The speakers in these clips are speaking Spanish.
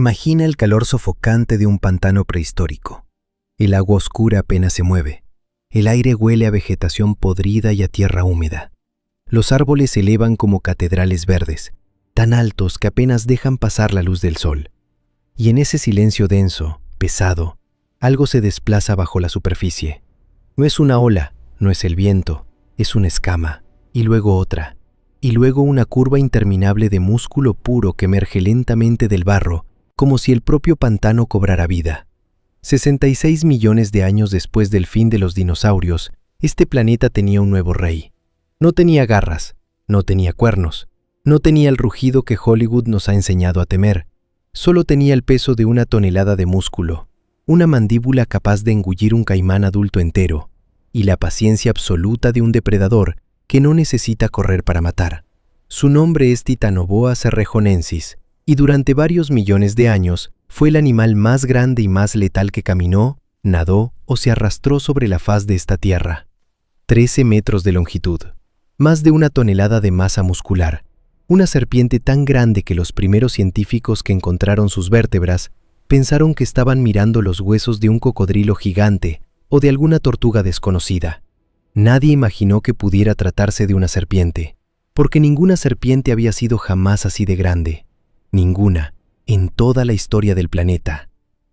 Imagina el calor sofocante de un pantano prehistórico. El agua oscura apenas se mueve. El aire huele a vegetación podrida y a tierra húmeda. Los árboles se elevan como catedrales verdes, tan altos que apenas dejan pasar la luz del sol. Y en ese silencio denso, pesado, algo se desplaza bajo la superficie. No es una ola, no es el viento, es una escama, y luego otra, y luego una curva interminable de músculo puro que emerge lentamente del barro, como si el propio pantano cobrara vida. 66 millones de años después del fin de los dinosaurios, este planeta tenía un nuevo rey. No tenía garras, no tenía cuernos, no tenía el rugido que Hollywood nos ha enseñado a temer. Solo tenía el peso de 1 tonelada de músculo, una mandíbula capaz de engullir un caimán adulto entero, y la paciencia absoluta de un depredador que no necesita correr para matar. Su nombre es Titanoboa cerrejonensis, y durante varios millones de años fue el animal más grande y más letal que caminó, nadó o se arrastró sobre la faz de esta tierra. 13 metros de longitud, más de 1 tonelada de masa muscular, una serpiente tan grande que los primeros científicos que encontraron sus vértebras pensaron que estaban mirando los huesos de un cocodrilo gigante o de alguna tortuga desconocida. Nadie imaginó que pudiera tratarse de una serpiente, porque ninguna serpiente había sido jamás así de grande. Ninguna, en toda la historia del planeta.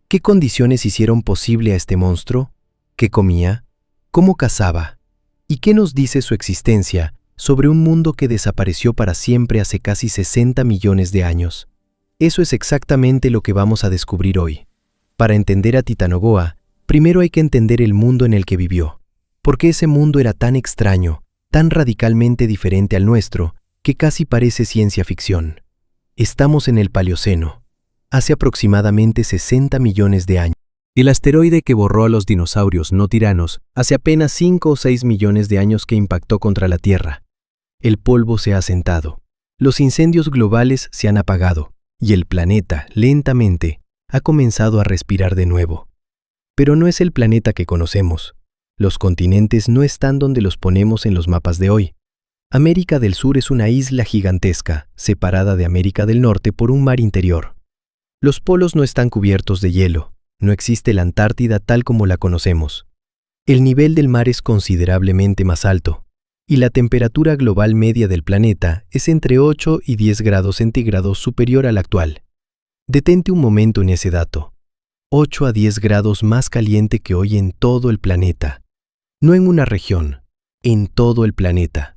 ¿Qué condiciones hicieron posible a este monstruo? ¿Qué comía? ¿Cómo cazaba? ¿Y qué nos dice su existencia sobre un mundo que desapareció para siempre hace casi 60 millones de años? Eso es exactamente lo que vamos a descubrir hoy. Para entender a Titanoboa, primero hay que entender el mundo en el que vivió, porque ese mundo era tan extraño, tan radicalmente diferente al nuestro, que casi parece ciencia ficción. Estamos en el Paleoceno, hace aproximadamente 60 millones de años. El asteroide que borró a los dinosaurios no tiranos hace apenas 5 o 6 millones de años que impactó contra la Tierra. El polvo se ha asentado, los incendios globales se han apagado y el planeta, lentamente, ha comenzado a respirar de nuevo. Pero no es el planeta que conocemos. Los continentes no están donde los ponemos en los mapas de hoy. América del Sur es una isla gigantesca, separada de América del Norte por un mar interior. Los polos no están cubiertos de hielo. No existe la Antártida tal como la conocemos. El nivel del mar es considerablemente más alto, y la temperatura global media del planeta es entre 8 y 10 grados centígrados superior a la actual. Detente un momento en ese dato. 8 a 10 grados más caliente que hoy en todo el planeta. No en una región, en todo el planeta.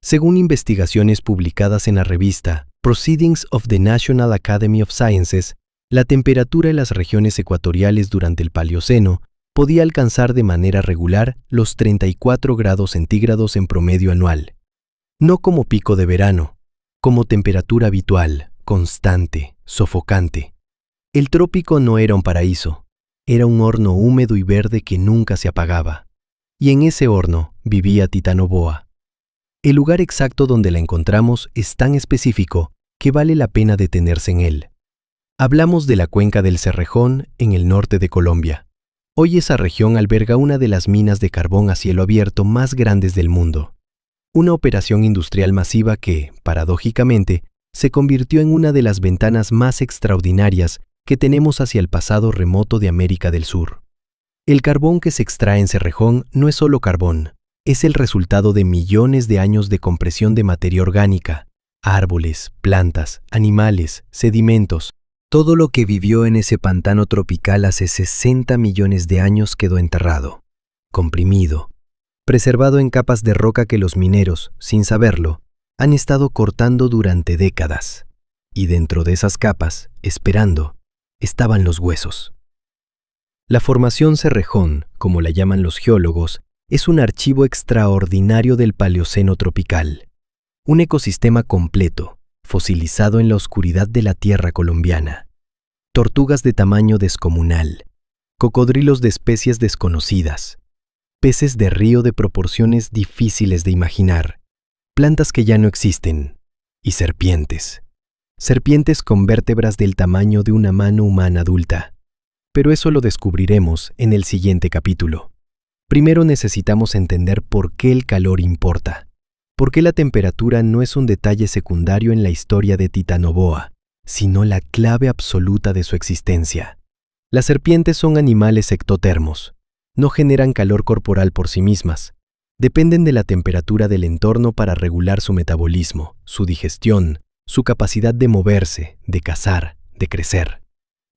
Según investigaciones publicadas en la revista Proceedings of the National Academy of Sciences, la temperatura en las regiones ecuatoriales durante el Paleoceno podía alcanzar de manera regular los 34 grados centígrados en promedio anual. No como pico de verano, como temperatura habitual, constante, sofocante. El trópico no era un paraíso, era un horno húmedo y verde que nunca se apagaba. Y en ese horno vivía Titanoboa. El lugar exacto donde la encontramos es tan específico que vale la pena detenerse en él. Hablamos de la cuenca del Cerrejón en el norte de Colombia. Hoy esa región alberga una de las minas de carbón a cielo abierto más grandes del mundo. Una operación industrial masiva que, paradójicamente, se convirtió en una de las ventanas más extraordinarias que tenemos hacia el pasado remoto de América del Sur. El carbón que se extrae en Cerrejón no es solo carbón, es el resultado de millones de años de compresión de materia orgánica, árboles, plantas, animales, sedimentos. Todo lo que vivió en ese pantano tropical hace 60 millones de años quedó enterrado, comprimido, preservado en capas de roca que los mineros, sin saberlo, han estado cortando durante décadas. Y dentro de esas capas, esperando, estaban los huesos. La formación Cerrejón, como la llaman los geólogos, es un archivo extraordinario del Paleoceno tropical. Un ecosistema completo, fosilizado en la oscuridad de la tierra colombiana. Tortugas de tamaño descomunal, cocodrilos de especies desconocidas, peces de río de proporciones difíciles de imaginar, plantas que ya no existen, y serpientes. Serpientes con vértebras del tamaño de una mano humana adulta. Pero eso lo descubriremos en el siguiente capítulo. Primero necesitamos entender por qué el calor importa. ¿Por qué la temperatura no es un detalle secundario en la historia de Titanoboa? sino la clave absoluta de su existencia. Las serpientes son animales ectotermos. No generan calor corporal por sí mismas. Dependen de la temperatura del entorno para regular su metabolismo, su digestión, su capacidad de moverse, de cazar, de crecer.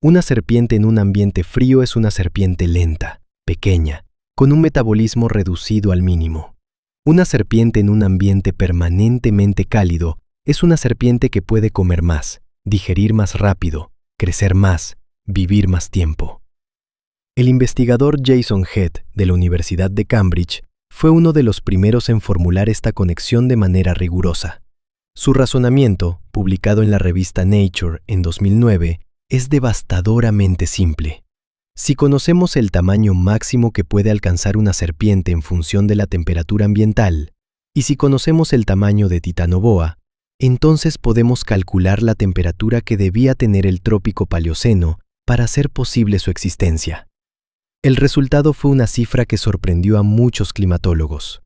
Una serpiente en un ambiente frío es una serpiente lenta, pequeña, con un metabolismo reducido al mínimo. Una serpiente en un ambiente permanentemente cálido es una serpiente que puede comer más, digerir más rápido, crecer más, vivir más tiempo. El investigador Jason Head de la Universidad de Cambridge fue uno de los primeros en formular esta conexión de manera rigurosa. Su razonamiento, publicado en la revista Nature en 2009, es devastadoramente simple. Si conocemos el tamaño máximo que puede alcanzar una serpiente en función de la temperatura ambiental, y si conocemos el tamaño de Titanoboa, entonces podemos calcular la temperatura que debía tener el trópico Paleoceno para hacer posible su existencia. El resultado fue una cifra que sorprendió a muchos climatólogos.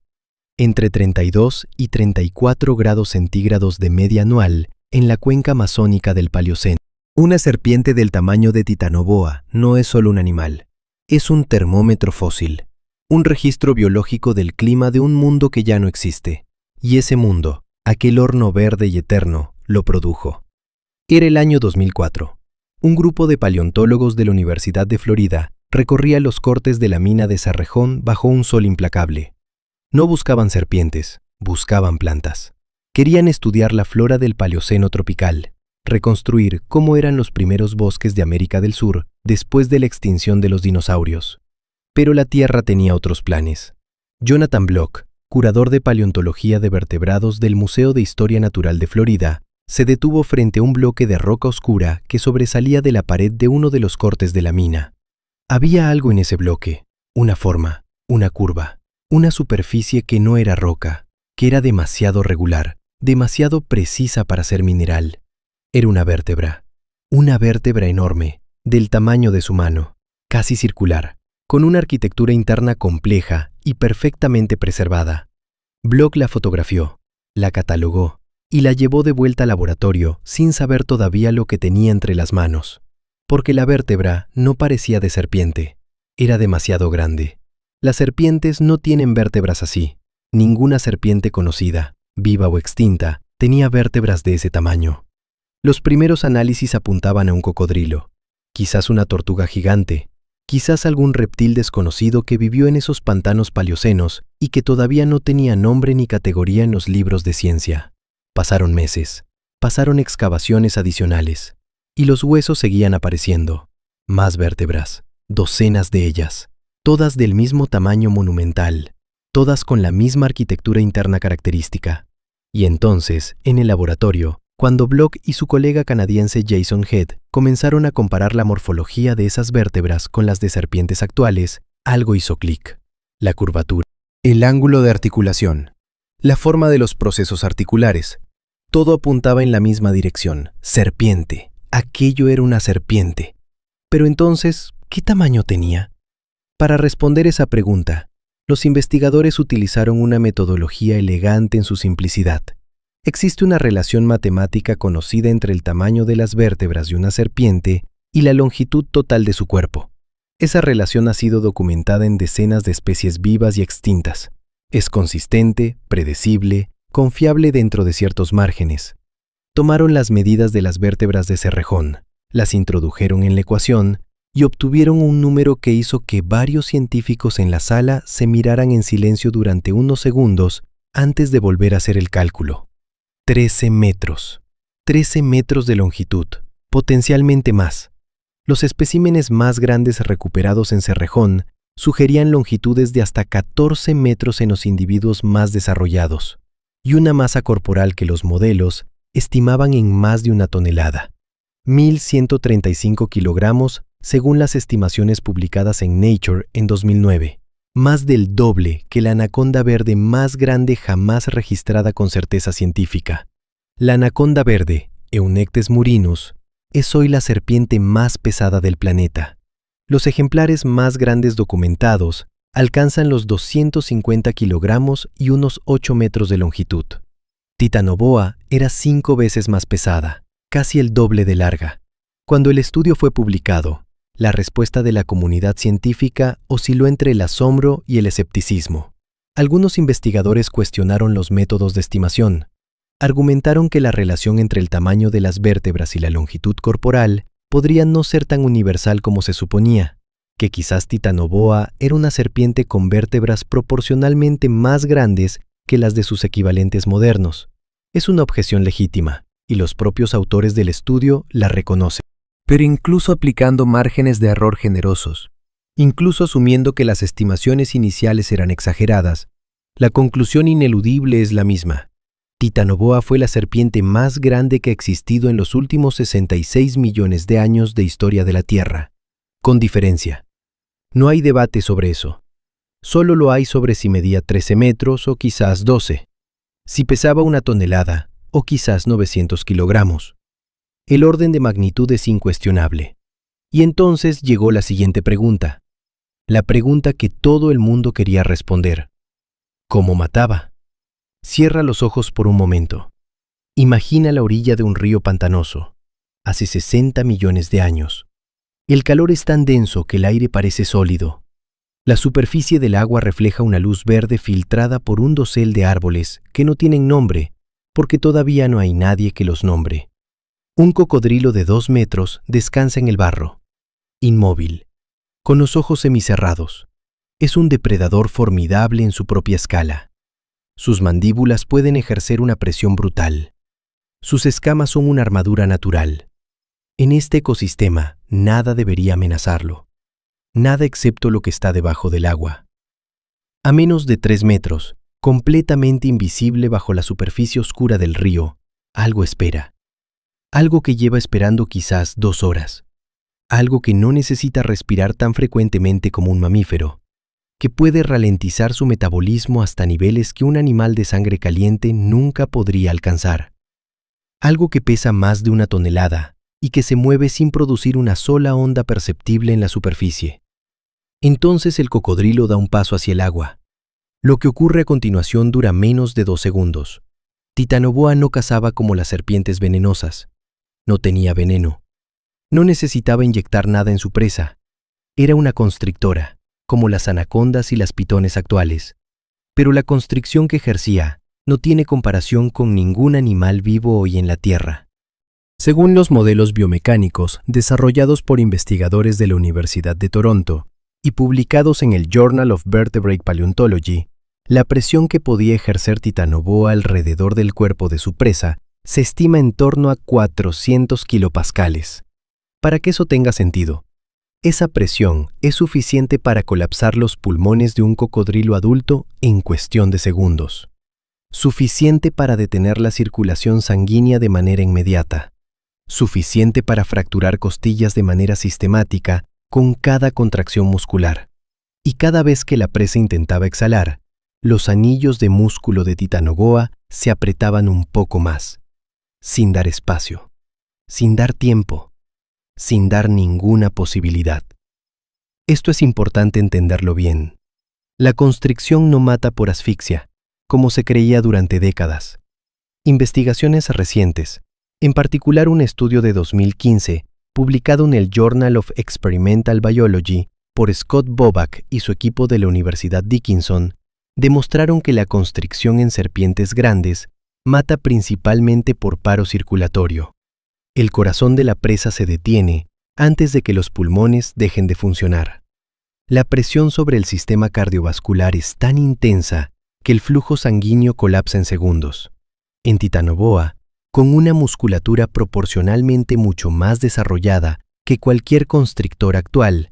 Entre 32 y 34 grados centígrados de media anual en la cuenca amazónica del Paleoceno. Una serpiente del tamaño de Titanoboa no es solo un animal, es un termómetro fósil, un registro biológico del clima de un mundo que ya no existe. Y ese mundo, aquel horno verde y eterno, lo produjo. Era el año 2004. Un grupo de paleontólogos de la Universidad de Florida recorría los cortes de la mina de Cerrejón bajo un sol implacable. No buscaban serpientes, buscaban plantas. Querían estudiar la flora del Paleoceno tropical, reconstruir cómo eran los primeros bosques de América del Sur después de la extinción de los dinosaurios. Pero la Tierra tenía otros planes. Jonathan Block, curador de paleontología de vertebrados del Museo de Historia Natural de Florida, se detuvo frente a un bloque de roca oscura que sobresalía de la pared de uno de los cortes de la mina. Había algo en ese bloque, una forma, una curva, una superficie que no era roca, que era demasiado regular, demasiado precisa para ser mineral. Era una vértebra enorme, del tamaño de su mano, casi circular, con una arquitectura interna compleja y perfectamente preservada. Block la fotografió, la catalogó y la llevó de vuelta al laboratorio sin saber todavía lo que tenía entre las manos, porque la vértebra no parecía de serpiente, era demasiado grande. Las serpientes no tienen vértebras así. Ninguna serpiente conocida, viva o extinta, tenía vértebras de ese tamaño. Los primeros análisis apuntaban a un cocodrilo, quizás una tortuga gigante, quizás algún reptil desconocido que vivió en esos pantanos paleocenos y que todavía no tenía nombre ni categoría en los libros de ciencia. Pasaron meses, pasaron excavaciones adicionales, y los huesos seguían apareciendo. Más vértebras, docenas de ellas, todas del mismo tamaño monumental, todas con la misma arquitectura interna característica. Y entonces, en el laboratorio, cuando Block y su colega canadiense Jason Head comenzaron a comparar la morfología de esas vértebras con las de serpientes actuales, algo hizo clic. La curvatura, el ángulo de articulación, la forma de los procesos articulares. Todo apuntaba en la misma dirección. Serpiente. Aquello era una serpiente. Pero entonces, ¿qué tamaño tenía? Para responder esa pregunta, los investigadores utilizaron una metodología elegante en su simplicidad. Existe una relación matemática conocida entre el tamaño de las vértebras de una serpiente y la longitud total de su cuerpo. Esa relación ha sido documentada en decenas de especies vivas y extintas. Es consistente, predecible, confiable dentro de ciertos márgenes. Tomaron las medidas de las vértebras de Cerrejón, las introdujeron en la ecuación y obtuvieron un número que hizo que varios científicos en la sala se miraran en silencio durante unos segundos antes de volver a hacer el cálculo. 13 metros. 13 metros de longitud, potencialmente más. Los especímenes más grandes recuperados en Cerrejón sugerían longitudes de hasta 14 metros en los individuos más desarrollados, y una masa corporal que los modelos estimaban en más de 1 tonelada, 1.135 kilogramos según las estimaciones publicadas en Nature en 2009, más del doble que la anaconda verde más grande jamás registrada con certeza científica. La anaconda verde, Eunectes murinus, es hoy la serpiente más pesada del planeta. Los ejemplares más grandes documentados alcanzan los 250 kilogramos y unos 8 metros de longitud. Titanoboa era 5 veces más pesada, casi el doble de larga. Cuando el estudio fue publicado, la respuesta de la comunidad científica osciló entre el asombro y el escepticismo. Algunos investigadores cuestionaron los métodos de estimación. Argumentaron que la relación entre el tamaño de las vértebras y la longitud corporal podría no ser tan universal como se suponía, que quizás Titanoboa era una serpiente con vértebras proporcionalmente más grandes que las de sus equivalentes modernos. Es una objeción legítima, y los propios autores del estudio la reconocen. Pero incluso aplicando márgenes de error generosos, incluso asumiendo que las estimaciones iniciales eran exageradas, la conclusión ineludible es la misma. Titanoboa fue la serpiente más grande que ha existido en los últimos 66 millones de años de historia de la Tierra, con diferencia. No hay debate sobre eso. Solo lo hay sobre si medía 13 metros o quizás 12, si pesaba 1 tonelada o quizás 900 kilogramos. El orden de magnitud es incuestionable. Y entonces llegó la siguiente pregunta. La pregunta que todo el mundo quería responder. ¿Cómo mataba? Cierra los ojos por un momento. Imagina la orilla de un río pantanoso, hace 60 millones de años. El calor es tan denso que el aire parece sólido. La superficie del agua refleja una luz verde filtrada por un dosel de árboles que no tienen nombre, porque todavía no hay nadie que los nombre. Un cocodrilo de 2 metros descansa en el barro, inmóvil, con los ojos semicerrados. Es un depredador formidable en su propia escala. Sus mandíbulas pueden ejercer una presión brutal. Sus escamas son una armadura natural. En este ecosistema, nada debería amenazarlo. Nada excepto lo que está debajo del agua. A menos de 3 metros, completamente invisible bajo la superficie oscura del río, algo espera. Algo que lleva esperando quizás 2 horas. Algo que no necesita respirar tan frecuentemente como un mamífero, que puede ralentizar su metabolismo hasta niveles que un animal de sangre caliente nunca podría alcanzar. Algo que pesa más de 1 tonelada y que se mueve sin producir una sola onda perceptible en la superficie. Entonces el cocodrilo da un paso hacia el agua. Lo que ocurre a continuación dura menos de 2 segundos. Titanoboa no cazaba como las serpientes venenosas. No tenía veneno. No necesitaba inyectar nada en su presa. Era una constrictora, como las anacondas y las pitones actuales. Pero la constricción que ejercía no tiene comparación con ningún animal vivo hoy en la Tierra. Según los modelos biomecánicos desarrollados por investigadores de la Universidad de Toronto y publicados en el Journal of Vertebrate Paleontology, la presión que podía ejercer Titanoboa alrededor del cuerpo de su presa se estima en torno a 400 kilopascales. Para que eso tenga sentido, esa presión es suficiente para colapsar los pulmones de un cocodrilo adulto en cuestión de segundos. Suficiente para detener la circulación sanguínea de manera inmediata. Suficiente para fracturar costillas de manera sistemática con cada contracción muscular. Y cada vez que la presa intentaba exhalar, los anillos de músculo de Titanoboa se apretaban un poco más, sin dar espacio, sin dar tiempo, sin dar ninguna posibilidad. Esto es importante entenderlo bien. La constricción no mata por asfixia, como se creía durante décadas. Investigaciones recientes, en particular un estudio de 2015, publicado en el Journal of Experimental Biology por Scott Bobak y su equipo de la Universidad Dickinson, demostraron que la constricción en serpientes grandes mata principalmente por paro circulatorio. El corazón de la presa se detiene antes de que los pulmones dejen de funcionar. La presión sobre el sistema cardiovascular es tan intensa que el flujo sanguíneo colapsa en segundos. En Titanoboa, con una musculatura proporcionalmente mucho más desarrollada que cualquier constrictor actual,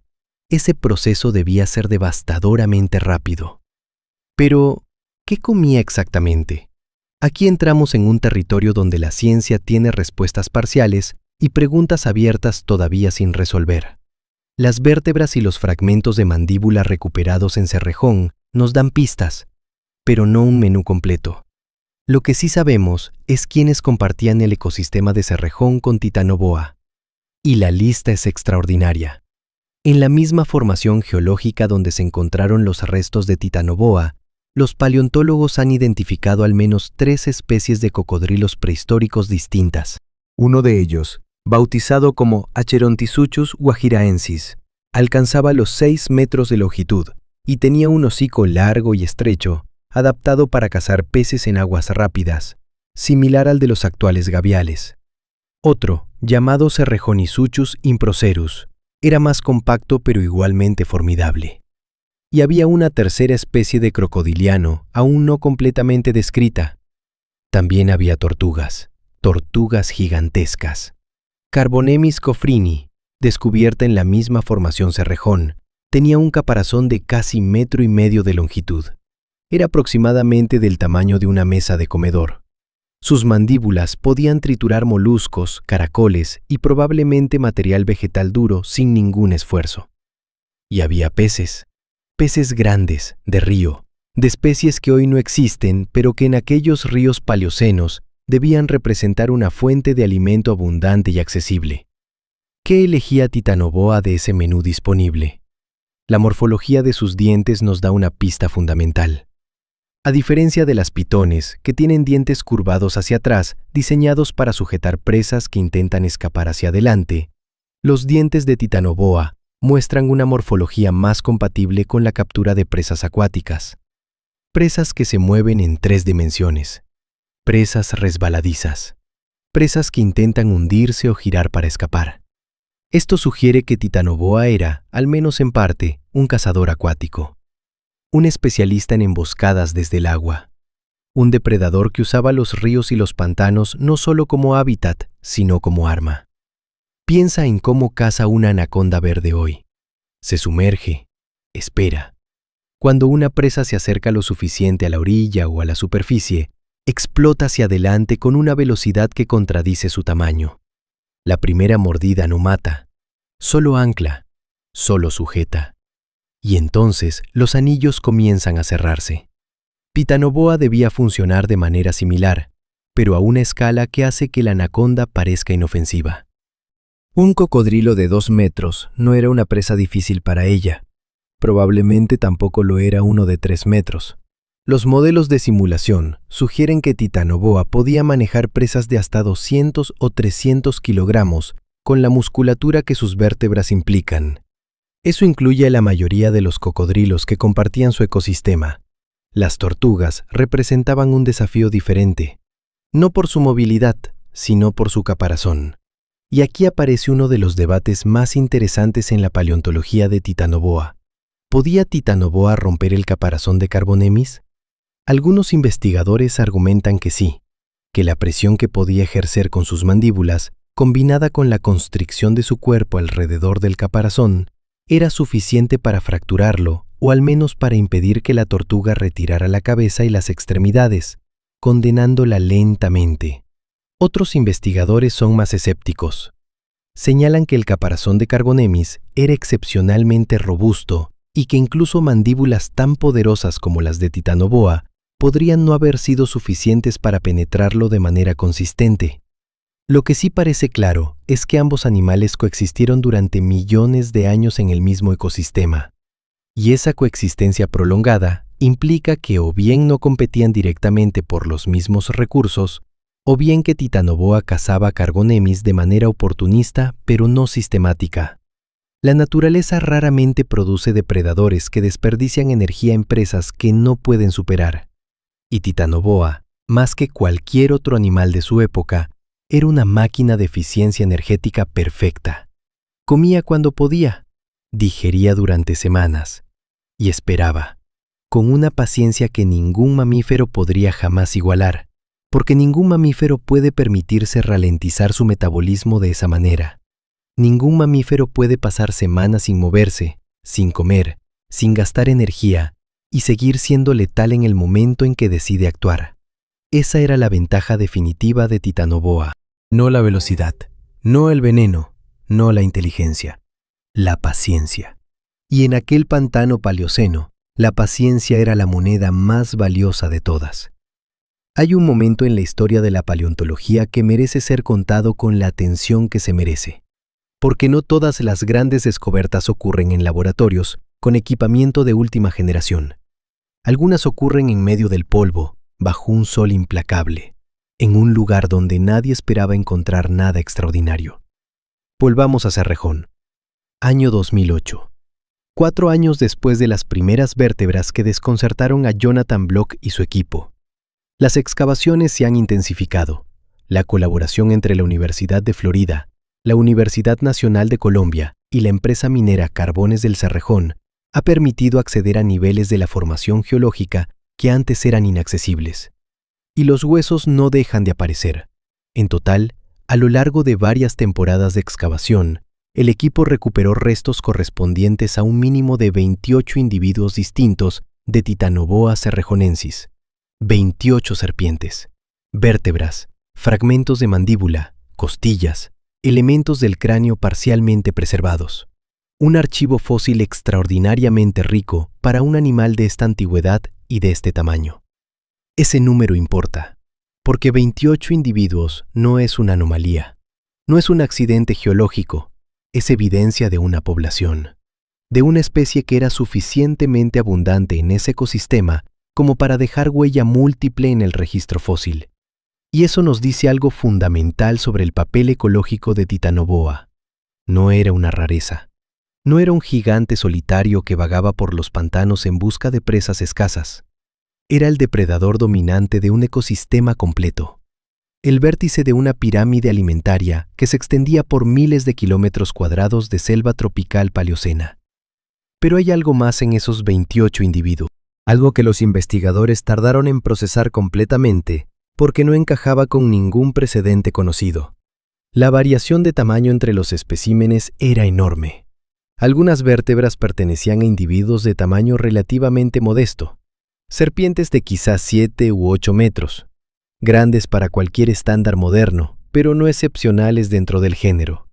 ese proceso debía ser devastadoramente rápido. Pero, ¿qué comía exactamente? Aquí entramos en un territorio donde la ciencia tiene respuestas parciales y preguntas abiertas todavía sin resolver. Las vértebras y los fragmentos de mandíbula recuperados en Cerrejón nos dan pistas, pero no un menú completo. Lo que sí sabemos es quiénes compartían el ecosistema de Cerrejón con Titanoboa. Y la lista es extraordinaria. En la misma formación geológica donde se encontraron los restos de Titanoboa, los paleontólogos han identificado al menos 3 especies de cocodrilos prehistóricos distintas. Uno de ellos, bautizado como Acherontissuchus guajiraensis, alcanzaba los 6 metros de longitud y tenía un hocico largo y estrecho, adaptado para cazar peces en aguas rápidas, similar al de los actuales gaviales. Otro, llamado Cerrejonisuchus improcerus, era más compacto pero igualmente formidable. Y había una tercera especie de crocodiliano, aún no completamente descrita. También había tortugas gigantescas. Carbonemys cofrini, descubierta en la misma formación Cerrejón, tenía un caparazón de casi 1,5 metros de longitud. Era aproximadamente del tamaño de una mesa de comedor. Sus mandíbulas podían triturar moluscos, caracoles y probablemente material vegetal duro sin ningún esfuerzo. Y había peces grandes, de río, de especies que hoy no existen, pero que en aquellos ríos paleocenos debían representar una fuente de alimento abundante y accesible. ¿Qué elegía Titanoboa de ese menú disponible? La morfología de sus dientes nos da una pista fundamental. A diferencia de las pitones, que tienen dientes curvados hacia atrás, diseñados para sujetar presas que intentan escapar hacia adelante, los dientes de Titanoboa muestran una morfología más compatible con la captura de presas acuáticas. Presas que se mueven en 3 dimensiones. Presas resbaladizas. Presas que intentan hundirse o girar para escapar. Esto sugiere que Titanoboa era, al menos en parte, un cazador acuático. Un especialista en emboscadas desde el agua. Un depredador que usaba los ríos y los pantanos no solo como hábitat, sino como arma. Piensa en cómo caza una anaconda verde hoy. Se sumerge, espera. Cuando una presa se acerca lo suficiente a la orilla o a la superficie, explota hacia adelante con una velocidad que contradice su tamaño. La primera mordida no mata, solo ancla, solo sujeta. Y entonces los anillos comienzan a cerrarse. Titanoboa debía funcionar de manera similar, pero a una escala que hace que la anaconda parezca inofensiva. Un cocodrilo de 2 metros no era una presa difícil para ella. Probablemente tampoco lo era uno de 3 metros. Los modelos de simulación sugieren que Titanoboa podía manejar presas de hasta 200 o 300 kilogramos con la musculatura que sus vértebras implican. Eso incluye a la mayoría de los cocodrilos que compartían su ecosistema. Las tortugas representaban un desafío diferente, no por su movilidad, sino por su caparazón. Y aquí aparece uno de los debates más interesantes en la paleontología de Titanoboa. ¿Podía Titanoboa romper el caparazón de Carbonemys? Algunos investigadores argumentan que sí, que la presión que podía ejercer con sus mandíbulas, combinada con la constricción de su cuerpo alrededor del caparazón, era suficiente para fracturarlo, o al menos para impedir que la tortuga retirara la cabeza y las extremidades, condenándola lentamente. Otros investigadores son más escépticos. Señalan que el caparazón de Carbonemys era excepcionalmente robusto y que incluso mandíbulas tan poderosas como las de Titanoboa podrían no haber sido suficientes para penetrarlo de manera consistente. Lo que sí parece claro es que ambos animales coexistieron durante millones de años en el mismo ecosistema. Y esa coexistencia prolongada implica que o bien no competían directamente por los mismos recursos, o bien que Titanoboa cazaba a Carbonemys de manera oportunista pero no sistemática. La naturaleza raramente produce depredadores que desperdician energía en presas que no pueden superar. Y Titanoboa, más que cualquier otro animal de su época, era una máquina de eficiencia energética perfecta. Comía cuando podía, digería durante semanas y esperaba, con una paciencia que ningún mamífero podría jamás igualar, porque ningún mamífero puede permitirse ralentizar su metabolismo de esa manera. Ningún mamífero puede pasar semanas sin moverse, sin comer, sin gastar energía y seguir siendo letal en el momento en que decide actuar. Esa era la ventaja definitiva de Titanoboa. No la velocidad, no el veneno, no la inteligencia, la paciencia. Y en aquel pantano paleoceno, la paciencia era la moneda más valiosa de todas. Hay un momento en la historia de la paleontología que merece ser contado con la atención que se merece, porque no todas las grandes descubiertas ocurren en laboratorios con equipamiento de última generación. Algunas ocurren en medio del polvo, bajo un sol implacable. en un lugar donde nadie esperaba encontrar nada extraordinario. Volvamos a Cerrejón. Año 2008. 4 años después de las primeras vértebras que desconcertaron a Jonathan Block y su equipo. Las excavaciones se han intensificado. La colaboración entre la Universidad de Florida, la Universidad Nacional de Colombia y la empresa minera Carbones del Cerrejón ha permitido acceder a niveles de la formación geológica que antes eran inaccesibles. Y los huesos no dejan de aparecer. En total, a lo largo de varias temporadas de excavación, el equipo recuperó restos correspondientes a un mínimo de 28 individuos distintos de Titanoboa cerrejonensis, 28 serpientes, vértebras, fragmentos de mandíbula, costillas, elementos del cráneo parcialmente preservados. Un archivo fósil extraordinariamente rico para un animal de esta antigüedad y de este tamaño. Ese número importa, porque 28 individuos no es una anomalía, no es un accidente geológico, es evidencia de una población, de una especie que era suficientemente abundante en ese ecosistema como para dejar huella múltiple en el registro fósil. Y eso nos dice algo fundamental sobre el papel ecológico de Titanoboa. No era una rareza. No era un gigante solitario que vagaba por los pantanos en busca de presas escasas. Era el depredador dominante de un ecosistema completo. El vértice de una pirámide alimentaria que se extendía por miles de kilómetros cuadrados de selva tropical paleocena. Pero hay algo más en esos 28 individuos, algo que los investigadores tardaron en procesar completamente porque no encajaba con ningún precedente conocido. La variación de tamaño entre los especímenes era enorme. Algunas vértebras pertenecían a individuos de tamaño relativamente modesto, serpientes de quizás 7 u 8 metros, grandes para cualquier estándar moderno, pero no excepcionales dentro del género.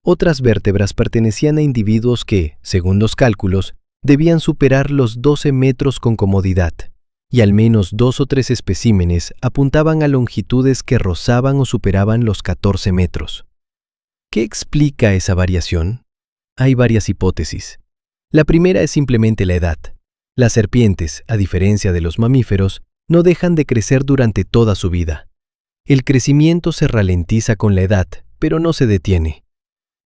Otras vértebras pertenecían a individuos que, según los cálculos, debían superar los 12 metros con comodidad, y al menos 2 o 3 especímenes apuntaban a longitudes que rozaban o superaban los 14 metros. ¿Qué explica esa variación? Hay varias hipótesis. La primera es simplemente la edad. Las serpientes, a diferencia de los mamíferos, no dejan de crecer durante toda su vida. El crecimiento se ralentiza con la edad, pero no se detiene.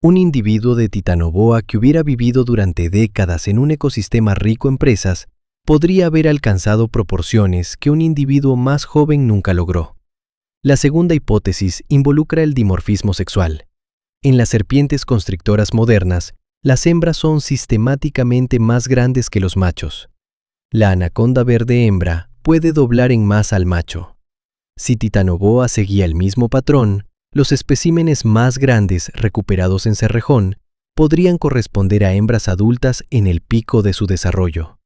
Un individuo de Titanoboa que hubiera vivido durante décadas en un ecosistema rico en presas podría haber alcanzado proporciones que un individuo más joven nunca logró. La segunda hipótesis involucra el dimorfismo sexual. En las serpientes constrictoras modernas, las hembras son sistemáticamente más grandes que los machos. La anaconda verde hembra puede doblar en masa al macho. Si Titanoboa seguía el mismo patrón, los especímenes más grandes recuperados en Cerrejón podrían corresponder a hembras adultas en el pico de su desarrollo.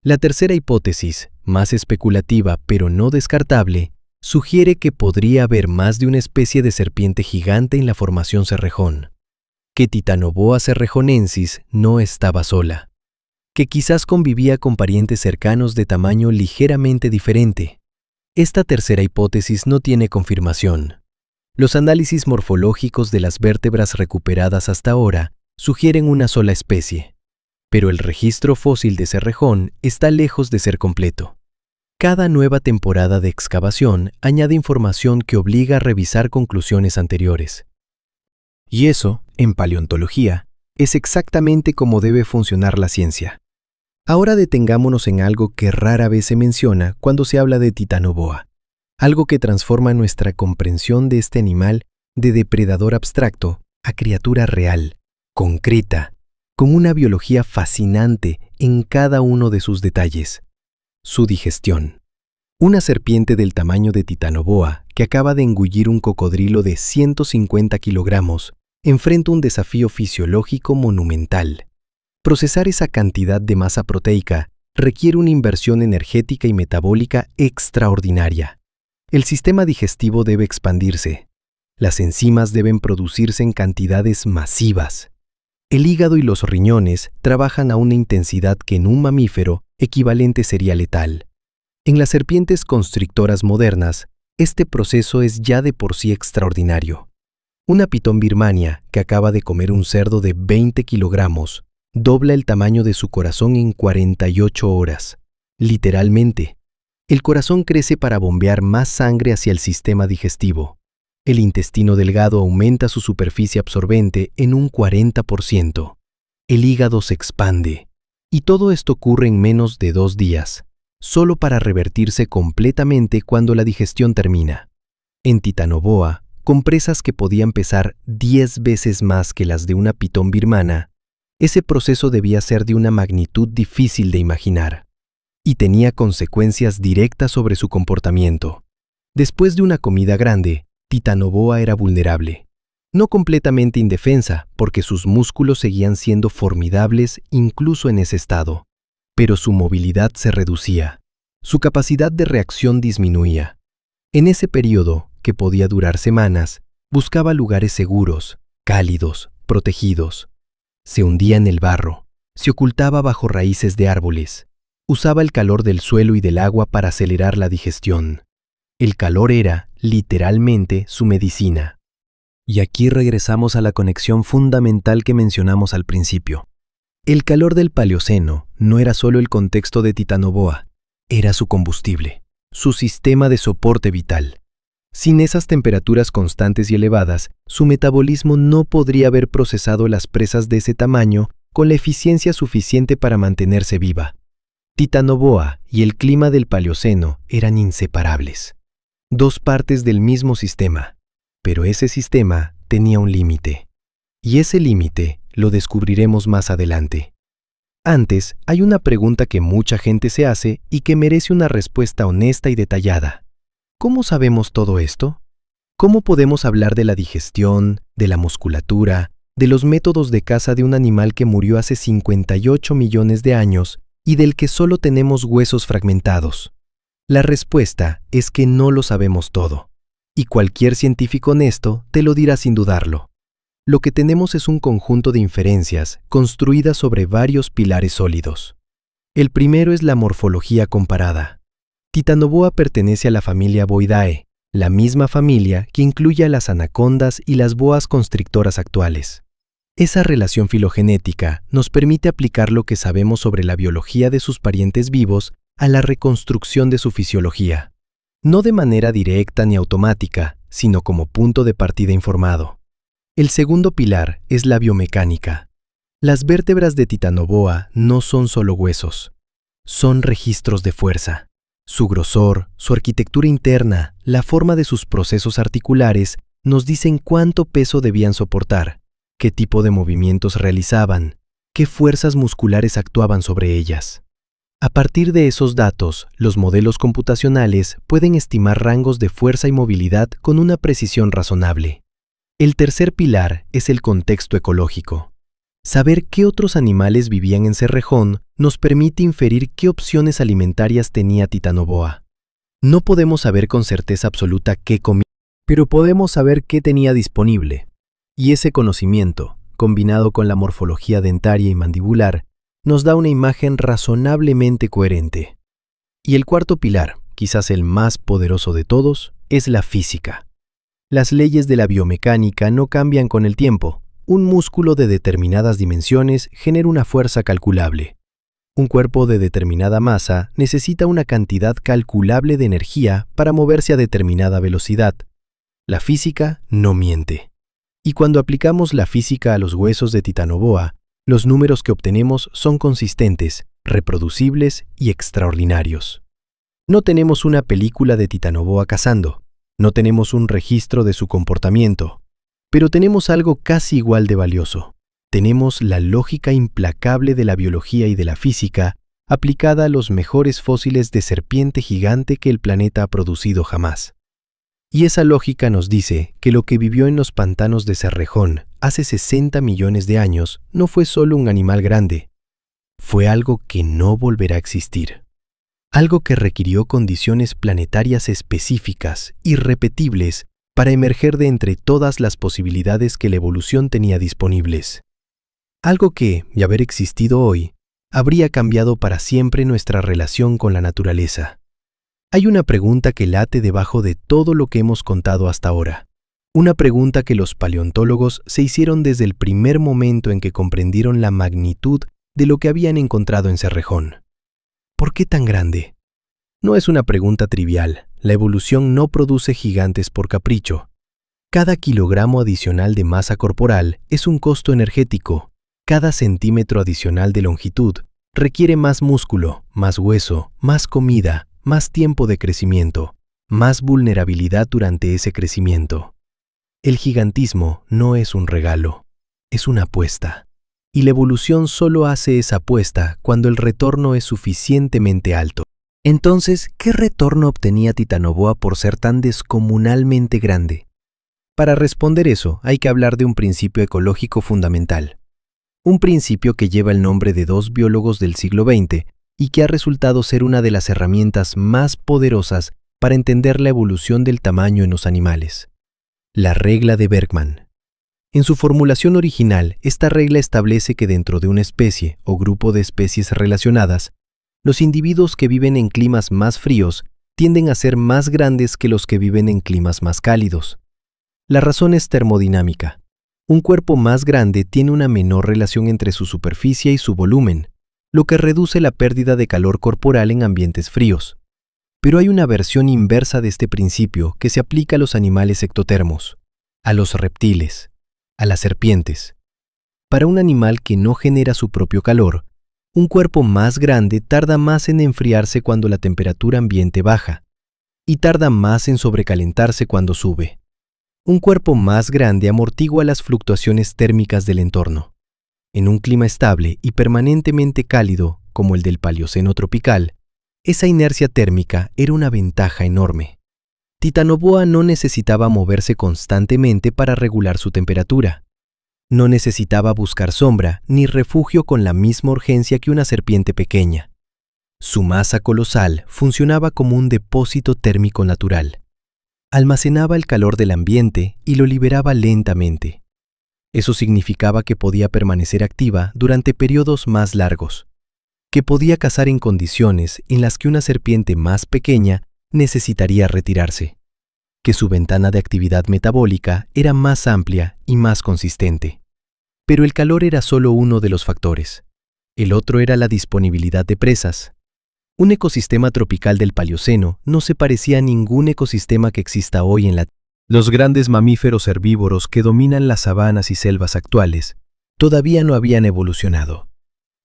La tercera hipótesis, más especulativa pero no descartable, sugiere que podría haber más de una especie de serpiente gigante en la formación Cerrejón, que Titanoboa cerrejonensis no estaba sola, que quizás convivía con parientes cercanos de tamaño ligeramente diferente. Esta tercera hipótesis no tiene confirmación. Los análisis morfológicos de las vértebras recuperadas hasta ahora sugieren una sola especie, pero el registro fósil de Cerrejón está lejos de ser completo. Cada nueva temporada de excavación añade información que obliga a revisar conclusiones anteriores. Y eso, en paleontología, es exactamente cómo debe funcionar la ciencia. Ahora detengámonos en algo que rara vez se menciona cuando se habla de Titanoboa, algo que transforma nuestra comprensión de este animal de depredador abstracto a criatura real, concreta, con una biología fascinante en cada uno de sus detalles. Su digestión. Una serpiente del tamaño de Titanoboa que acaba de engullir un cocodrilo de 150 kilogramos enfrenta un desafío fisiológico monumental. Procesar esa cantidad de masa proteica requiere una inversión energética y metabólica extraordinaria. El sistema digestivo debe expandirse. Las enzimas deben producirse en cantidades masivas. El hígado y los riñones trabajan a una intensidad que en un mamífero equivalente sería letal. En las serpientes constrictoras modernas, este proceso es ya de por sí extraordinario. Una pitón birmania que acaba de comer un cerdo de 20 kilogramos dobla el tamaño de su corazón en 48 horas. Literalmente. El corazón crece para bombear más sangre hacia el sistema digestivo. El intestino delgado aumenta su superficie absorbente en un 40%. El hígado se expande. Y todo esto ocurre en menos de 2 días, solo para revertirse completamente cuando la digestión termina. En Titanoboa, con presas que podían pesar 10 veces más que las de una pitón birmana, ese proceso debía ser de una magnitud difícil de imaginar, y tenía consecuencias directas sobre su comportamiento. Después de una comida grande, Titanoboa era vulnerable. No completamente indefensa, porque sus músculos seguían siendo formidables incluso en ese estado, pero su movilidad se reducía. Su capacidad de reacción disminuía. En ese periodo, que podía durar semanas, buscaba lugares seguros, cálidos, protegidos. Se hundía en el barro, se ocultaba bajo raíces de árboles, usaba el calor del suelo y del agua para acelerar la digestión. El calor era, literalmente, su medicina. Y aquí regresamos a la conexión fundamental que mencionamos al principio. El calor del Paleoceno no era solo el contexto de Titanoboa, era su combustible, su sistema de soporte vital. Sin esas temperaturas constantes y elevadas, su metabolismo no podría haber procesado las presas de ese tamaño con la eficiencia suficiente para mantenerse viva. Titanoboa y el clima del Paleoceno eran inseparables. 2 partes del mismo sistema, pero ese sistema tenía un límite. Y ese límite lo descubriremos más adelante. Antes, hay una pregunta que mucha gente se hace y que merece una respuesta honesta y detallada. ¿Cómo sabemos todo esto? ¿Cómo podemos hablar de la digestión, de la musculatura, de los métodos de caza de un animal que murió hace 58 millones de años y del que solo tenemos huesos fragmentados? La respuesta es que no lo sabemos todo, y cualquier científico honesto te lo dirá sin dudarlo. Lo que tenemos es un conjunto de inferencias construidas sobre varios pilares sólidos. El primero es la morfología comparada. Titanoboa pertenece a la familia Boidae, la misma familia que incluye a las anacondas y las boas constrictoras actuales. Esa relación filogenética nos permite aplicar lo que sabemos sobre la biología de sus parientes vivos a la reconstrucción de su fisiología, no de manera directa ni automática, sino como punto de partida informado. El segundo pilar es la biomecánica. Las vértebras de Titanoboa no son solo huesos, son registros de fuerza. Su grosor, su arquitectura interna, la forma de sus procesos articulares nos dicen cuánto peso debían soportar, qué tipo de movimientos realizaban, qué fuerzas musculares actuaban sobre ellas. A partir de esos datos, los modelos computacionales pueden estimar rangos de fuerza y movilidad con una precisión razonable. El tercer pilar es el contexto ecológico. Saber qué otros animales vivían en Cerrejón nos permite inferir qué opciones alimentarias tenía Titanoboa. No podemos saber con certeza absoluta qué comía, pero podemos saber qué tenía disponible. Y ese conocimiento, combinado con la morfología dentaria y mandibular, nos da una imagen razonablemente coherente. Y el cuarto pilar, quizás el más poderoso de todos, es la física. Las leyes de la biomecánica no cambian con el tiempo. Un músculo de determinadas dimensiones genera una fuerza calculable. Un cuerpo de determinada masa necesita una cantidad calculable de energía para moverse a determinada velocidad. La física no miente. Y cuando aplicamos la física a los huesos de Titanoboa, los números que obtenemos son consistentes, reproducibles y extraordinarios. No tenemos una película de Titanoboa cazando, no tenemos un registro de su comportamiento, pero tenemos algo casi igual de valioso. Tenemos la lógica implacable de la biología y de la física aplicada a los mejores fósiles de serpiente gigante que el planeta ha producido jamás. Y esa lógica nos dice que lo que vivió en los pantanos de Cerrejón hace 60 millones de años no fue solo un animal grande, fue algo que no volverá a existir. Algo que requirió condiciones planetarias específicas, irrepetibles, para emerger de entre todas las posibilidades que la evolución tenía disponibles. Algo que, de haber existido hoy, habría cambiado para siempre nuestra relación con la naturaleza. Hay una pregunta que late debajo de todo lo que hemos contado hasta ahora. Una pregunta que los paleontólogos se hicieron desde el primer momento en que comprendieron la magnitud de lo que habían encontrado en Cerrejón. ¿Por qué tan grande? No es una pregunta trivial. La evolución no produce gigantes por capricho. Cada kilogramo adicional de masa corporal es un costo energético. Cada centímetro adicional de longitud requiere más músculo, más hueso, más comida, más tiempo de crecimiento, más vulnerabilidad durante ese crecimiento. El gigantismo no es un regalo, es una apuesta. Y la evolución solo hace esa apuesta cuando el retorno es suficientemente alto. Entonces, ¿qué retorno obtenía Titanoboa por ser tan descomunalmente grande? Para responder eso, hay que hablar de un principio ecológico fundamental. Un principio que lleva el nombre de dos biólogos del siglo XX y que ha resultado ser una de las herramientas más poderosas para entender la evolución del tamaño en los animales. La regla de Bergmann. En su formulación original, esta regla establece que dentro de una especie o grupo de especies relacionadas, los individuos que viven en climas más fríos tienden a ser más grandes que los que viven en climas más cálidos. La razón es termodinámica. Un cuerpo más grande tiene una menor relación entre su superficie y su volumen, lo que reduce la pérdida de calor corporal en ambientes fríos. Pero hay una versión inversa de este principio que se aplica a los animales ectotermos, a los reptiles, a las serpientes. Para un animal que no genera su propio calor, un cuerpo más grande tarda más en enfriarse cuando la temperatura ambiente baja, y tarda más en sobrecalentarse cuando sube. Un cuerpo más grande amortigua las fluctuaciones térmicas del entorno. En un clima estable y permanentemente cálido, como el del Paleoceno tropical, esa inercia térmica era una ventaja enorme. Titanoboa no necesitaba moverse constantemente para regular su temperatura. No necesitaba buscar sombra ni refugio con la misma urgencia que una serpiente pequeña. Su masa colosal funcionaba como un depósito térmico natural. Almacenaba el calor del ambiente y lo liberaba lentamente. Eso significaba que podía permanecer activa durante periodos más largos, que podía cazar en condiciones en las que una serpiente más pequeña necesitaría retirarse, que su ventana de actividad metabólica era más amplia y más consistente. Pero el calor era solo uno de los factores. El otro era la disponibilidad de presas. Un ecosistema tropical del Paleoceno no se parecía a ningún ecosistema que exista hoy en la Tierra. Los grandes mamíferos herbívoros que dominan las sabanas y selvas actuales todavía no habían evolucionado.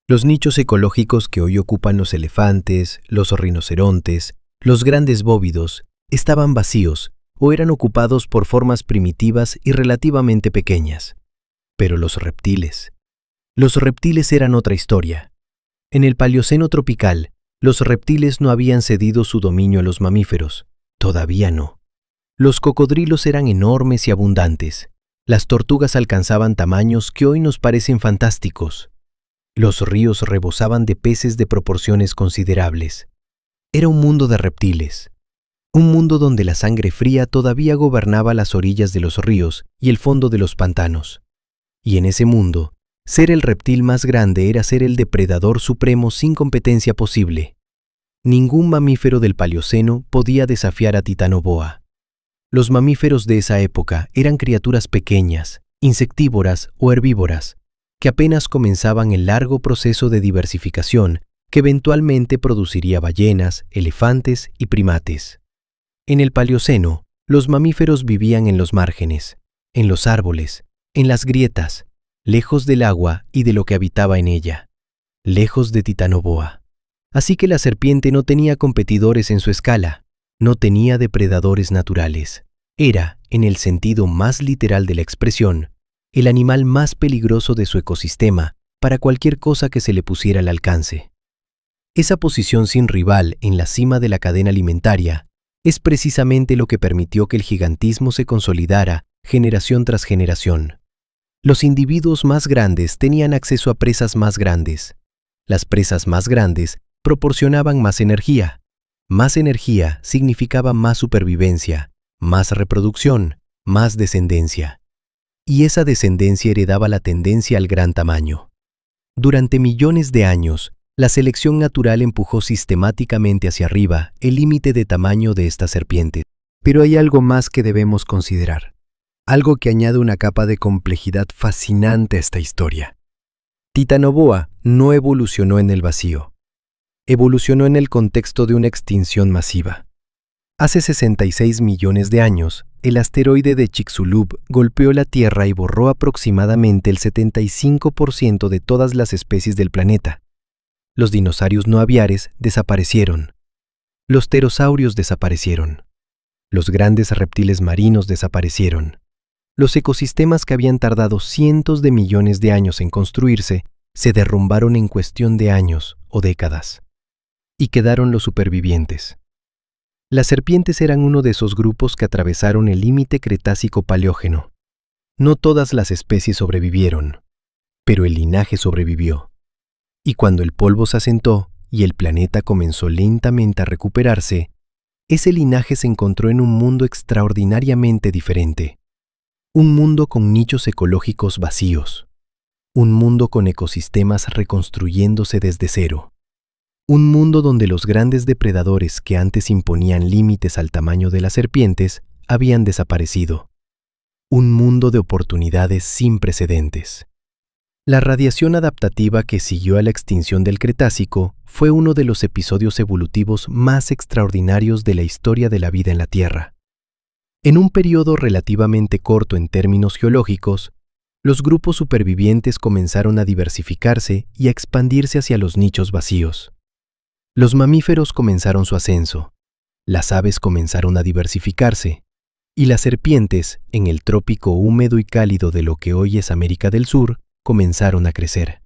Los nichos ecológicos que hoy ocupan los elefantes, los rinocerontes, los grandes bóvidos, estaban vacíos o eran ocupados por formas primitivas y relativamente pequeñas. Pero los reptiles eran otra historia. En el Paleoceno tropical, los reptiles no habían cedido su dominio a los mamíferos, todavía no. Los cocodrilos eran enormes y abundantes. Las tortugas alcanzaban tamaños que hoy nos parecen fantásticos. Los ríos rebosaban de peces de proporciones considerables. Era un mundo de reptiles. Un mundo donde la sangre fría todavía gobernaba las orillas de los ríos y el fondo de los pantanos. Y en ese mundo, ser el reptil más grande era ser el depredador supremo sin competencia posible. Ningún mamífero del Paleoceno podía desafiar a Titanoboa. Los mamíferos de esa época eran criaturas pequeñas, insectívoras o herbívoras, que apenas comenzaban el largo proceso de diversificación que eventualmente produciría ballenas, elefantes y primates. En el Paleoceno, los mamíferos vivían en los márgenes, en los árboles, en las grietas, lejos del agua y de lo que habitaba en ella, lejos de Titanoboa. Así que la serpiente no tenía competidores en su escala, no tenía depredadores naturales. Era, en el sentido más literal de la expresión, el animal más peligroso de su ecosistema para cualquier cosa que se le pusiera al alcance. Esa posición sin rival en la cima de la cadena alimentaria es precisamente lo que permitió que el gigantismo se consolidara generación tras generación. Los individuos más grandes tenían acceso a presas más grandes. Las presas más grandes proporcionaban más energía. Más energía significaba más supervivencia, más reproducción, más descendencia. Y esa descendencia heredaba la tendencia al gran tamaño. Durante millones de años, la selección natural empujó sistemáticamente hacia arriba el límite de tamaño de esta serpiente. Pero hay algo más que debemos considerar. Algo que añade una capa de complejidad fascinante a esta historia. Titanoboa no evolucionó en el vacío. evolucionó en el contexto de una extinción masiva. Hace 66 millones de años, el asteroide de Chicxulub golpeó la Tierra y borró aproximadamente el 75% de todas las especies del planeta. Los dinosaurios no aviares desaparecieron. Los pterosaurios desaparecieron. Los grandes reptiles marinos desaparecieron. Los ecosistemas que habían tardado cientos de millones de años en construirse se derrumbaron en cuestión de años o décadas. Y quedaron los supervivientes. Las serpientes eran uno de esos grupos que atravesaron el límite Cretácico-Paleógeno. No todas las especies sobrevivieron, pero el linaje sobrevivió. Y cuando el polvo se asentó y el planeta comenzó lentamente a recuperarse, ese linaje se encontró en un mundo extraordinariamente diferente. Un mundo con nichos ecológicos vacíos. Un mundo con ecosistemas reconstruyéndose desde cero. Un mundo donde los grandes depredadores que antes imponían límites al tamaño de las serpientes habían desaparecido. Un mundo de oportunidades sin precedentes. La radiación adaptativa que siguió a la extinción del Cretácico fue uno de los episodios evolutivos más extraordinarios de la historia de la vida en la Tierra. En un periodo relativamente corto en términos geológicos, los grupos supervivientes comenzaron a diversificarse y a expandirse hacia los nichos vacíos. Los mamíferos comenzaron su ascenso, las aves comenzaron a diversificarse, y las serpientes, en el trópico húmedo y cálido de lo que hoy es América del Sur, comenzaron a crecer.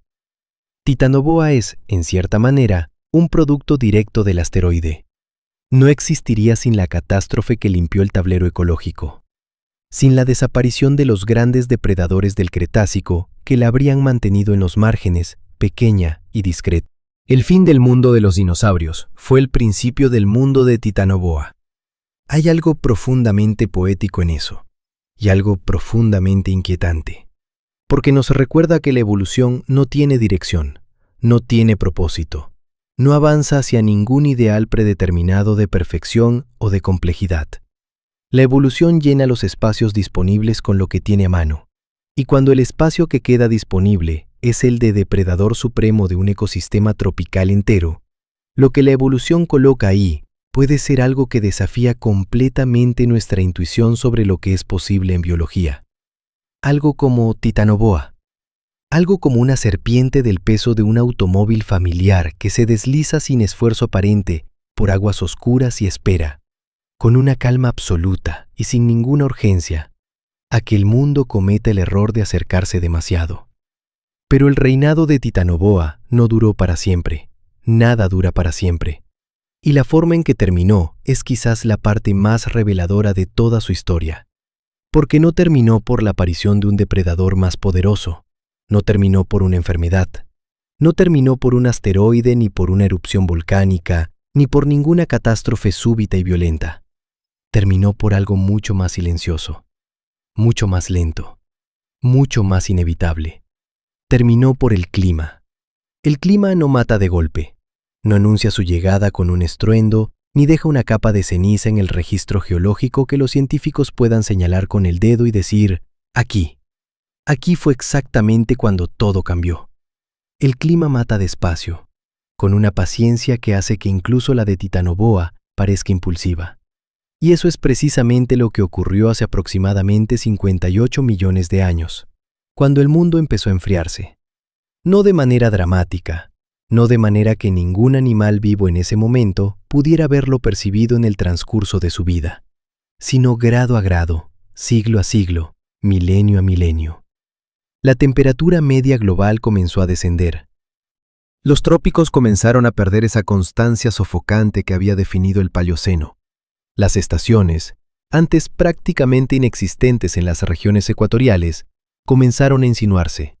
Titanoboa es, en cierta manera, un producto directo del asteroide. No existiría sin la catástrofe que limpió el tablero ecológico, sin la desaparición de los grandes depredadores del Cretácico que la habrían mantenido en los márgenes, pequeña y discreta. El fin del mundo de los dinosaurios fue el principio del mundo de Titanoboa. Hay algo profundamente poético en eso, y algo profundamente inquietante, porque nos recuerda que la evolución no tiene dirección, no tiene propósito, no avanza hacia ningún ideal predeterminado de perfección o de complejidad. La evolución llena los espacios disponibles con lo que tiene a mano, y cuando el espacio que queda disponible es el de depredador supremo de un ecosistema tropical entero, lo que la evolución coloca ahí puede ser algo que desafía completamente nuestra intuición sobre lo que es posible en biología. Algo como Titanoboa, algo como una serpiente del peso de un automóvil familiar que se desliza sin esfuerzo aparente por aguas oscuras y espera, con una calma absoluta y sin ninguna urgencia, a que el mundo cometa el error de acercarse demasiado. Pero el reinado de Titanoboa no duró para siempre, nada dura para siempre, y la forma en que terminó es quizás la parte más reveladora de toda su historia, porque no terminó por la aparición de un depredador más poderoso, no terminó por una enfermedad, no terminó por un asteroide ni por una erupción volcánica, ni por ninguna catástrofe súbita y violenta. Terminó por algo mucho más silencioso, mucho más lento, mucho más inevitable. Terminó por el clima. El clima no mata de golpe, no anuncia su llegada con un estruendo, ni deja una capa de ceniza en el registro geológico que los científicos puedan señalar con el dedo y decir, aquí. Aquí fue exactamente cuando todo cambió. El clima mata despacio, con una paciencia que hace que incluso la de Titanoboa parezca impulsiva. Y eso es precisamente lo que ocurrió hace aproximadamente 58 millones de años, cuando el mundo empezó a enfriarse. No de manera dramática, no de manera que ningún animal vivo en ese momento pudiera haberlo percibido en el transcurso de su vida, sino grado a grado, siglo a siglo, milenio a milenio. La temperatura media global comenzó a descender. Los trópicos comenzaron a perder esa constancia sofocante que había definido el Paleoceno. Las estaciones, antes prácticamente inexistentes en las regiones ecuatoriales, comenzaron a insinuarse.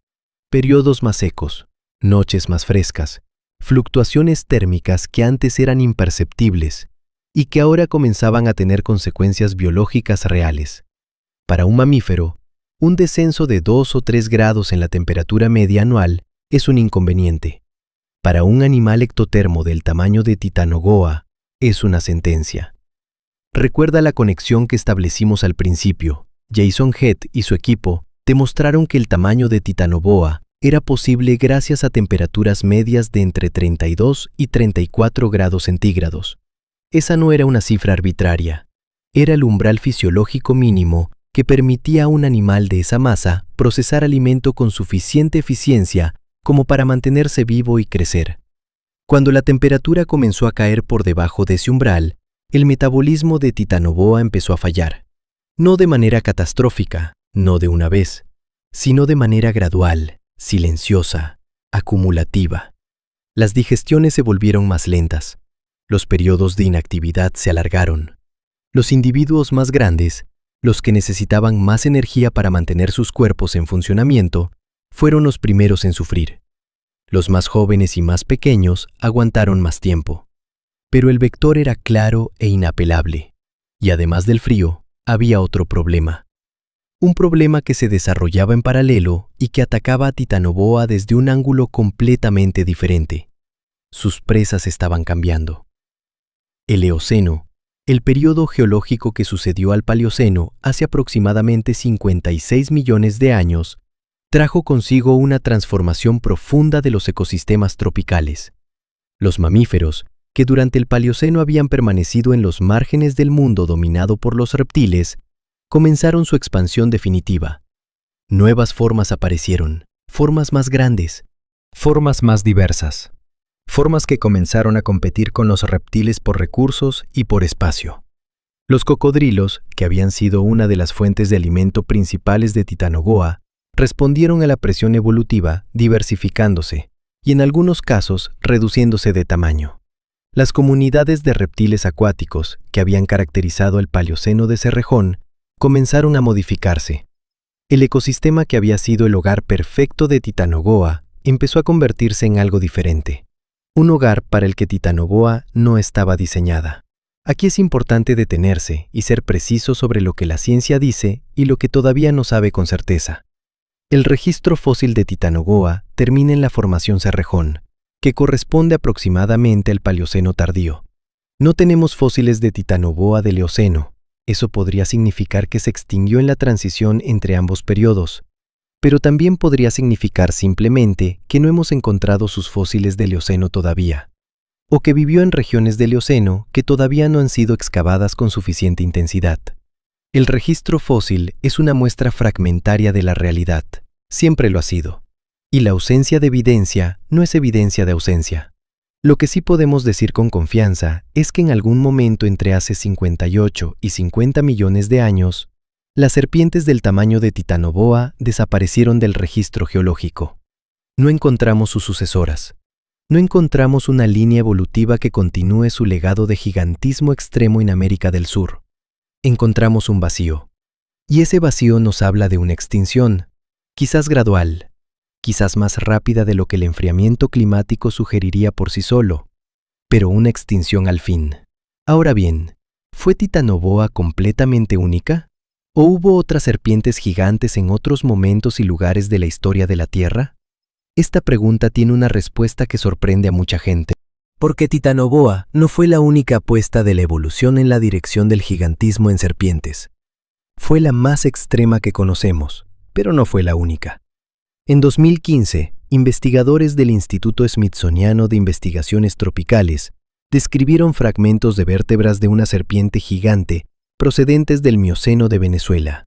Periodos más secos, noches más frescas, fluctuaciones térmicas que antes eran imperceptibles y que ahora comenzaban a tener consecuencias biológicas reales. Para un mamífero, un descenso de 2 o 3 grados en la temperatura media anual es un inconveniente. Para un animal ectotermo del tamaño de Titanoboa, es una sentencia. Recuerda la conexión que establecimos al principio. Jason Head y su equipo demostraron que el tamaño de Titanoboa era posible gracias a temperaturas medias de entre 32 y 34 grados centígrados. Esa no era una cifra arbitraria, era el umbral fisiológico mínimo que permitía a un animal de esa masa procesar alimento con suficiente eficiencia como para mantenerse vivo y crecer. Cuando la temperatura comenzó a caer por debajo de ese umbral, el metabolismo de Titanoboa empezó a fallar. No de manera catastrófica, no de una vez, sino de manera gradual, silenciosa, acumulativa. Las digestiones se volvieron más lentas. Los periodos de inactividad se alargaron. Los individuos más grandes, los que necesitaban más energía para mantener sus cuerpos en funcionamiento, fueron los primeros en sufrir. Los más jóvenes y más pequeños aguantaron más tiempo. Pero el vector era claro e inapelable. Y además del frío, había otro problema. Un problema que se desarrollaba en paralelo y que atacaba a Titanoboa desde un ángulo completamente diferente. Sus presas estaban cambiando. El Eoceno, el período geológico que sucedió al Paleoceno hace aproximadamente 56 millones de años, trajo consigo una transformación profunda de los ecosistemas tropicales. Los mamíferos, que durante el Paleoceno habían permanecido en los márgenes del mundo dominado por los reptiles, comenzaron su expansión definitiva. Nuevas formas aparecieron, formas más grandes, formas más diversas, formas que comenzaron a competir con los reptiles por recursos y por espacio. Los cocodrilos, que habían sido una de las fuentes de alimento principales de Titanoboa, respondieron a la presión evolutiva diversificándose y en algunos casos reduciéndose de tamaño. Las comunidades de reptiles acuáticos que habían caracterizado el Paleoceno de Cerrejón comenzaron a modificarse. El ecosistema que había sido el hogar perfecto de Titanoboa empezó a convertirse en algo diferente. Un hogar para el que Titanoboa no estaba diseñada. Aquí es importante detenerse y ser preciso sobre lo que la ciencia dice y lo que todavía no sabe con certeza. El registro fósil de Titanoboa termina en la Formación Cerrejón, que corresponde aproximadamente al Paleoceno tardío. No tenemos fósiles de Titanoboa del Eoceno. Eso podría significar que se extinguió en la transición entre ambos periodos, pero también podría significar simplemente que no hemos encontrado sus fósiles del Eoceno todavía, o que vivió en regiones del Eoceno que todavía no han sido excavadas con suficiente intensidad. El registro fósil es una muestra fragmentaria de la realidad, siempre lo ha sido, y la ausencia de evidencia no es evidencia de ausencia. Lo que sí podemos decir con confianza es que en algún momento entre hace 58 y 50 millones de años, las serpientes del tamaño de Titanoboa desaparecieron del registro geológico. No encontramos sus sucesoras. No encontramos una línea evolutiva que continúe su legado de gigantismo extremo en América del Sur. Encontramos un vacío. Y ese vacío nos habla de una extinción, quizás gradual, quizás más rápida de lo que el enfriamiento climático sugeriría por sí solo, pero una extinción al fin. Ahora bien, ¿fue Titanoboa completamente única? ¿O hubo otras serpientes gigantes en otros momentos y lugares de la historia de la Tierra? Esta pregunta tiene una respuesta que sorprende a mucha gente. Porque Titanoboa no fue la única apuesta de la evolución en la dirección del gigantismo en serpientes. Fue la más extrema que conocemos, pero no fue la única. En 2015, investigadores del Instituto Smithsoniano de Investigaciones Tropicales describieron fragmentos de vértebras de una serpiente gigante procedentes del Mioceno de Venezuela.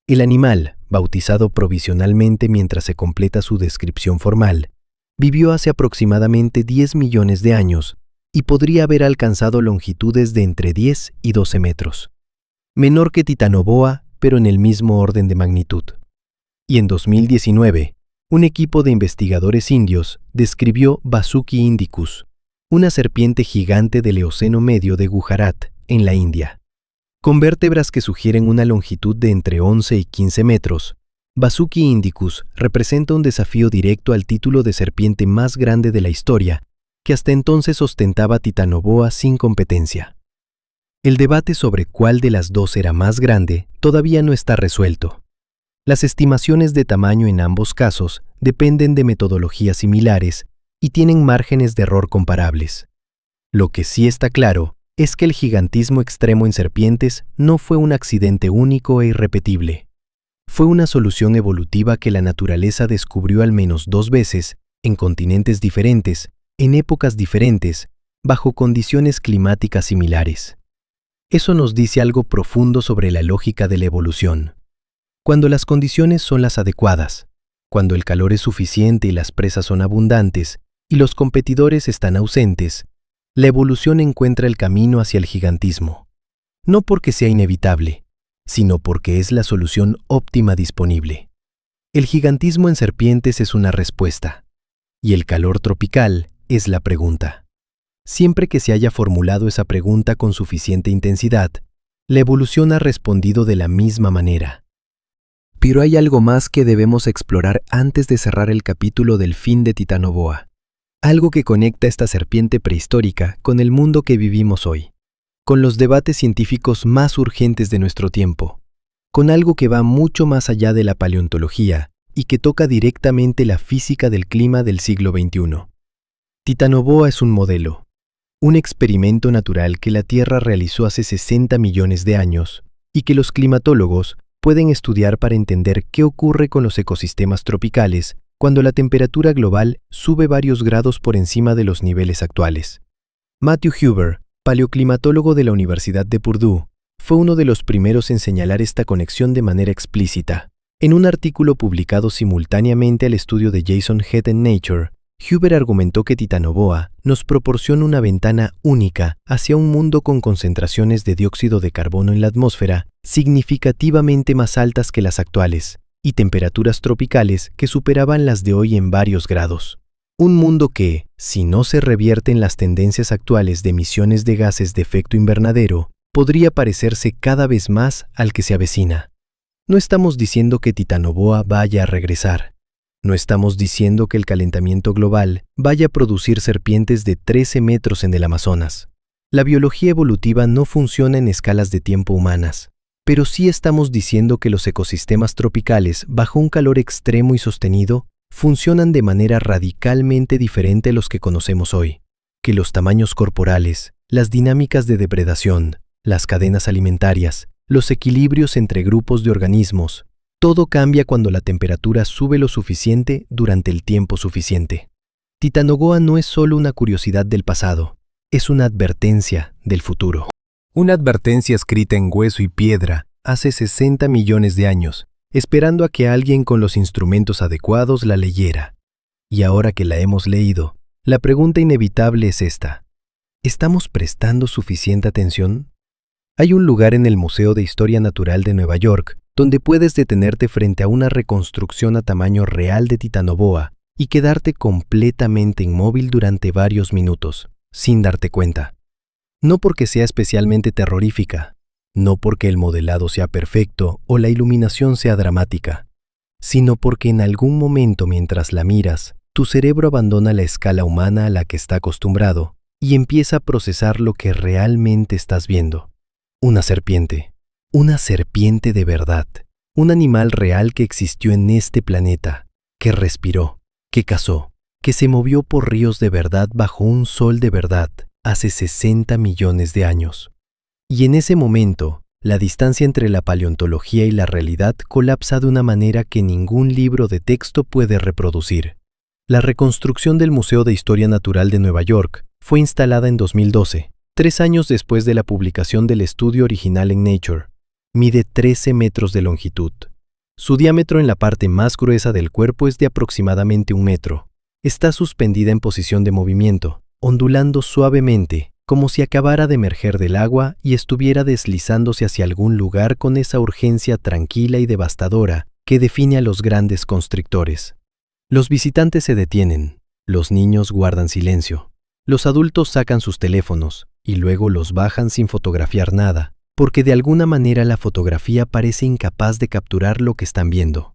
El animal, bautizado provisionalmente mientras se completa su descripción formal, vivió hace aproximadamente 10 millones de años y podría haber alcanzado longitudes de entre 10 y 12 metros. Menor que Titanoboa, pero en el mismo orden de magnitud. Y en 2019, un equipo de investigadores indios describió Vasuki indicus, una serpiente gigante del Eoceno medio de Gujarat, en la India. Con vértebras que sugieren una longitud de entre 11 y 15 metros, Vasuki indicus representa un desafío directo al título de serpiente más grande de la historia, que hasta entonces ostentaba Titanoboa sin competencia. El debate sobre cuál de las dos era más grande todavía no está resuelto. Las estimaciones de tamaño en ambos casos dependen de metodologías similares y tienen márgenes de error comparables. Lo que sí está claro es que el gigantismo extremo en serpientes no fue un accidente único e irrepetible. Fue una solución evolutiva que la naturaleza descubrió al menos 2 veces, en continentes diferentes, en épocas diferentes, bajo condiciones climáticas similares. Eso nos dice algo profundo sobre la lógica de la evolución. Cuando las condiciones son las adecuadas, cuando el calor es suficiente y las presas son abundantes, y los competidores están ausentes, la evolución encuentra el camino hacia el gigantismo. No porque sea inevitable, sino porque es la solución óptima disponible. El gigantismo en serpientes es una respuesta, y el calor tropical es la pregunta. Siempre que se haya formulado esa pregunta con suficiente intensidad, la evolución ha respondido de la misma manera. Pero hay algo más que debemos explorar antes de cerrar el capítulo del fin de Titanoboa. Algo que conecta esta serpiente prehistórica con el mundo que vivimos hoy, con los debates científicos más urgentes de nuestro tiempo, con algo que va mucho más allá de la paleontología y que toca directamente la física del clima del siglo XXI. Titanoboa es un modelo, un experimento natural que la Tierra realizó hace 60 millones de años y que los climatólogos pueden estudiar para entender qué ocurre con los ecosistemas tropicales cuando la temperatura global sube varios grados por encima de los niveles actuales. Matthew Huber, paleoclimatólogo de la Universidad de Purdue, fue uno de los primeros en señalar esta conexión de manera explícita. En un artículo publicado simultáneamente al estudio de Jason Head en Nature, Huber argumentó que Titanoboa nos proporciona una ventana única hacia un mundo con concentraciones de dióxido de carbono en la atmósfera significativamente más altas que las actuales y temperaturas tropicales que superaban las de hoy en varios grados. Un mundo que, si no se revierten las tendencias actuales de emisiones de gases de efecto invernadero, podría parecerse cada vez más al que se avecina. No estamos diciendo que Titanoboa vaya a regresar. No estamos diciendo que el calentamiento global vaya a producir serpientes de 13 metros en el Amazonas. La biología evolutiva no funciona en escalas de tiempo humanas, pero sí estamos diciendo que los ecosistemas tropicales, bajo un calor extremo y sostenido, funcionan de manera radicalmente diferente a los que conocemos hoy, que los tamaños corporales, las dinámicas de depredación, las cadenas alimentarias, los equilibrios entre grupos de organismos, todo cambia cuando la temperatura sube lo suficiente durante el tiempo suficiente. Titanoboa no es solo una curiosidad del pasado, es una advertencia del futuro. Una advertencia escrita en hueso y piedra hace 60 millones de años, esperando a que alguien con los instrumentos adecuados la leyera. Y ahora que la hemos leído, la pregunta inevitable es esta: ¿estamos prestando suficiente atención? Hay un lugar en el Museo de Historia Natural de Nueva York donde puedes detenerte frente a una reconstrucción a tamaño real de Titanoboa y quedarte completamente inmóvil durante varios minutos, sin darte cuenta. No porque sea especialmente terrorífica, no porque el modelado sea perfecto o la iluminación sea dramática, sino porque en algún momento mientras la miras, tu cerebro abandona la escala humana a la que está acostumbrado y empieza a procesar lo que realmente estás viendo. Una serpiente de verdad, un animal real que existió en este planeta, que respiró, que cazó, que se movió por ríos de verdad bajo un sol de verdad hace 60 millones de años. Y en ese momento, la distancia entre la paleontología y la realidad colapsa de una manera que ningún libro de texto puede reproducir. La reconstrucción del Museo de Historia Natural de Nueva York fue instalada en 2012, 3 años después de la publicación del estudio original en Nature. Mide 13 metros de longitud. Su diámetro en la parte más gruesa del cuerpo es de aproximadamente 1 metro. Está suspendida en posición de movimiento, ondulando suavemente, como si acabara de emerger del agua y estuviera deslizándose hacia algún lugar con esa urgencia tranquila y devastadora que define a los grandes constrictores. Los visitantes se detienen, los niños guardan silencio, los adultos sacan sus teléfonos y luego los bajan sin fotografiar nada, porque de alguna manera la fotografía parece incapaz de capturar lo que están viendo.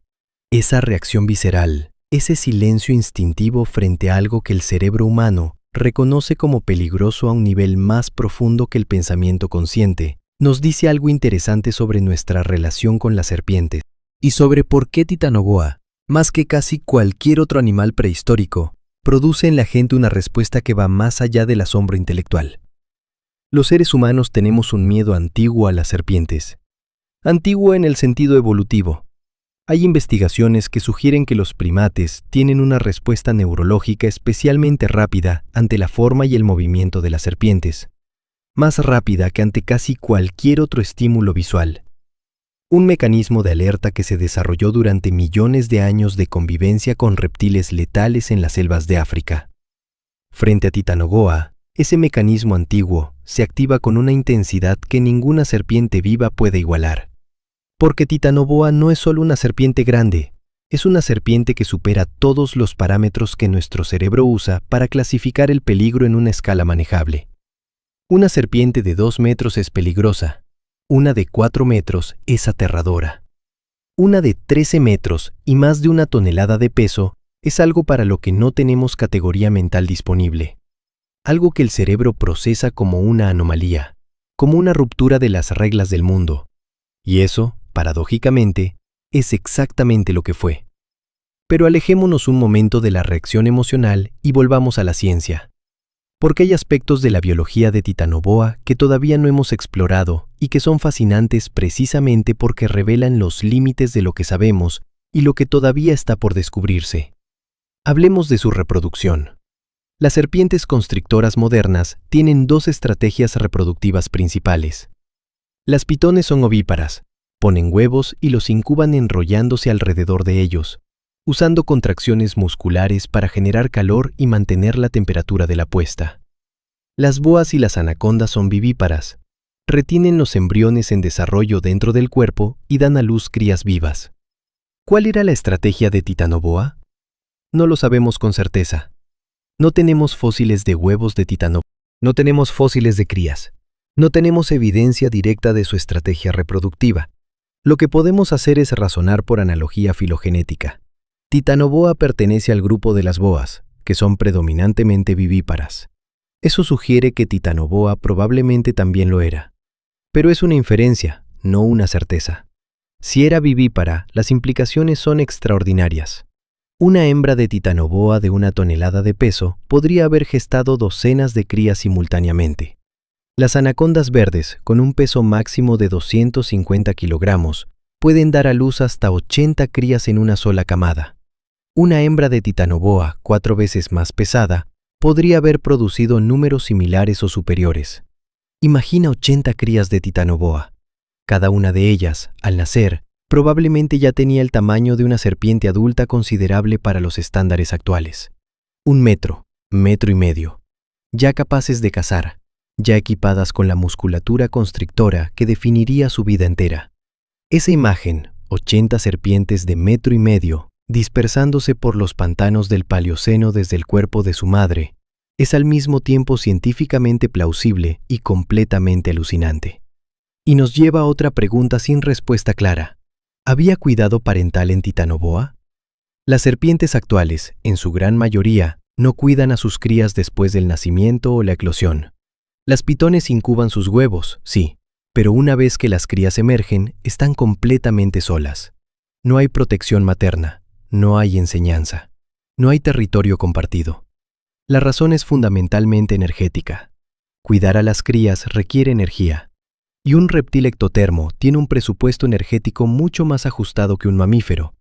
Esa reacción visceral, ese silencio instintivo frente a algo que el cerebro humano reconoce como peligroso a un nivel más profundo que el pensamiento consciente, nos dice algo interesante sobre nuestra relación con las serpientes y sobre por qué Titanoboa, más que casi cualquier otro animal prehistórico, produce en la gente una respuesta que va más allá del asombro intelectual. Los seres humanos tenemos un miedo antiguo a las serpientes. Antiguo en el sentido evolutivo. Hay investigaciones que sugieren que los primates tienen una respuesta neurológica especialmente rápida ante la forma y el movimiento de las serpientes, más rápida que ante casi cualquier otro estímulo visual. Un mecanismo de alerta que se desarrolló durante millones de años de convivencia con reptiles letales en las selvas de África. Frente a Titanoboa, ese mecanismo antiguo se activa con una intensidad que ninguna serpiente viva puede igualar. Porque Titanoboa no es solo una serpiente grande, es una serpiente que supera todos los parámetros que nuestro cerebro usa para clasificar el peligro en una escala manejable. Una serpiente de 2 metros es peligrosa, una de 4 metros es aterradora. Una de 13 metros y más de 1 tonelada de peso es algo para lo que no tenemos categoría mental disponible. Algo que el cerebro procesa como una anomalía, como una ruptura de las reglas del mundo. Y eso, paradójicamente, es exactamente lo que fue. Pero alejémonos un momento de la reacción emocional y volvamos a la ciencia. Porque hay aspectos de la biología de Titanoboa que todavía no hemos explorado y que son fascinantes precisamente porque revelan los límites de lo que sabemos y lo que todavía está por descubrirse. Hablemos de su reproducción. Las serpientes constrictoras modernas tienen 2 estrategias reproductivas principales. Las pitones son ovíparas, ponen huevos y los incuban enrollándose alrededor de ellos, usando contracciones musculares para generar calor y mantener la temperatura de la puesta. Las boas y las anacondas son vivíparas, retienen los embriones en desarrollo dentro del cuerpo y dan a luz crías vivas. ¿Cuál era la estrategia de Titanoboa? No lo sabemos con certeza. No tenemos fósiles de huevos de Titanoboa. No tenemos fósiles de crías. No tenemos evidencia directa de su estrategia reproductiva. Lo que podemos hacer es razonar por analogía filogenética. Titanoboa pertenece al grupo de las boas, que son predominantemente vivíparas. Eso sugiere que Titanoboa probablemente también lo era. Pero es una inferencia, no una certeza. Si era vivípara, las implicaciones son extraordinarias. Una hembra de Titanoboa de 1 tonelada de peso podría haber gestado docenas de crías simultáneamente. Las anacondas verdes, con un peso máximo de 250 kilogramos, pueden dar a luz hasta 80 crías en una sola camada. Una hembra de Titanoboa, 4 veces más pesada, podría haber producido números similares o superiores. Imagina 80 crías de Titanoboa. Cada una de ellas, al nacer, probablemente ya tenía el tamaño de una serpiente adulta considerable para los estándares actuales. 1 metro, 1,5 metros, ya capaces de cazar, ya equipadas con la musculatura constrictora que definiría su vida entera. Esa imagen, 80 serpientes de 1,5 metros, dispersándose por los pantanos del Paleoceno desde el cuerpo de su madre, es al mismo tiempo científicamente plausible y completamente alucinante. Y nos lleva a otra pregunta sin respuesta clara. ¿Había cuidado parental en Titanoboa? Las serpientes actuales, en su gran mayoría, no cuidan a sus crías después del nacimiento o la eclosión. Las pitones incuban sus huevos, sí, pero una vez que las crías emergen, están completamente solas. No hay protección materna, no hay enseñanza, no hay territorio compartido. La razón es fundamentalmente energética. Cuidar a las crías requiere energía, y un reptil ectotermo tiene un presupuesto energético mucho más ajustado que un mamífero.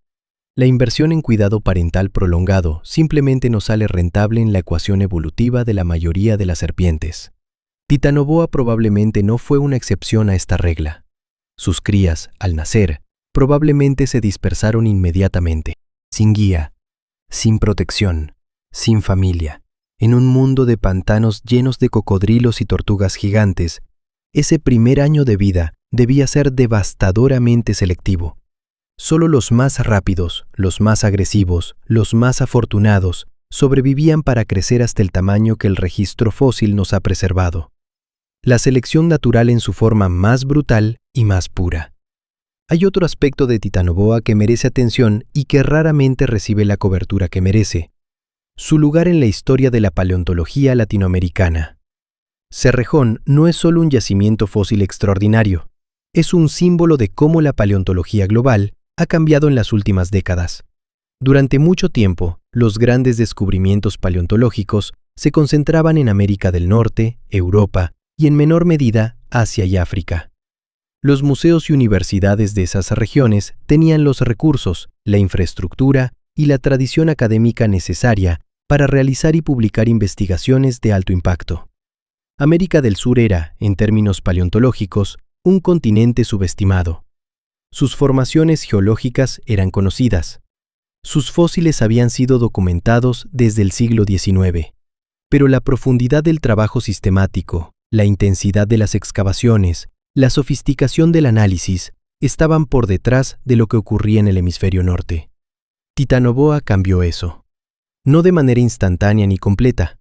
La inversión en cuidado parental prolongado simplemente no sale rentable en la ecuación evolutiva de la mayoría de las serpientes. Titanoboa probablemente no fue una excepción a esta regla. Sus crías, al nacer, probablemente se dispersaron inmediatamente, sin guía, sin protección, sin familia. En un mundo de pantanos llenos de cocodrilos y tortugas gigantes, ese primer año de vida debía ser devastadoramente selectivo. Solo los más rápidos, los más agresivos, los más afortunados sobrevivían para crecer hasta el tamaño que el registro fósil nos ha preservado. La selección natural en su forma más brutal y más pura. Hay otro aspecto de Titanoboa que merece atención y que raramente recibe la cobertura que merece: su lugar en la historia de la paleontología latinoamericana. Cerrejón no es solo un yacimiento fósil extraordinario, es un símbolo de cómo la paleontología global ha cambiado en las últimas décadas. Durante mucho tiempo, los grandes descubrimientos paleontológicos se concentraban en América del Norte, Europa y en menor medida Asia y África. Los museos y universidades de esas regiones tenían los recursos, la infraestructura y la tradición académica necesaria para realizar y publicar investigaciones de alto impacto. América del Sur era, en términos paleontológicos, un continente subestimado. Sus formaciones geológicas eran conocidas. Sus fósiles habían sido documentados desde el siglo XIX. Pero la profundidad del trabajo sistemático, la intensidad de las excavaciones, la sofisticación del análisis estaban por detrás de lo que ocurría en el hemisferio norte. Titanoboa cambió eso. No de manera instantánea ni completa,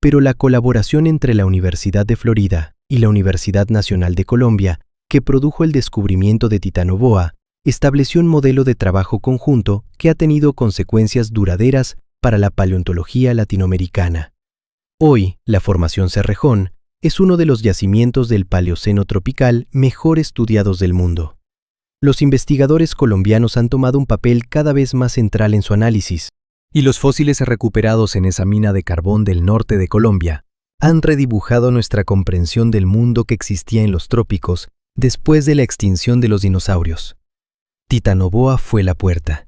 pero la colaboración entre la Universidad de Florida y la Universidad Nacional de Colombia, que produjo el descubrimiento de Titanoboa, estableció un modelo de trabajo conjunto que ha tenido consecuencias duraderas para la paleontología latinoamericana. Hoy, la Formación Cerrejón es uno de los yacimientos del Paleoceno tropical mejor estudiados del mundo. Los investigadores colombianos han tomado un papel cada vez más central en su análisis, y los fósiles recuperados en esa mina de carbón del norte de Colombia han redibujado nuestra comprensión del mundo que existía en los trópicos después de la extinción de los dinosaurios. Titanoboa fue la puerta,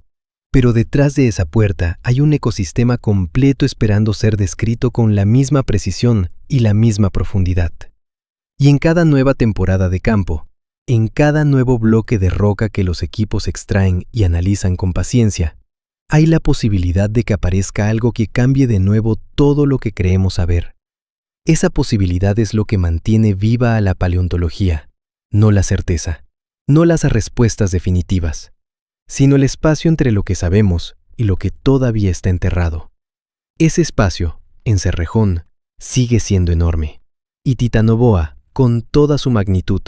pero detrás de esa puerta hay un ecosistema completo esperando ser descrito con la misma precisión y la misma profundidad. Y en cada nueva temporada de campo, en cada nuevo bloque de roca que los equipos extraen y analizan con paciencia, hay la posibilidad de que aparezca algo que cambie de nuevo todo lo que creemos saber. Esa posibilidad es lo que mantiene viva a la paleontología, no la certeza, no las respuestas definitivas, sino el espacio entre lo que sabemos y lo que todavía está enterrado. Ese espacio, en Cerrejón, sigue siendo enorme, y Titanoboa, con toda su magnitud,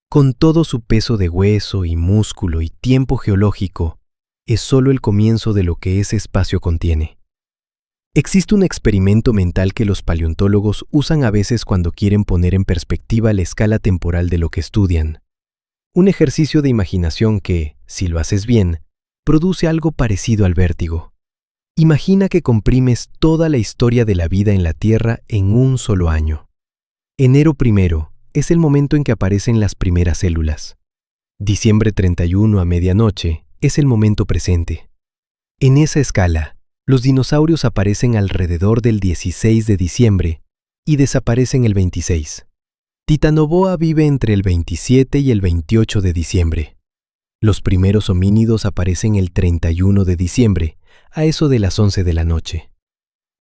con todo su peso de hueso y músculo y tiempo geológico, es solo el comienzo de lo que ese espacio contiene. Existe un experimento mental que los paleontólogos usan a veces cuando quieren poner en perspectiva la escala temporal de lo que estudian. Un ejercicio de imaginación que, si lo haces bien, produce algo parecido al vértigo. Imagina que comprimes toda la historia de la vida en la Tierra en un solo año. Enero 1 es el momento en que aparecen las primeras células. Diciembre 31 a medianoche es el momento presente. En esa escala, los dinosaurios aparecen alrededor del 16 de diciembre y desaparecen el 26. Titanoboa vive entre el 27 y el 28 de diciembre. Los primeros homínidos aparecen el 31 de diciembre, a eso de las 11 de la noche.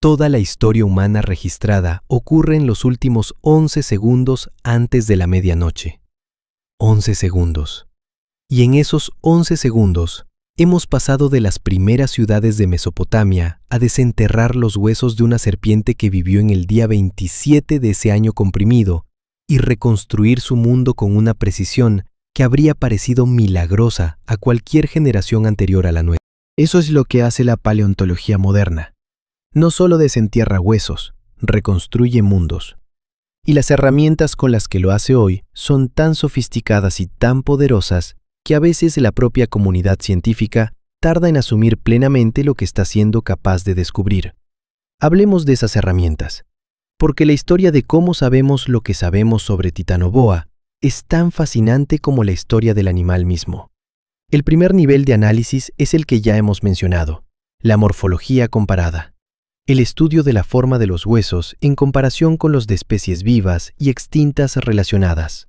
Toda la historia humana registrada ocurre en los últimos 11 segundos antes de la medianoche. 11 segundos. Y en esos 11 segundos, hemos pasado de las primeras ciudades de Mesopotamia a desenterrar los huesos de una serpiente que vivió en el día 27 de ese año comprimido y reconstruir su mundo con una precisión que habría parecido milagrosa a cualquier generación anterior a la nuestra. Eso es lo que hace la paleontología moderna. No solo desentierra huesos, reconstruye mundos. Y las herramientas con las que lo hace hoy son tan sofisticadas y tan poderosas que a veces la propia comunidad científica tarda en asumir plenamente lo que está siendo capaz de descubrir. Hablemos de esas herramientas, porque la historia de cómo sabemos lo que sabemos sobre Titanoboa es tan fascinante como la historia del animal mismo. El primer nivel de análisis es el que ya hemos mencionado, la morfología comparada, el estudio de la forma de los huesos en comparación con los de especies vivas y extintas relacionadas.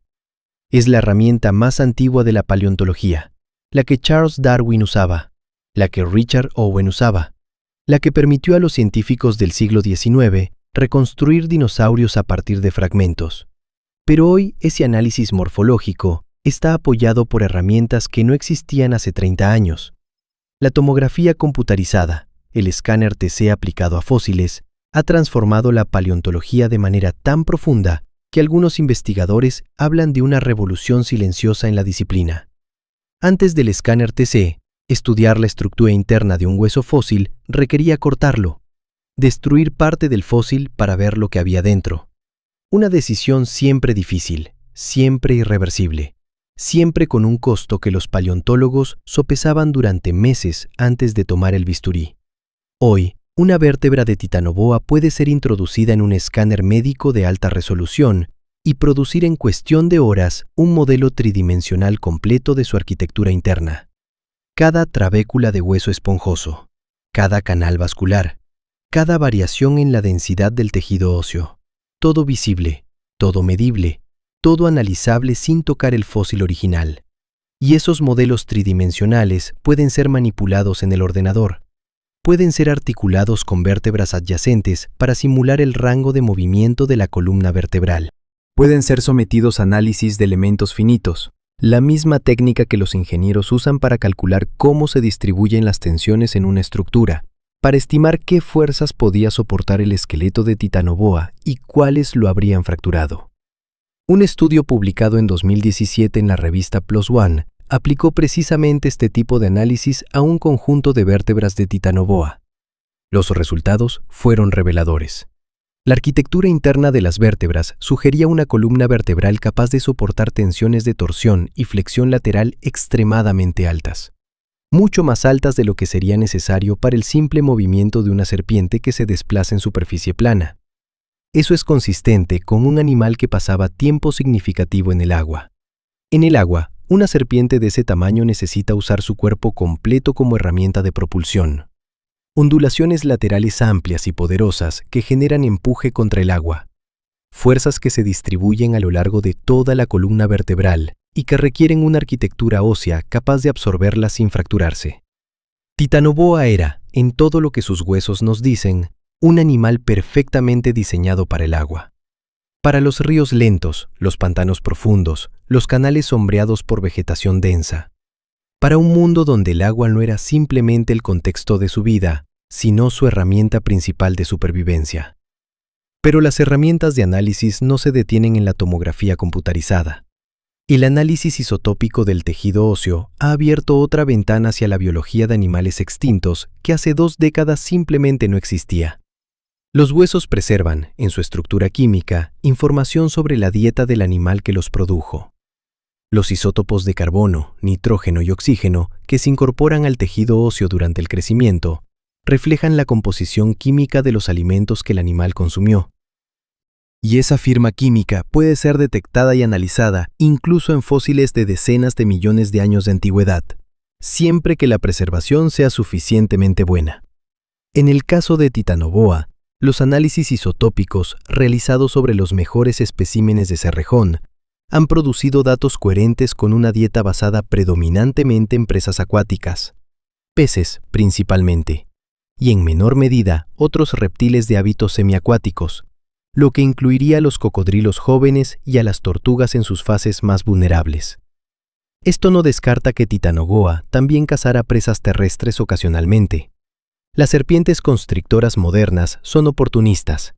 Es la herramienta más antigua de la paleontología, la que Charles Darwin usaba, la que Richard Owen usaba, la que permitió a los científicos del siglo XIX reconstruir dinosaurios a partir de fragmentos. Pero hoy ese análisis morfológico está apoyado por herramientas que no existían hace 30 años. La tomografía computarizada, el escáner TC aplicado a fósiles, ha transformado la paleontología de manera tan profunda que algunos investigadores hablan de una revolución silenciosa en la disciplina. Antes del escáner TC, estudiar la estructura interna de un hueso fósil requería cortarlo, destruir parte del fósil para ver lo que había dentro. Una decisión siempre difícil, siempre irreversible, siempre con un costo que los paleontólogos sopesaban durante meses antes de tomar el bisturí. Hoy, una vértebra de Titanoboa puede ser introducida en un escáner médico de alta resolución y producir en cuestión de horas un modelo tridimensional completo de su arquitectura interna. Cada trabécula de hueso esponjoso, cada canal vascular, cada variación en la densidad del tejido óseo, todo visible, todo medible, todo analizable sin tocar el fósil original. Y esos modelos tridimensionales pueden ser manipulados en el ordenador. Pueden ser articulados con vértebras adyacentes para simular el rango de movimiento de la columna vertebral. Pueden ser sometidos a análisis de elementos finitos, la misma técnica que los ingenieros usan para calcular cómo se distribuyen las tensiones en una estructura, para estimar qué fuerzas podía soportar el esqueleto de Titanoboa y cuáles lo habrían fracturado. Un estudio publicado en 2017 en la revista PLOS ONE aplicó precisamente este tipo de análisis a un conjunto de vértebras de Titanoboa. Los resultados fueron reveladores. La arquitectura interna de las vértebras sugería una columna vertebral capaz de soportar tensiones de torsión y flexión lateral extremadamente altas, mucho más altas de lo que sería necesario para el simple movimiento de una serpiente que se desplaza en superficie plana. Eso es consistente con un animal que pasaba tiempo significativo en el agua. En el agua, una serpiente de ese tamaño necesita usar su cuerpo completo como herramienta de propulsión. Ondulaciones laterales amplias y poderosas que generan empuje contra el agua. Fuerzas que se distribuyen a lo largo de toda la columna vertebral y que requieren una arquitectura ósea capaz de absorberlas sin fracturarse. Titanoboa era, en todo lo que sus huesos nos dicen, un animal perfectamente diseñado para el agua. Para los ríos lentos, los pantanos profundos, los canales sombreados por vegetación densa. Para un mundo donde el agua no era simplemente el contexto de su vida, sino su herramienta principal de supervivencia. Pero las herramientas de análisis no se detienen en la tomografía computarizada. El análisis isotópico del tejido óseo ha abierto otra ventana hacia la biología de animales extintos que hace 2 décadas simplemente no existía. Los huesos preservan, en su estructura química, información sobre la dieta del animal que los produjo. Los isótopos de carbono, nitrógeno y oxígeno que se incorporan al tejido óseo durante el crecimiento reflejan la composición química de los alimentos que el animal consumió. Y esa firma química puede ser detectada y analizada incluso en fósiles de decenas de millones de años de antigüedad, siempre que la preservación sea suficientemente buena. En el caso de Titanoboa, los análisis isotópicos realizados sobre los mejores especímenes de Cerrejón han producido datos coherentes con una dieta basada predominantemente en presas acuáticas, peces principalmente, y en menor medida otros reptiles de hábitos semiacuáticos, lo que incluiría a los cocodrilos jóvenes y a las tortugas en sus fases más vulnerables. Esto no descarta que Titanoboa también cazara presas terrestres ocasionalmente. Las serpientes constrictoras modernas son oportunistas.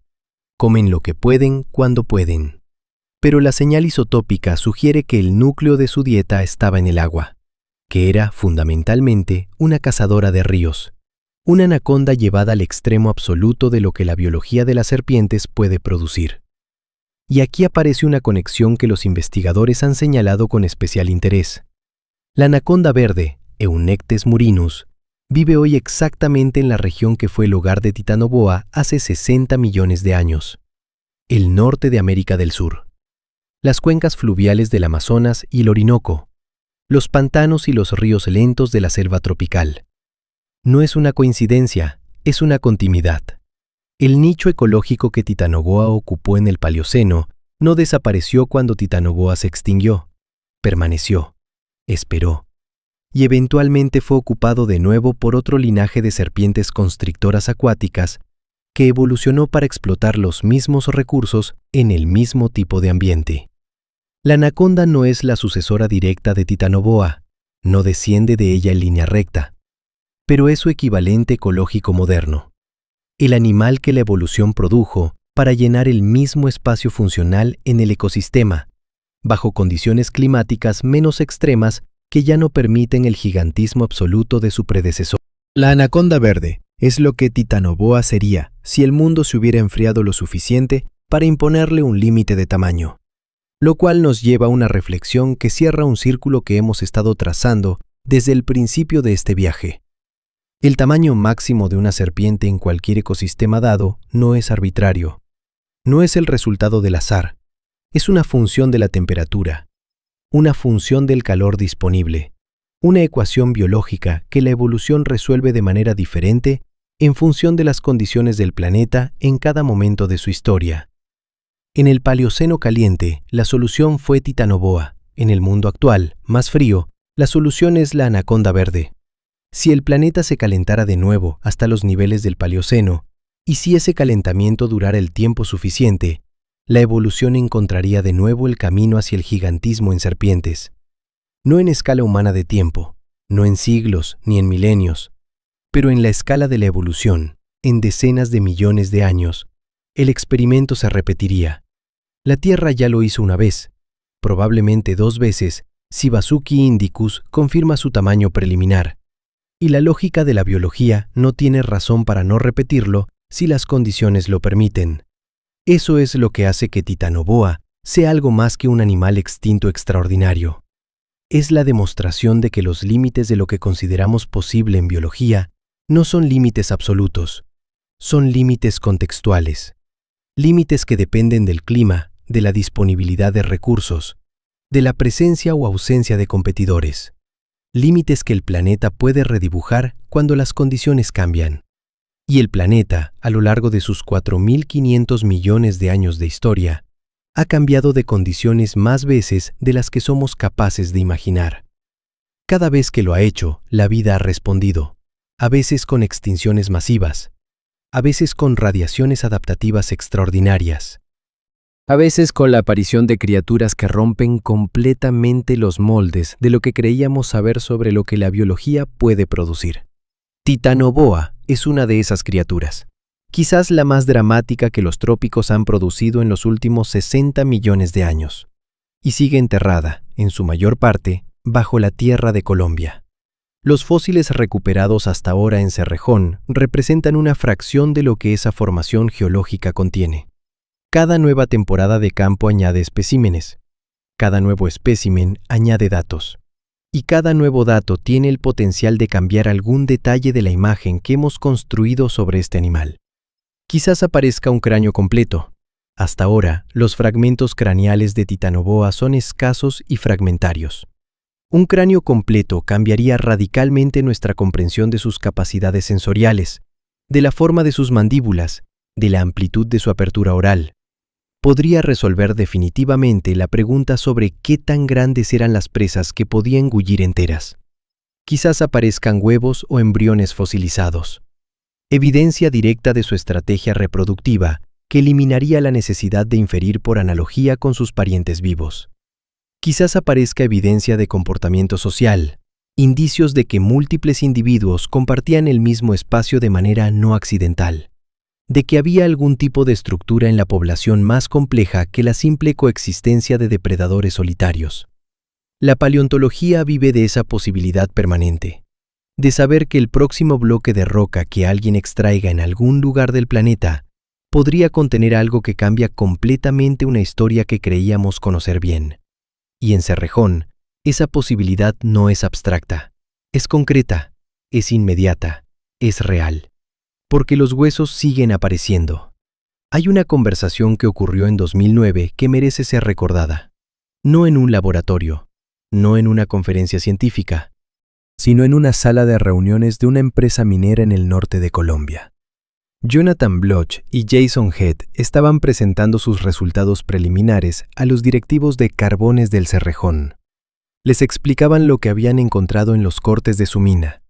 Comen lo que pueden cuando pueden. Pero la señal isotópica sugiere que el núcleo de su dieta estaba en el agua, que era fundamentalmente una cazadora de ríos, una anaconda llevada al extremo absoluto de lo que la biología de las serpientes puede producir. Y aquí aparece una conexión que los investigadores han señalado con especial interés. La anaconda verde, Eunectes murinus, vive hoy exactamente en la región que fue el hogar de Titanoboa hace 60 millones de años, el norte de América del Sur. Las cuencas fluviales del Amazonas y el Orinoco, los pantanos y los ríos lentos de la selva tropical. No es una coincidencia, es una continuidad. El nicho ecológico que Titanoboa ocupó en el Paleoceno no desapareció cuando Titanoboa se extinguió, permaneció, esperó, y eventualmente fue ocupado de nuevo por otro linaje de serpientes constrictoras acuáticas que evolucionó para explotar los mismos recursos en el mismo tipo de ambiente. La anaconda no es la sucesora directa de Titanoboa, no desciende de ella en línea recta, pero es su equivalente ecológico moderno, el animal que la evolución produjo para llenar el mismo espacio funcional en el ecosistema, bajo condiciones climáticas menos extremas que ya no permiten el gigantismo absoluto de su predecesor. La anaconda verde es lo que Titanoboa sería si el mundo se hubiera enfriado lo suficiente para imponerle un límite de tamaño, lo cual nos lleva a una reflexión que cierra un círculo que hemos estado trazando desde el principio de este viaje. El tamaño máximo de una serpiente en cualquier ecosistema dado no es arbitrario, no es el resultado del azar, Es una función de la temperatura, una función del calor disponible, una ecuación biológica que la evolución resuelve de manera diferente en función de las condiciones del planeta en cada momento de su historia. En el Paleoceno caliente, la solución fue Titanoboa. En el mundo actual, más frío, la solución es la anaconda verde. Si el planeta se calentara de nuevo hasta los niveles del Paleoceno, y si ese calentamiento durara el tiempo suficiente, la evolución encontraría de nuevo el camino hacia el gigantismo en serpientes. No en escala humana de tiempo, no en siglos ni en milenios, pero en la escala de la evolución, en decenas de millones de años, el experimento se repetiría. La Tierra ya lo hizo una vez, probablemente 2 veces, si Vasuki Indicus confirma su tamaño preliminar, y la lógica de la biología no tiene razón para no repetirlo si las condiciones lo permiten. Eso es lo que hace que Titanoboa sea algo más que un animal extinto extraordinario. Es la demostración de que los límites de lo que consideramos posible en biología no son límites absolutos, son límites contextuales, límites que dependen del clima, de la disponibilidad de recursos, de la presencia o ausencia de competidores, límites que el planeta puede redibujar cuando las condiciones cambian. Y el planeta, a lo largo de sus 4.500 millones de años de historia, ha cambiado de condiciones más veces de las que somos capaces de imaginar. Cada vez que lo ha hecho, la vida ha respondido, a veces con extinciones masivas, a veces con radiaciones adaptativas extraordinarias, a veces con la aparición de criaturas que rompen completamente los moldes de lo que creíamos saber sobre lo que la biología puede producir. Titanoboa es una de esas criaturas, quizás la más dramática que los trópicos han producido en los últimos 60 millones de años, y sigue enterrada, en su mayor parte, bajo la tierra de Colombia. Los fósiles recuperados hasta ahora en Cerrejón representan una fracción de lo que esa formación geológica contiene. Cada nueva temporada de campo añade especímenes, cada nuevo espécimen añade datos, y cada nuevo dato tiene el potencial de cambiar algún detalle de la imagen que hemos construido sobre este animal. Quizás aparezca un cráneo completo. Hasta ahora, los fragmentos craneales de Titanoboa son escasos y fragmentarios. Un cráneo completo cambiaría radicalmente nuestra comprensión de sus capacidades sensoriales, de la forma de sus mandíbulas, de la amplitud de su apertura oral. Podría resolver definitivamente la pregunta sobre qué tan grandes eran las presas que podía engullir enteras. Quizás aparezcan huevos o embriones fosilizados. Evidencia directa de su estrategia reproductiva que eliminaría la necesidad de inferir por analogía con sus parientes vivos. Quizás aparezca evidencia de comportamiento social, indicios de que múltiples individuos compartían el mismo espacio de manera no accidental, de que había algún tipo de estructura en la población más compleja que la simple coexistencia de depredadores solitarios. La paleontología vive de esa posibilidad permanente, de saber que el próximo bloque de roca que alguien extraiga en algún lugar del planeta podría contener algo que cambia completamente una historia que creíamos conocer bien. Y en Cerrejón, esa posibilidad no es abstracta, es concreta, es inmediata, es real. Porque los huesos siguen apareciendo. Hay una conversación que ocurrió en 2009 que merece ser recordada. No en un laboratorio, no en una conferencia científica, sino en una sala de reuniones de una empresa minera en el norte de Colombia. Jonathan Bloch y Jason Head estaban presentando sus resultados preliminares a los directivos de Carbones del Cerrejón. Les explicaban lo que habían encontrado en los cortes de su mina.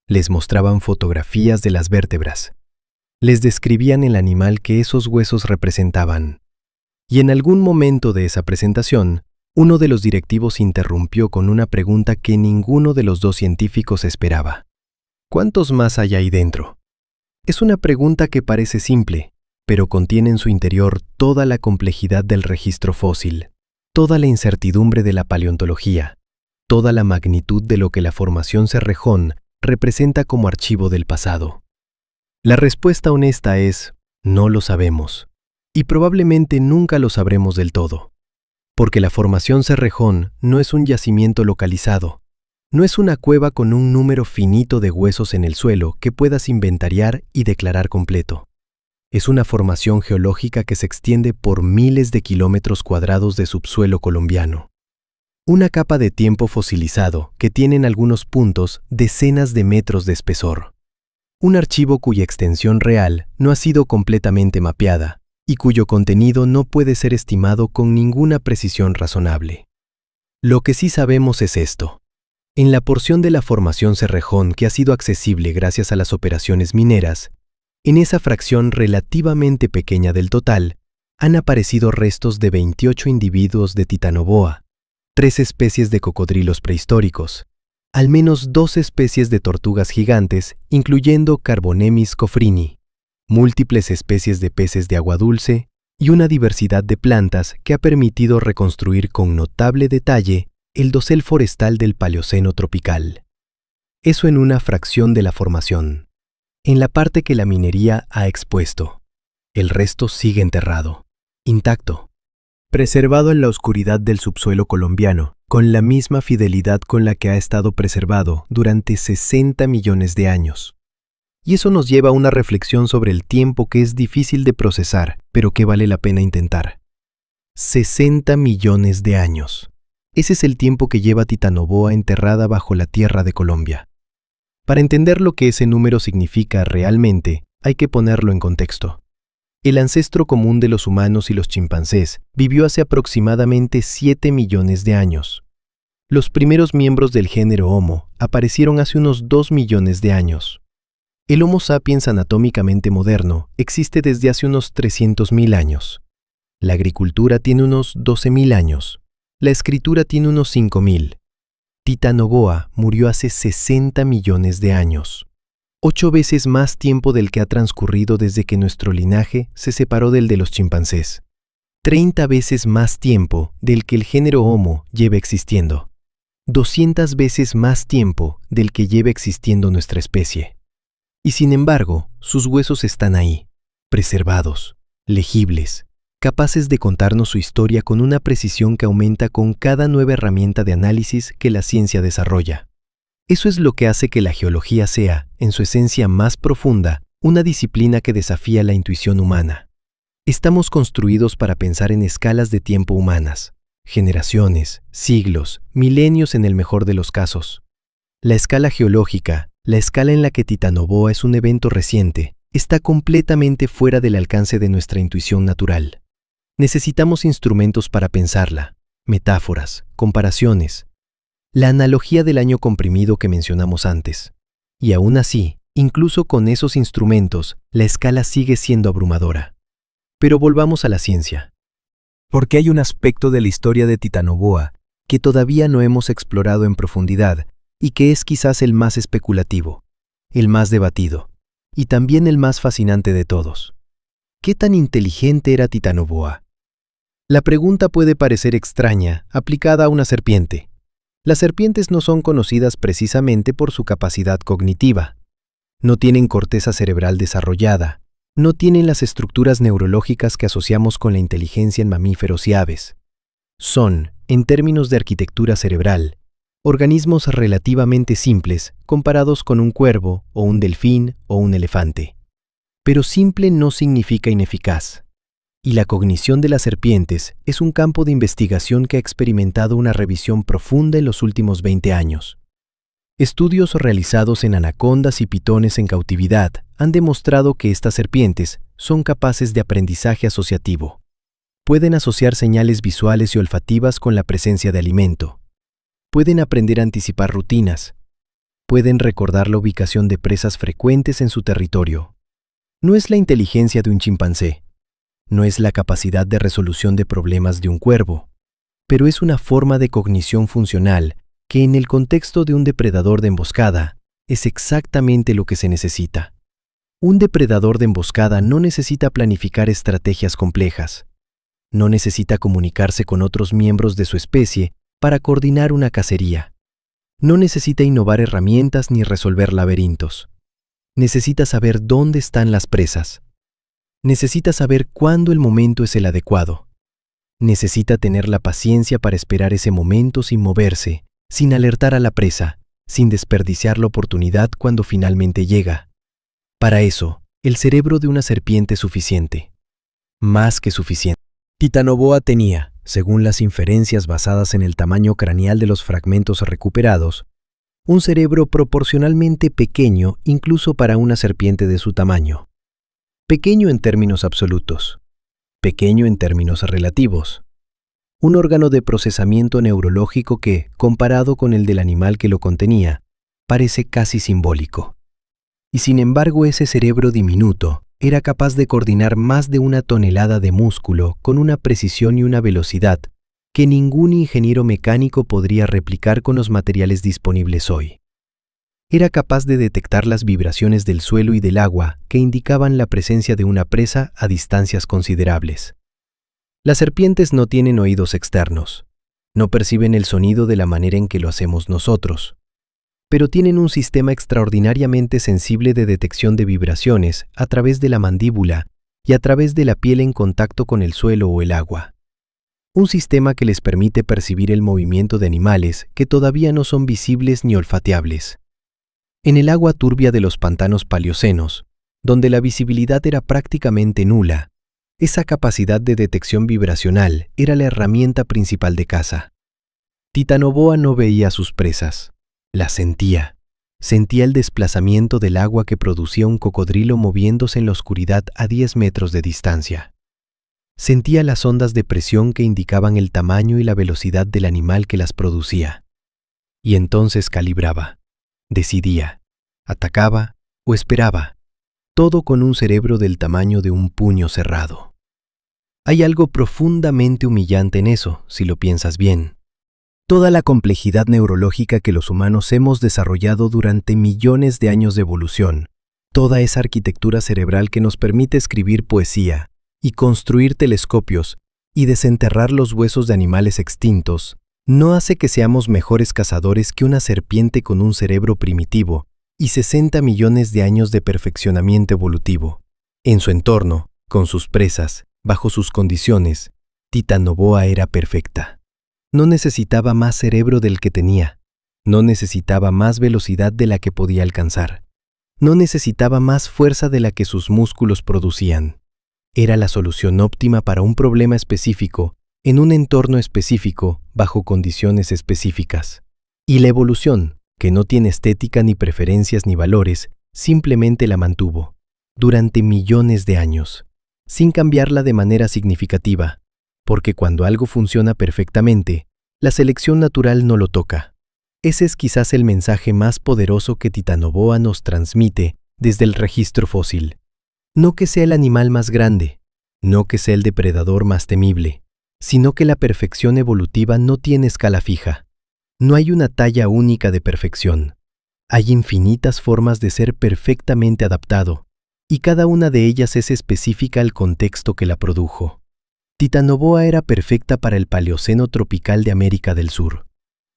Les mostraban fotografías de las vértebras. Les describían el animal que esos huesos representaban. Y en algún momento de esa presentación, uno de los directivos interrumpió con una pregunta que ninguno de los 2 científicos esperaba. ¿Cuántos más hay ahí dentro? Es una pregunta que parece simple, pero contiene en su interior toda la complejidad del registro fósil, toda la incertidumbre de la paleontología, toda la magnitud de lo que la formación Cerrejón representa como archivo del pasado. La respuesta honesta es, no lo sabemos, y probablemente nunca lo sabremos del todo, porque la formación Cerrejón no es un yacimiento localizado, no es una cueva con un número finito de huesos en el suelo que puedas inventariar y declarar completo. Es una formación geológica que se extiende por miles de kilómetros cuadrados de subsuelo colombiano. Una capa de tiempo fosilizado que tiene en algunos puntos decenas de metros de espesor. Un archivo cuya extensión real no ha sido completamente mapeada y cuyo contenido no puede ser estimado con ninguna precisión razonable. Lo que sí sabemos es esto. En la porción de la formación Cerrejón que ha sido accesible gracias a las operaciones mineras, en esa fracción relativamente pequeña del total, han aparecido restos de 28 individuos de Titanoboa, 3 especies de cocodrilos prehistóricos, al menos 2 especies de tortugas gigantes, incluyendo Carbonemys cofrini, múltiples especies de peces de agua dulce y una diversidad de plantas que ha permitido reconstruir con notable detalle el dosel forestal del Paleoceno tropical. Eso en una fracción de la formación, en la parte que la minería ha expuesto. El resto sigue enterrado, intacto, preservado en la oscuridad del subsuelo colombiano, con la misma fidelidad con la que ha estado preservado durante 60 millones de años. Y eso nos lleva a una reflexión sobre el tiempo que es difícil de procesar, pero que vale la pena intentar. 60 millones de años. Ese es el tiempo que lleva Titanoboa enterrada bajo la tierra de Colombia. Para entender lo que ese número significa realmente, hay que ponerlo en contexto. El ancestro común de los humanos y los chimpancés vivió hace aproximadamente 7 millones de años. Los primeros miembros del género Homo aparecieron hace unos 2 millones de años. El Homo sapiens anatómicamente moderno existe desde hace unos 300.000 años. La agricultura tiene unos 12.000 años. La escritura tiene unos 5.000. Titanoboa murió hace 60 millones de años. 8 veces más tiempo del que ha transcurrido desde que nuestro linaje se separó del de los chimpancés. 30 veces más tiempo del que el género Homo lleva existiendo. 200 veces más tiempo del que lleva existiendo nuestra especie. Y sin embargo, sus huesos están ahí, preservados, legibles, capaces de contarnos su historia con una precisión que aumenta con cada nueva herramienta de análisis que la ciencia desarrolla. Eso es lo que hace que la geología sea, en su esencia más profunda, una disciplina que desafía la intuición humana. Estamos construidos para pensar en escalas de tiempo humanas, generaciones, siglos, milenios en el mejor de los casos. La escala geológica, la escala en la que Titanoboa es un evento reciente, está completamente fuera del alcance de nuestra intuición natural. Necesitamos instrumentos para pensarla, metáforas, comparaciones. La analogía del año comprimido que mencionamos antes. Y aún así, incluso con esos instrumentos, la escala sigue siendo abrumadora. Pero volvamos a la ciencia. Porque hay un aspecto de la historia de Titanoboa que todavía no hemos explorado en profundidad y que es quizás el más especulativo, el más debatido, y también el más fascinante de todos. ¿Qué tan inteligente era Titanoboa? La pregunta puede parecer extraña, aplicada a una serpiente. Las serpientes no son conocidas precisamente por su capacidad cognitiva. No tienen corteza cerebral desarrollada, no tienen las estructuras neurológicas que asociamos con la inteligencia en mamíferos y aves. Son, en términos de arquitectura cerebral, organismos relativamente simples comparados con un cuervo o un delfín o un elefante. Pero simple no significa ineficaz. Y la cognición de las serpientes es un campo de investigación que ha experimentado una revisión profunda en los últimos 20 años. Estudios realizados en anacondas y pitones en cautividad han demostrado que estas serpientes son capaces de aprendizaje asociativo. Pueden asociar señales visuales y olfativas con la presencia de alimento. Pueden aprender a anticipar rutinas. Pueden recordar la ubicación de presas frecuentes en su territorio. No es la inteligencia de un chimpancé. No es la capacidad de resolución de problemas de un cuervo, pero es una forma de cognición funcional que en el contexto de un depredador de emboscada es exactamente lo que se necesita. Un depredador de emboscada no necesita planificar estrategias complejas. No necesita comunicarse con otros miembros de su especie para coordinar una cacería. No necesita innovar herramientas ni resolver laberintos. Necesita saber dónde están las presas. Necesita saber cuándo el momento es el adecuado. Necesita tener la paciencia para esperar ese momento sin moverse, sin alertar a la presa, sin desperdiciar la oportunidad cuando finalmente llega. Para eso, el cerebro de una serpiente suficiente. Más que suficiente. Titanoboa tenía, según las inferencias basadas en el tamaño craneal de los fragmentos recuperados, un cerebro proporcionalmente pequeño incluso para una serpiente de su tamaño. Pequeño en términos absolutos, pequeño en términos relativos. Un órgano de procesamiento neurológico que, comparado con el del animal que lo contenía, parece casi simbólico. Y sin embargo ese cerebro diminuto era capaz de coordinar más de 1 tonelada de músculo con una precisión y una velocidad que ningún ingeniero mecánico podría replicar con los materiales disponibles hoy. Era capaz de detectar las vibraciones del suelo y del agua que indicaban la presencia de una presa a distancias considerables. Las serpientes no tienen oídos externos, no perciben el sonido de la manera en que lo hacemos nosotros, pero tienen un sistema extraordinariamente sensible de detección de vibraciones a través de la mandíbula y a través de la piel en contacto con el suelo o el agua. Un sistema que les permite percibir el movimiento de animales que todavía no son visibles ni olfateables. En el agua turbia de los pantanos paleocenos, donde la visibilidad era prácticamente nula, esa capacidad de detección vibracional era la herramienta principal de caza. Titanoboa no veía a sus presas, las sentía. Sentía el desplazamiento del agua que producía un cocodrilo moviéndose en la oscuridad a 10 metros de distancia. Sentía las ondas de presión que indicaban el tamaño y la velocidad del animal que las producía. Y entonces calibraba, decidía, atacaba o esperaba, todo con un cerebro del tamaño de un puño cerrado. Hay algo profundamente humillante en eso, si lo piensas bien. Toda la complejidad neurológica que los humanos hemos desarrollado durante millones de años de evolución, toda esa arquitectura cerebral que nos permite escribir poesía y construir telescopios y desenterrar los huesos de animales extintos, no hace que seamos mejores cazadores que una serpiente con un cerebro primitivo y 60 millones de años de perfeccionamiento evolutivo. En su entorno, con sus presas, bajo sus condiciones, Titanoboa era perfecta. No necesitaba más cerebro del que tenía, no necesitaba más velocidad de la que podía alcanzar, no necesitaba más fuerza de la que sus músculos producían. Era la solución óptima para un problema específico, en un entorno específico, bajo condiciones específicas. Y la evolución, que no tiene estética ni preferencias ni valores, simplemente la mantuvo, durante millones de años, sin cambiarla de manera significativa, porque cuando algo funciona perfectamente, la selección natural no lo toca. Ese es quizás el mensaje más poderoso que Titanoboa nos transmite desde el registro fósil. No que sea el animal más grande, no que sea el depredador más temible, sino que la perfección evolutiva no tiene escala fija. No hay una talla única de perfección. Hay infinitas formas de ser perfectamente adaptado, y cada una de ellas es específica al contexto que la produjo. Titanoboa era perfecta para el Paleoceno tropical de América del Sur.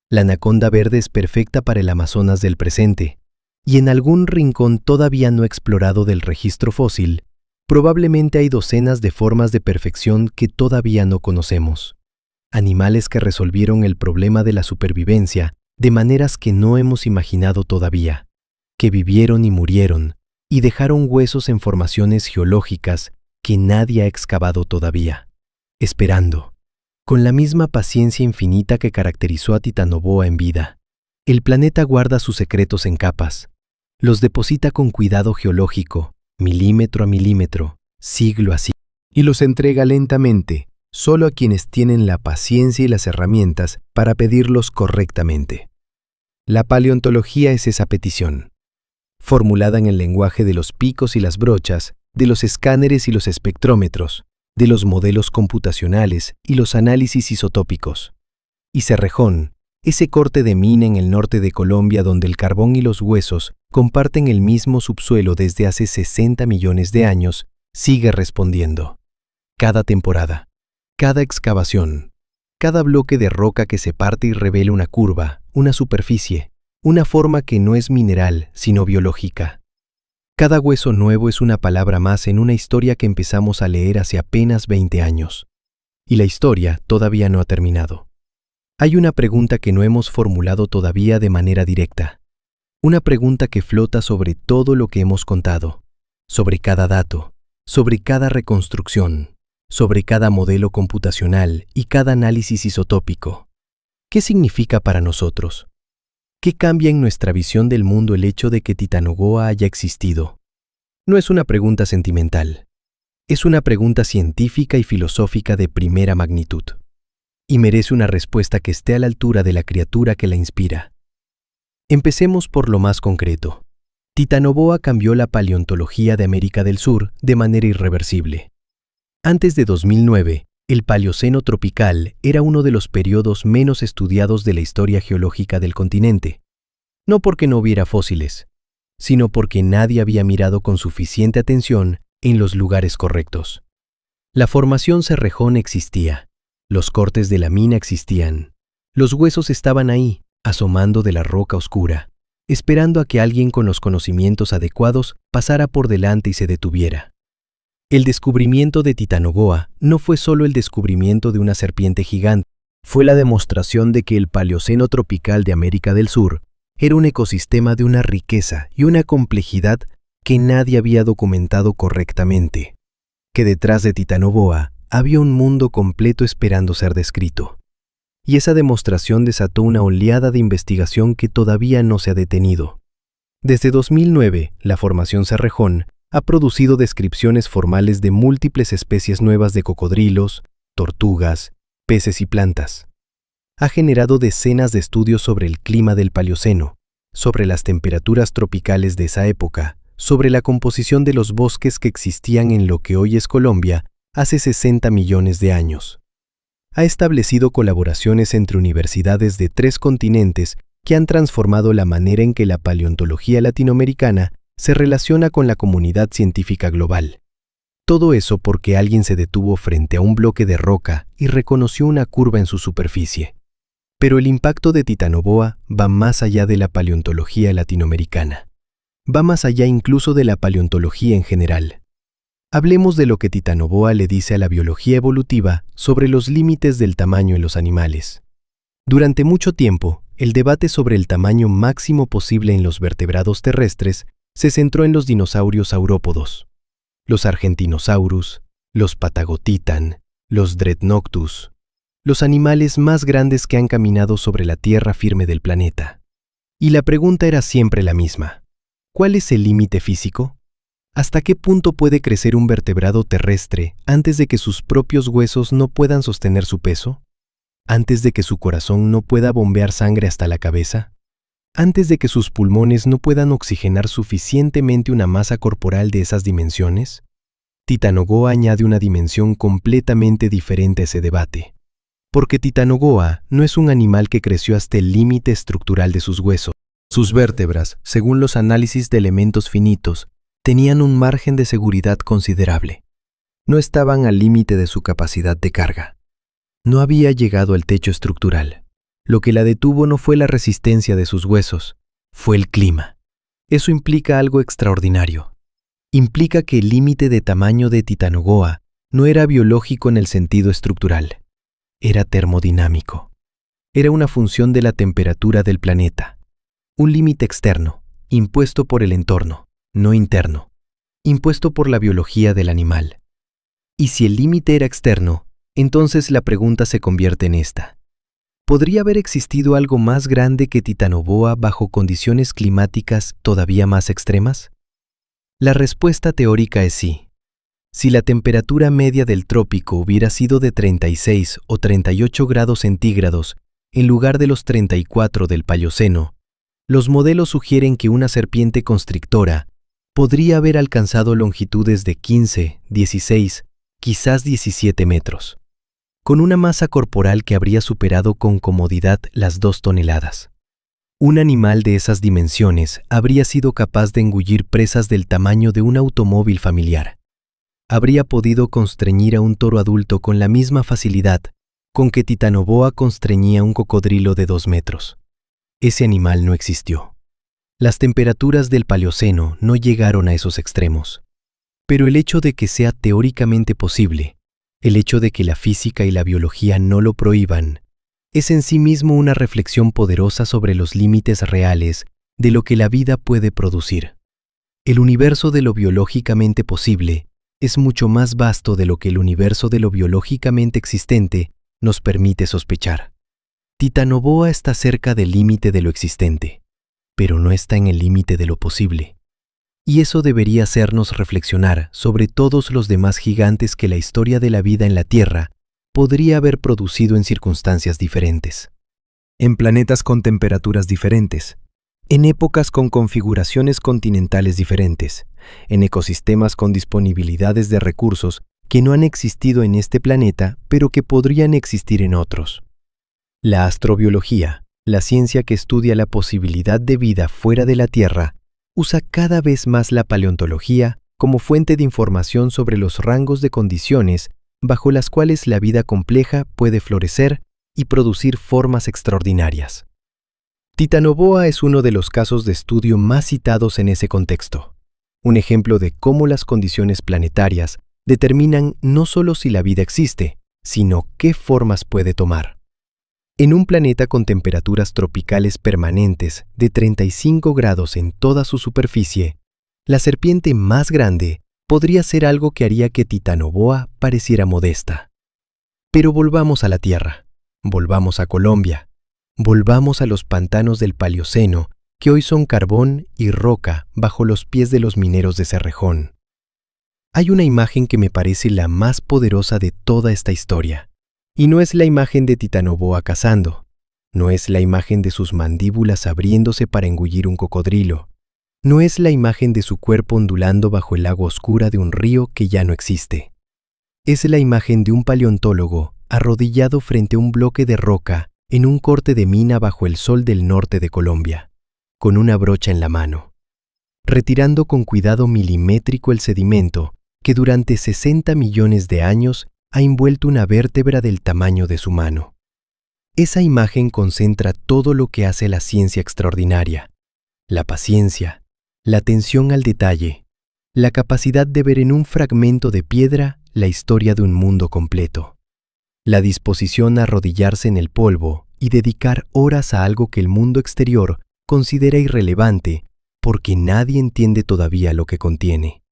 La anaconda verde es perfecta para el Amazonas del presente, y en algún rincón todavía no explorado del registro fósil, probablemente hay docenas de formas de perfección que todavía no conocemos. Animales que resolvieron el problema de la supervivencia de maneras que no hemos imaginado todavía, que vivieron y murieron, y dejaron huesos en formaciones geológicas que nadie ha excavado todavía, esperando, con la misma paciencia infinita que caracterizó a Titanoboa en vida. El planeta guarda sus secretos en capas, los deposita con cuidado geológico, milímetro a milímetro, siglo a siglo, y los entrega lentamente, solo a quienes tienen la paciencia y las herramientas para pedirlos correctamente. La paleontología es esa petición, formulada en el lenguaje de los picos y las brochas, de los escáneres y los espectrómetros, de los modelos computacionales y los análisis isotópicos. Y Cerrejón, ese corte de mina en el norte de Colombia donde el carbón y los huesos comparten el mismo subsuelo desde hace 60 millones de años, sigue respondiendo. Cada temporada, cada excavación, cada bloque de roca que se parte y revela una curva, una superficie, una forma que no es mineral, sino biológica. Cada hueso nuevo es una palabra más en una historia que empezamos a leer hace apenas 20 años. Y la historia todavía no ha terminado. Hay una pregunta que no hemos formulado todavía de manera directa. Una pregunta que flota sobre todo lo que hemos contado. sobre cada dato, sobre cada reconstrucción, sobre cada modelo computacional y cada análisis isotópico. ¿Qué significa para nosotros? ¿Qué cambia en nuestra visión del mundo el hecho de que Titanoboa haya existido? No es una pregunta sentimental. Es una pregunta científica y filosófica de primera magnitud. Y merece una respuesta que esté a la altura de la criatura que la inspira. Empecemos por lo más concreto. Titanoboa cambió la paleontología de América del Sur de manera irreversible. Antes de 2009, el Paleoceno tropical era uno de los periodos menos estudiados de la historia geológica del continente. No porque no hubiera fósiles, sino porque nadie había mirado con suficiente atención en los lugares correctos. La formación Cerrejón existía, los cortes de la mina existían, los huesos estaban ahí, asomando de la roca oscura, esperando a que alguien con los conocimientos adecuados pasara por delante y se detuviera. El descubrimiento de Titanoboa no fue solo el descubrimiento de una serpiente gigante, fue la demostración de que el Paleoceno tropical de América del Sur era un ecosistema de una riqueza y una complejidad que nadie había documentado correctamente, que detrás de Titanoboa había un mundo completo esperando ser descrito. Y esa demostración desató una oleada de investigación que todavía no se ha detenido. Desde 2009, la Formación Cerrejón ha producido descripciones formales de múltiples especies nuevas de cocodrilos, tortugas, peces y plantas. Ha generado decenas de estudios sobre el clima del Paleoceno, sobre las temperaturas tropicales de esa época, sobre la composición de los bosques que existían en lo que hoy es Colombia hace 60 millones de años. Ha establecido colaboraciones entre universidades de 3 continentes que han transformado la manera en que la paleontología latinoamericana se relaciona con la comunidad científica global. Todo eso porque alguien se detuvo frente a un bloque de roca y reconoció una curva en su superficie. Pero el impacto de Titanoboa va más allá de la paleontología latinoamericana. Va más allá incluso de la paleontología en general. Hablemos de lo que Titanoboa le dice a la biología evolutiva sobre los límites del tamaño en los animales. Durante mucho tiempo, el debate sobre el tamaño máximo posible en los vertebrados terrestres se centró en los dinosaurios saurópodos, los Argentinosaurus, los Patagotitan, los Dreadnoughtus, los animales más grandes que han caminado sobre la tierra firme del planeta. Y la pregunta era siempre la misma: ¿cuál es el límite físico? ¿Hasta qué punto puede crecer un vertebrado terrestre antes de que sus propios huesos no puedan sostener su peso? ¿Antes de que su corazón no pueda bombear sangre hasta la cabeza? ¿Antes de que sus pulmones no puedan oxigenar suficientemente una masa corporal de esas dimensiones? Titanoboa añade una dimensión completamente diferente a ese debate. Porque Titanoboa no es un animal que creció hasta el límite estructural de sus huesos. Sus vértebras, según los análisis de elementos finitos, tenían un margen de seguridad considerable. No estaban al límite de su capacidad de carga. No había llegado al techo estructural. Lo que la detuvo no fue la resistencia de sus huesos, fue el clima. Eso implica algo extraordinario. Implica que el límite de tamaño de Titanoboa no era biológico en el sentido estructural. Era termodinámico. Era una función de la temperatura del planeta. Un límite externo, impuesto por el entorno, no interno, impuesto por la biología del animal. Y si el límite era externo, entonces la pregunta se convierte en esta: ¿podría haber existido algo más grande que Titanoboa bajo condiciones climáticas todavía más extremas? La respuesta teórica es sí. Si la temperatura media del trópico hubiera sido de 36 o 38 grados centígrados en lugar de los 34 del Paleoceno, los modelos sugieren que una serpiente constrictora podría haber alcanzado longitudes de 15, 16, quizás 17 metros, con una masa corporal que habría superado con comodidad las 2 toneladas. Un animal de esas dimensiones habría sido capaz de engullir presas del tamaño de un automóvil familiar. Habría podido constreñir a un toro adulto con la misma facilidad con que Titanoboa constreñía a un cocodrilo de 2 metros. Ese animal no existió. Las temperaturas del Paleoceno no llegaron a esos extremos. Pero el hecho de que sea teóricamente posible, el hecho de que la física y la biología no lo prohíban, es en sí mismo una reflexión poderosa sobre los límites reales de lo que la vida puede producir. El universo de lo biológicamente posible es mucho más vasto de lo que el universo de lo biológicamente existente nos permite sospechar. Titanoboa está cerca del límite de lo existente, pero no está en el límite de lo posible. Y eso debería hacernos reflexionar sobre todos los demás gigantes que la historia de la vida en la Tierra podría haber producido en circunstancias diferentes. En planetas con temperaturas diferentes, en épocas con configuraciones continentales diferentes, en ecosistemas con disponibilidades de recursos que no han existido en este planeta, pero que podrían existir en otros. La astrobiología, la ciencia que estudia la posibilidad de vida fuera de la Tierra, usa cada vez más la paleontología como fuente de información sobre los rangos de condiciones bajo las cuales la vida compleja puede florecer y producir formas extraordinarias. Titanoboa es uno de los casos de estudio más citados en ese contexto, un ejemplo de cómo las condiciones planetarias determinan no solo si la vida existe, sino qué formas puede tomar. En un planeta con temperaturas tropicales permanentes de 35 grados en toda su superficie, la serpiente más grande podría ser algo que haría que Titanoboa pareciera modesta. Pero volvamos a la Tierra, volvamos a Colombia, volvamos a los pantanos del Paleoceno, que hoy son carbón y roca bajo los pies de los mineros de Cerrejón. Hay una imagen que me parece la más poderosa de toda esta historia, y no es la imagen de Titanoboa cazando, no es la imagen de sus mandíbulas abriéndose para engullir un cocodrilo, no es la imagen de su cuerpo ondulando bajo el agua oscura de un río que ya no existe. Es la imagen de un paleontólogo arrodillado frente a un bloque de roca en un corte de mina bajo el sol del norte de Colombia, con una brocha en la mano, retirando con cuidado milimétrico el sedimento que durante 60 millones de años ha envuelto una vértebra del tamaño de su mano. Esa imagen concentra todo lo que hace la ciencia extraordinaria: la paciencia, la atención al detalle, la capacidad de ver en un fragmento de piedra la historia de un mundo completo, la disposición a arrodillarse en el polvo y dedicar horas a algo que el mundo exterior considera irrelevante porque nadie entiende todavía lo que contiene.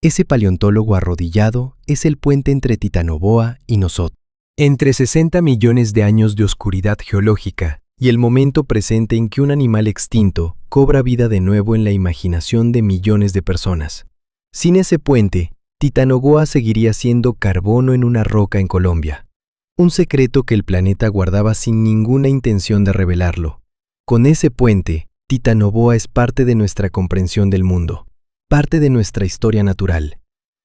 Ese paleontólogo arrodillado es el puente entre Titanoboa y nosotros, entre 60 millones de años de oscuridad geológica y el momento presente en que un animal extinto cobra vida de nuevo en la imaginación de millones de personas. Sin ese puente, Titanoboa seguiría siendo carbono en una roca en Colombia, un secreto que el planeta guardaba sin ninguna intención de revelarlo. Con ese puente, Titanoboa es parte de nuestra comprensión del mundo, parte de nuestra historia natural,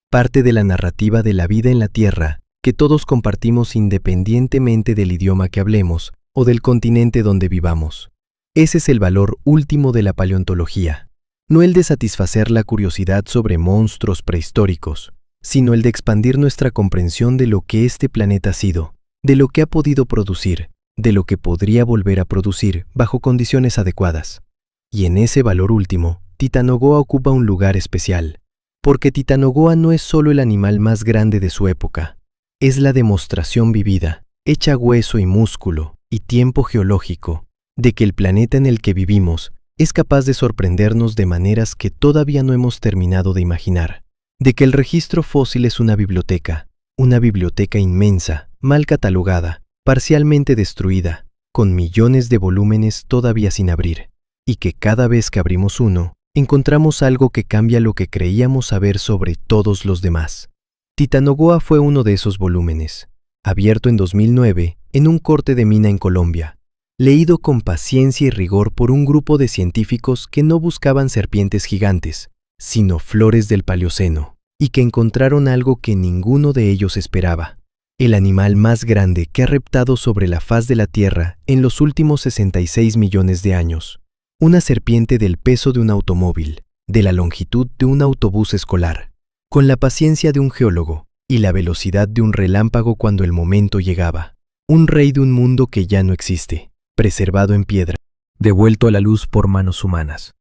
parte de la narrativa de la vida en la Tierra que todos compartimos independientemente del idioma que hablemos o del continente donde vivamos. Ese es el valor último de la paleontología, no el de satisfacer la curiosidad sobre monstruos prehistóricos, sino el de expandir nuestra comprensión de lo que este planeta ha sido, de lo que ha podido producir, de lo que podría volver a producir bajo condiciones adecuadas. Y en ese valor último, Titanoboa ocupa un lugar especial, porque Titanoboa no es solo el animal más grande de su época, es la demostración vivida, hecha hueso y músculo y tiempo geológico, de que el planeta en el que vivimos es capaz de sorprendernos de maneras que todavía no hemos terminado de imaginar, de que el registro fósil es una biblioteca inmensa, mal catalogada, parcialmente destruida, con millones de volúmenes todavía sin abrir, y que cada vez que abrimos uno, encontramos algo que cambia lo que creíamos saber sobre todos los demás. Titanoboa fue uno de esos volúmenes, abierto en 2009 en un corte de mina en Colombia, leído con paciencia y rigor por un grupo de científicos que no buscaban serpientes gigantes, sino flores del Paleoceno, y que encontraron algo que ninguno de ellos esperaba: el animal más grande que ha reptado sobre la faz de la Tierra en los últimos 66 millones de años. Una serpiente del peso de un automóvil, de la longitud de un autobús escolar, con la paciencia de un geólogo y la velocidad de un relámpago cuando el momento llegaba. Un rey de un mundo que ya no existe, preservado en piedra, devuelto a la luz por manos humanas.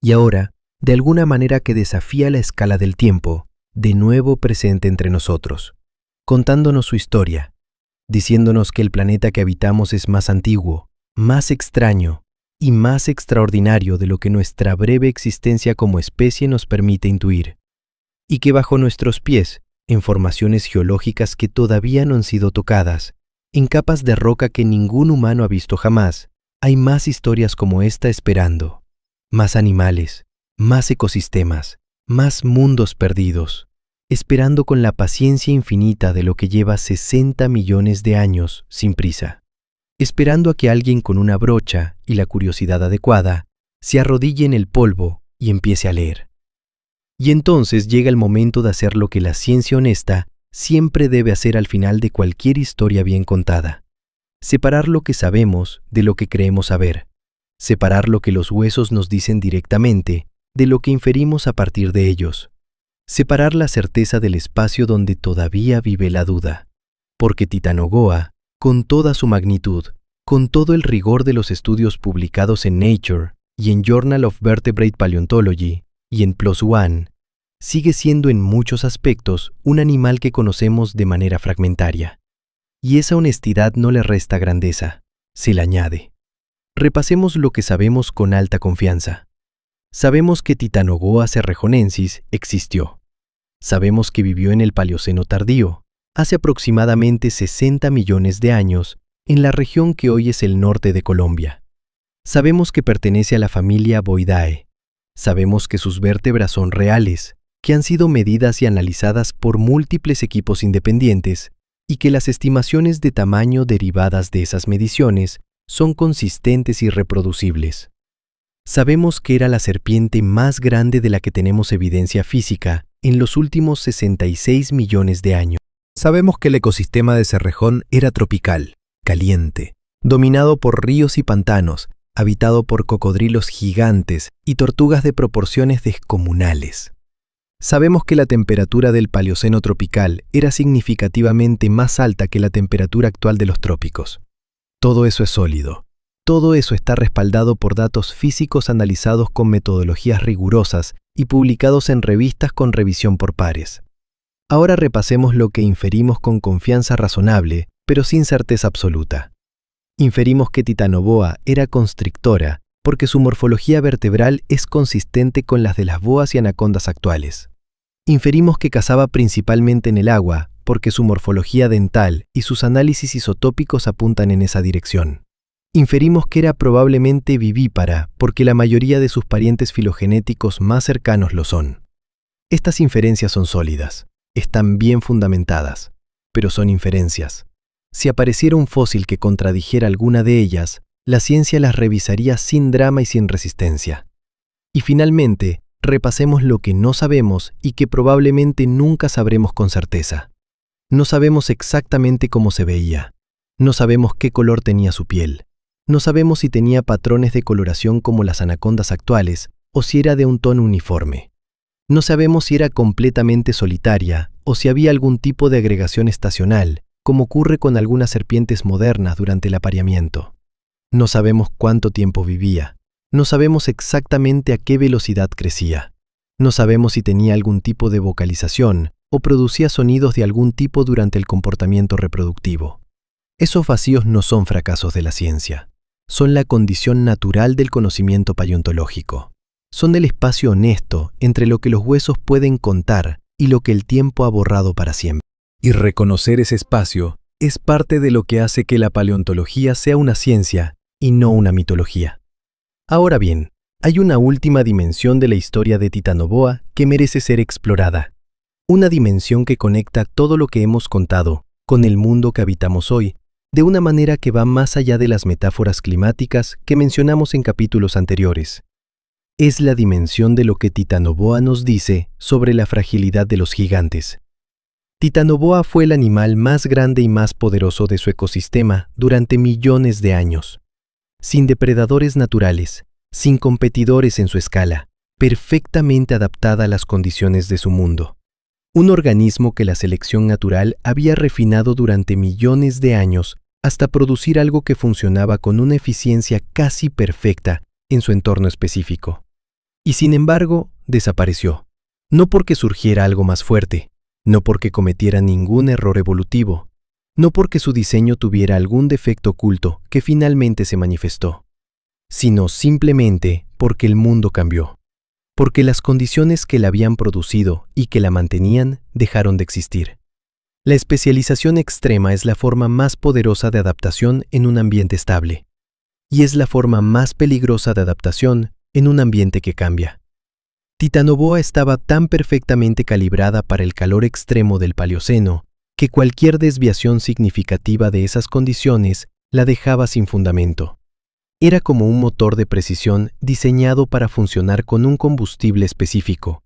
Y ahora, de alguna manera que desafía la escala del tiempo, de nuevo presente entre nosotros, contándonos su historia, diciéndonos que el planeta que habitamos es más antiguo, más extraño, y más extraordinario de lo que nuestra breve existencia como especie nos permite intuir, y que bajo nuestros pies, en formaciones geológicas que todavía no han sido tocadas, en capas de roca que ningún humano ha visto jamás, hay más historias como esta esperando, más animales, más ecosistemas, más mundos perdidos, esperando con la paciencia infinita de lo que lleva 60 millones de años sin prisa, esperando a que alguien con una brocha y la curiosidad adecuada se arrodille en el polvo y empiece a leer. Y entonces llega el momento de hacer lo que la ciencia honesta siempre debe hacer al final de cualquier historia bien contada: separar lo que sabemos de lo que creemos saber, separar lo que los huesos nos dicen directamente de lo que inferimos a partir de ellos, separar la certeza del espacio donde todavía vive la duda, porque Titanoboa, con toda su magnitud, con todo el rigor de los estudios publicados en Nature y en Journal of Vertebrate Paleontology y en PLOS ONE, sigue siendo en muchos aspectos un animal que conocemos de manera fragmentaria. Y esa honestidad no le resta grandeza, se le añade. Repasemos lo que sabemos con alta confianza. Sabemos que Titanoboa cerrejonensis existió. Sabemos que vivió en el Paleoceno tardío, hace aproximadamente 60 millones de años, en la región que hoy es el norte de Colombia. Sabemos que pertenece a la familia Boidae. Sabemos que sus vértebras son reales, que han sido medidas y analizadas por múltiples equipos independientes, y que las estimaciones de tamaño derivadas de esas mediciones son consistentes y reproducibles. Sabemos que era la serpiente más grande de la que tenemos evidencia física en los últimos 66 millones de años. Sabemos que el ecosistema de Cerrejón era tropical, caliente, dominado por ríos y pantanos, habitado por cocodrilos gigantes y tortugas de proporciones descomunales. Sabemos que la temperatura del Paleoceno tropical era significativamente más alta que la temperatura actual de los trópicos. Todo eso es sólido. Todo eso está respaldado por datos físicos analizados con metodologías rigurosas y publicados en revistas con revisión por pares. Ahora repasemos lo que inferimos con confianza razonable, pero sin certeza absoluta. Inferimos que Titanoboa era constrictora porque su morfología vertebral es consistente con las de las boas y anacondas actuales. Inferimos que cazaba principalmente en el agua porque su morfología dental y sus análisis isotópicos apuntan en esa dirección. Inferimos que era probablemente vivípara porque la mayoría de sus parientes filogenéticos más cercanos lo son. Estas inferencias son sólidas, están bien fundamentadas, pero son inferencias. Si apareciera un fósil que contradijera alguna de ellas, la ciencia las revisaría sin drama y sin resistencia. Y finalmente, repasemos lo que no sabemos y que probablemente nunca sabremos con certeza. No sabemos exactamente cómo se veía. No sabemos qué color tenía su piel. No sabemos si tenía patrones de coloración como las anacondas actuales o si era de un tono uniforme. No sabemos si era completamente solitaria o si había algún tipo de agregación estacional, como ocurre con algunas serpientes modernas durante el apareamiento. No sabemos cuánto tiempo vivía. No sabemos exactamente a qué velocidad crecía. No sabemos si tenía algún tipo de vocalización o producía sonidos de algún tipo durante el comportamiento reproductivo. Esos vacíos no son fracasos de la ciencia. Son la condición natural del conocimiento paleontológico. Son el espacio honesto entre lo que los huesos pueden contar y lo que el tiempo ha borrado para siempre. Y reconocer ese espacio es parte de lo que hace que la paleontología sea una ciencia y no una mitología. Ahora bien, hay una última dimensión de la historia de Titanoboa que merece ser explorada. Una dimensión que conecta todo lo que hemos contado con el mundo que habitamos hoy, de una manera que va más allá de las metáforas climáticas que mencionamos en capítulos anteriores. Es la dimensión de lo que Titanoboa nos dice sobre la fragilidad de los gigantes. Titanoboa fue el animal más grande y más poderoso de su ecosistema durante millones de años. Sin depredadores naturales, sin competidores en su escala, perfectamente adaptada a las condiciones de su mundo. Un organismo que la selección natural había refinado durante millones de años hasta producir algo que funcionaba con una eficiencia casi perfecta en su entorno específico. Y sin embargo, desapareció. No porque surgiera algo más fuerte, no porque cometiera ningún error evolutivo, no porque su diseño tuviera algún defecto oculto que finalmente se manifestó. sino simplemente porque el mundo cambió, porque las condiciones que la habían producido y que la mantenían dejaron de existir. La especialización extrema es la forma más poderosa de adaptación en un ambiente estable, y es la forma más peligrosa de adaptación en un ambiente que cambia. Titanoboa estaba tan perfectamente calibrada para el calor extremo del Paleoceno que cualquier desviación significativa de esas condiciones la dejaba sin fundamento. Era como un motor de precisión diseñado para funcionar con un combustible específico,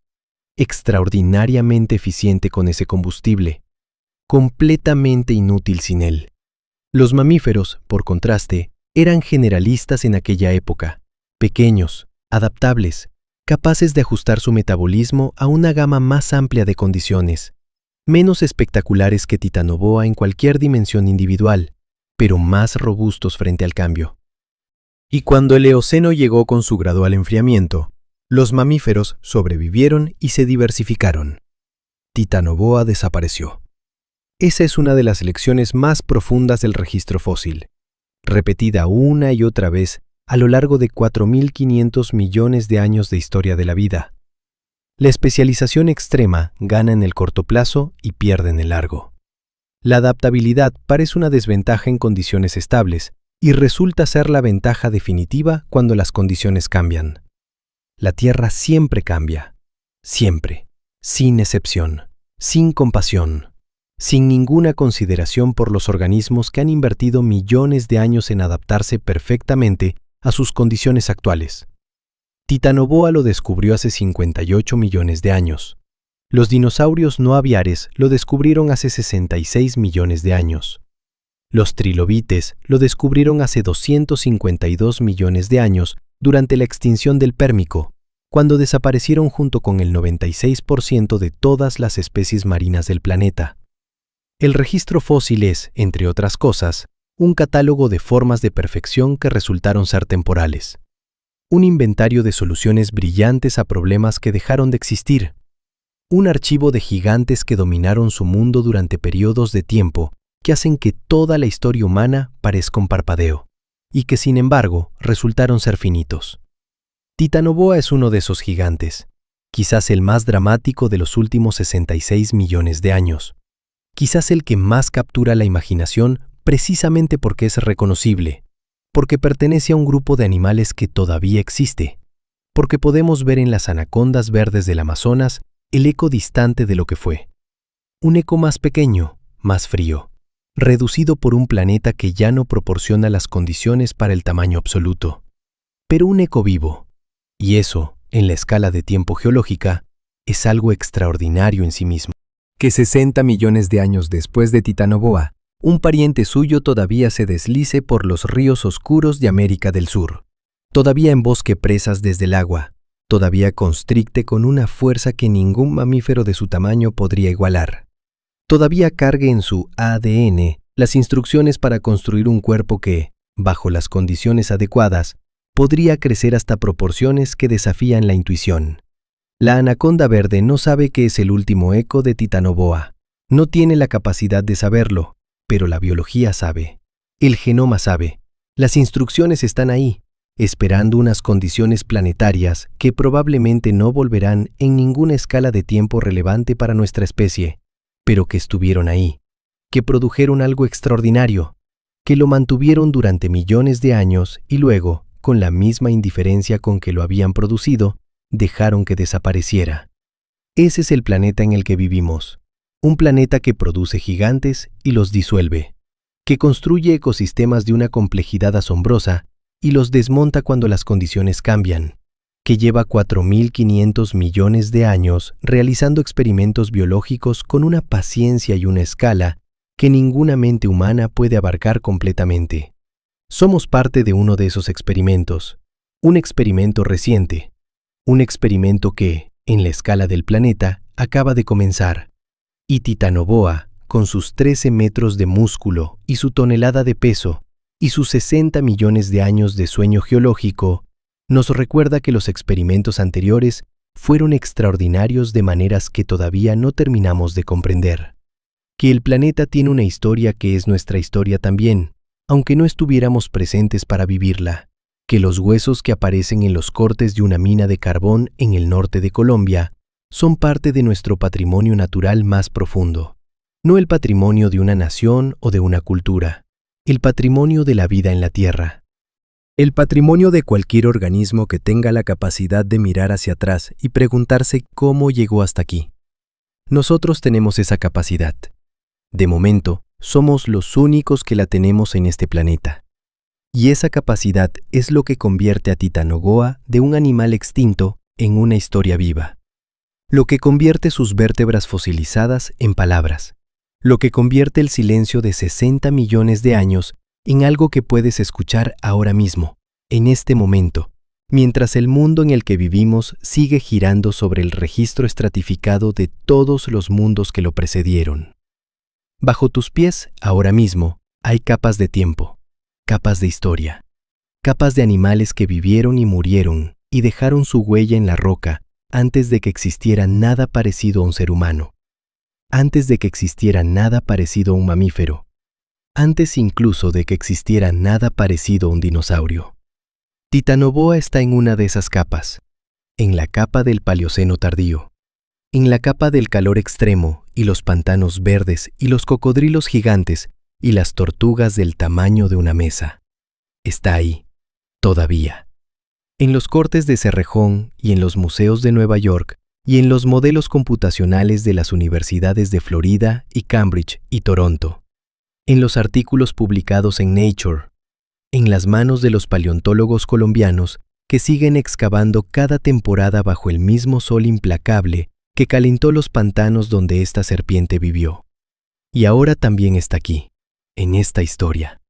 extraordinariamente eficiente con ese combustible, completamente inútil sin él. Los mamíferos, por contraste, eran generalistas en aquella época, pequeños, adaptables, capaces de ajustar su metabolismo a una gama más amplia de condiciones, menos espectaculares que Titanoboa en cualquier dimensión individual, pero más robustos frente al cambio. Y cuando el Eoceno llegó con su gradual enfriamiento, los mamíferos sobrevivieron y se diversificaron. Titanoboa desapareció. Esa es una de las lecciones más profundas del registro fósil, repetida una y otra vez a lo largo de 4.500 millones de años de historia de la vida. La especialización extrema gana en el corto plazo y pierde en el largo. La adaptabilidad parece una desventaja en condiciones estables y resulta ser la ventaja definitiva cuando las condiciones cambian. La Tierra siempre cambia, siempre, sin excepción, sin compasión, sin ninguna consideración por los organismos que han invertido millones de años en adaptarse perfectamente a sus condiciones actuales. Titanoboa lo descubrió hace 58 millones de años. Los dinosaurios no aviares lo descubrieron hace 66 millones de años. Los trilobites lo descubrieron hace 252 millones de años durante la extinción del Pérmico, cuando desaparecieron junto con el 96% de todas las especies marinas del planeta. El registro fósil es, entre otras cosas, un catálogo de formas de perfección que resultaron ser temporales. Un inventario de soluciones brillantes a problemas que dejaron de existir. Un archivo de gigantes que dominaron su mundo durante periodos de tiempo que hacen que toda la historia humana parezca un parpadeo, y que sin embargo resultaron ser finitos. Titanoboa es uno de esos gigantes, quizás el más dramático de los últimos 66 millones de años. Quizás el que más captura la imaginación precisamente porque es reconocible, porque pertenece a un grupo de animales que todavía existe, porque podemos ver en las anacondas verdes del Amazonas el eco distante de lo que fue. Un eco más pequeño, más frío, reducido por un planeta que ya no proporciona las condiciones para el tamaño absoluto, pero un eco vivo, y eso, en la escala de tiempo geológica, es algo extraordinario en sí mismo. Que 60 millones de años después de Titanoboa, un pariente suyo todavía se deslice por los ríos oscuros de América del Sur, todavía embosque presas desde el agua, todavía constricte con una fuerza que ningún mamífero de su tamaño podría igualar, todavía cargue en su ADN las instrucciones para construir un cuerpo que, bajo las condiciones adecuadas, podría crecer hasta proporciones que desafían la intuición. La anaconda verde no sabe que es el último eco de Titanoboa. No tiene la capacidad de saberlo, pero la biología sabe. El genoma sabe. Las instrucciones están ahí, esperando unas condiciones planetarias que probablemente no volverán en ninguna escala de tiempo relevante para nuestra especie, pero que estuvieron ahí, que produjeron algo extraordinario, que lo mantuvieron durante millones de años y luego, con la misma indiferencia con que lo habían producido, dejaron que desapareciera. Ese es el planeta en el que vivimos, un planeta que produce gigantes y los disuelve, que construye ecosistemas de una complejidad asombrosa y los desmonta cuando las condiciones cambian, que lleva 4.500 millones de años realizando experimentos biológicos con una paciencia y una escala que ninguna mente humana puede abarcar completamente. Somos parte de uno de esos experimentos, un experimento reciente, un experimento que, en la escala del planeta, acaba de comenzar, y Titanoboa, con sus 13 metros de músculo y su tonelada de peso, y sus 60 millones de años de sueño geológico, nos recuerda que los experimentos anteriores fueron extraordinarios de maneras que todavía no terminamos de comprender, que el planeta tiene una historia que es nuestra historia también, aunque no estuviéramos presentes para vivirla, que los huesos que aparecen en los cortes de una mina de carbón en el norte de Colombia son parte de nuestro patrimonio natural más profundo, no el patrimonio de una nación o de una cultura, el patrimonio de la vida en la Tierra. El patrimonio de cualquier organismo que tenga la capacidad de mirar hacia atrás y preguntarse cómo llegó hasta aquí. Nosotros tenemos esa capacidad. De momento, somos los únicos que la tenemos en este planeta. Y esa capacidad es lo que convierte a Titanoboa de un animal extinto en una historia viva. Lo que convierte sus vértebras fosilizadas en palabras. Lo que convierte el silencio de 60 millones de años en algo que puedes escuchar ahora mismo, en este momento, mientras el mundo en el que vivimos sigue girando sobre el registro estratificado de todos los mundos que lo precedieron. Bajo tus pies, ahora mismo, hay capas de tiempo, capas de historia, capas de animales que vivieron y murieron y dejaron su huella en la roca antes de que existiera nada parecido a un ser humano, antes de que existiera nada parecido a un mamífero, antes incluso de que existiera nada parecido a un dinosaurio. Titanoboa está en una de esas capas, en la capa del Paleoceno tardío, en la capa del calor extremo y los pantanos verdes y los cocodrilos gigantes y las tortugas del tamaño de una mesa. Está ahí, todavía. En los cortes de Cerrejón y en los museos de Nueva York y en los modelos computacionales de las universidades de Florida y Cambridge y Toronto. En los artículos publicados en Nature. En las manos de los paleontólogos colombianos que siguen excavando cada temporada bajo el mismo sol implacable que calentó los pantanos donde esta serpiente vivió. Y ahora también está aquí, en esta historia,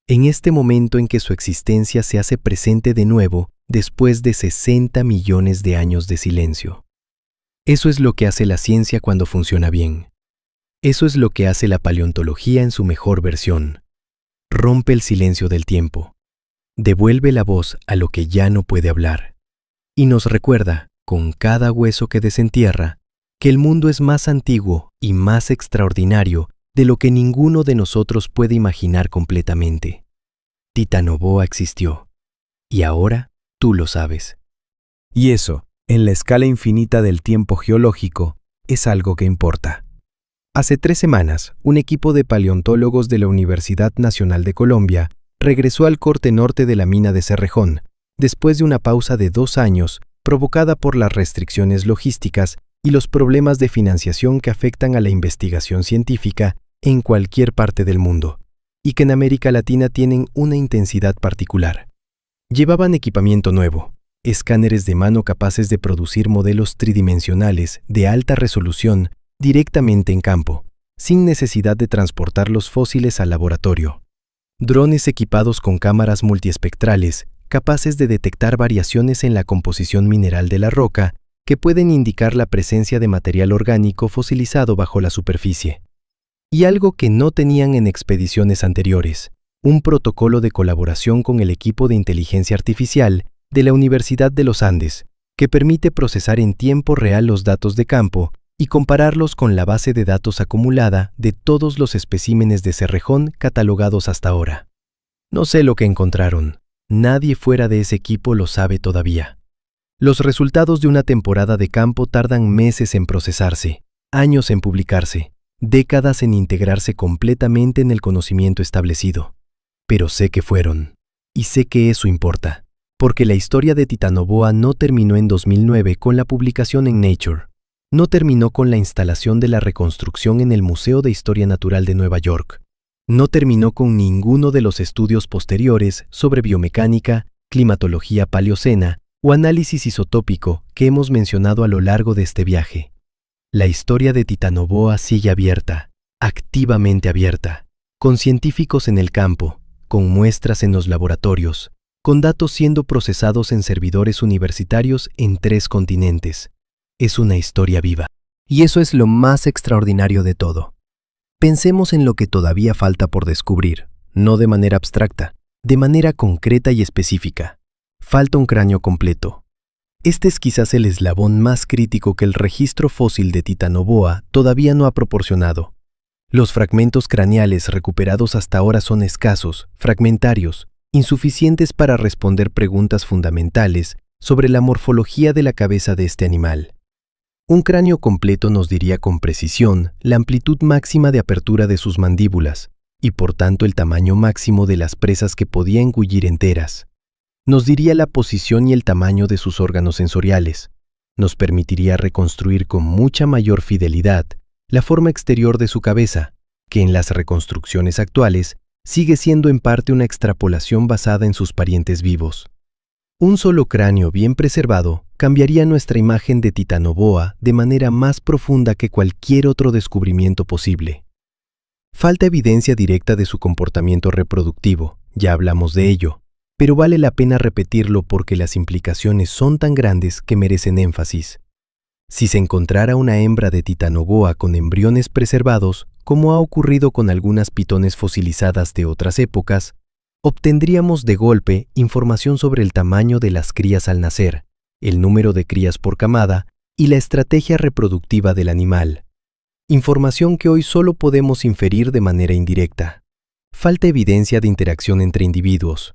en este momento en que su existencia se hace presente de nuevo después de 60 millones de años de silencio. Eso es lo que hace la ciencia cuando funciona bien. Eso es lo que hace la paleontología en su mejor versión. Rompe el silencio del tiempo, devuelve la voz a lo que ya no puede hablar, y nos recuerda, con cada hueso que desentierra, que el mundo es más antiguo y más extraordinario de lo que ninguno de nosotros puede imaginar completamente. Titanoboa existió, y ahora tú lo sabes. Y eso, en la escala infinita del tiempo geológico, es algo que importa. Hace 3 semanas, un equipo de paleontólogos de la Universidad Nacional de Colombia regresó al corte norte de la mina de Cerrejón, después de una pausa de 2 años provocada por las restricciones logísticas y los problemas de financiación que afectan a la investigación científica en cualquier parte del mundo, y que en América Latina tienen una intensidad particular. Llevaban equipamiento nuevo, escáneres de mano capaces de producir modelos tridimensionales de alta resolución directamente en campo, sin necesidad de transportar los fósiles al laboratorio. Drones equipados con cámaras multiespectrales, capaces de detectar variaciones en la composición mineral de la roca que pueden indicar la presencia de material orgánico fosilizado bajo la superficie. Y algo que no tenían en expediciones anteriores, un protocolo de colaboración con el equipo de inteligencia artificial de la Universidad de los Andes, que permite procesar en tiempo real los datos de campo y compararlos con la base de datos acumulada de todos los especímenes de Cerrejón catalogados hasta ahora. No sé lo que encontraron. Nadie fuera de ese equipo lo sabe todavía. Los resultados de una temporada de campo tardan meses en procesarse, años en publicarse, décadas en integrarse completamente en el conocimiento establecido. Pero sé que fueron, y sé que eso importa, porque la historia de Titanoboa no terminó en 2009 con la publicación en Nature. No terminó con la instalación de la reconstrucción en el Museo de Historia Natural de Nueva York. No terminó con ninguno de los estudios posteriores sobre biomecánica, climatología paleocena o análisis isotópico que hemos mencionado a lo largo de este viaje. La historia de Titanoboa sigue abierta, activamente abierta, con científicos en el campo, con muestras en los laboratorios, con datos siendo procesados en servidores universitarios en 3 continentes. Es una historia viva. Y eso es lo más extraordinario de todo. Pensemos en lo que todavía falta por descubrir, no de manera abstracta, de manera concreta y específica. Falta un cráneo completo. Este es quizás el eslabón más crítico que el registro fósil de Titanoboa todavía no ha proporcionado. Los fragmentos craneales recuperados hasta ahora son escasos, fragmentarios, insuficientes para responder preguntas fundamentales sobre la morfología de la cabeza de este animal. Un cráneo completo nos diría con precisión la amplitud máxima de apertura de sus mandíbulas y por tanto el tamaño máximo de las presas que podía engullir enteras. Nos diría la posición y el tamaño de sus órganos sensoriales. Nos permitiría reconstruir con mucha mayor fidelidad la forma exterior de su cabeza, que en las reconstrucciones actuales sigue siendo en parte una extrapolación basada en sus parientes vivos. Un solo cráneo bien preservado cambiaría nuestra imagen de Titanoboa de manera más profunda que cualquier otro descubrimiento posible. Falta evidencia directa de su comportamiento reproductivo, ya hablamos de ello, pero vale la pena repetirlo porque las implicaciones son tan grandes que merecen énfasis. Si se encontrara una hembra de Titanoboa con embriones preservados, como ha ocurrido con algunas pitones fosilizadas de otras épocas, obtendríamos de golpe información sobre el tamaño de las crías al nacer, el número de crías por camada y la estrategia reproductiva del animal. Información que hoy solo podemos inferir de manera indirecta. Falta evidencia de interacción entre individuos.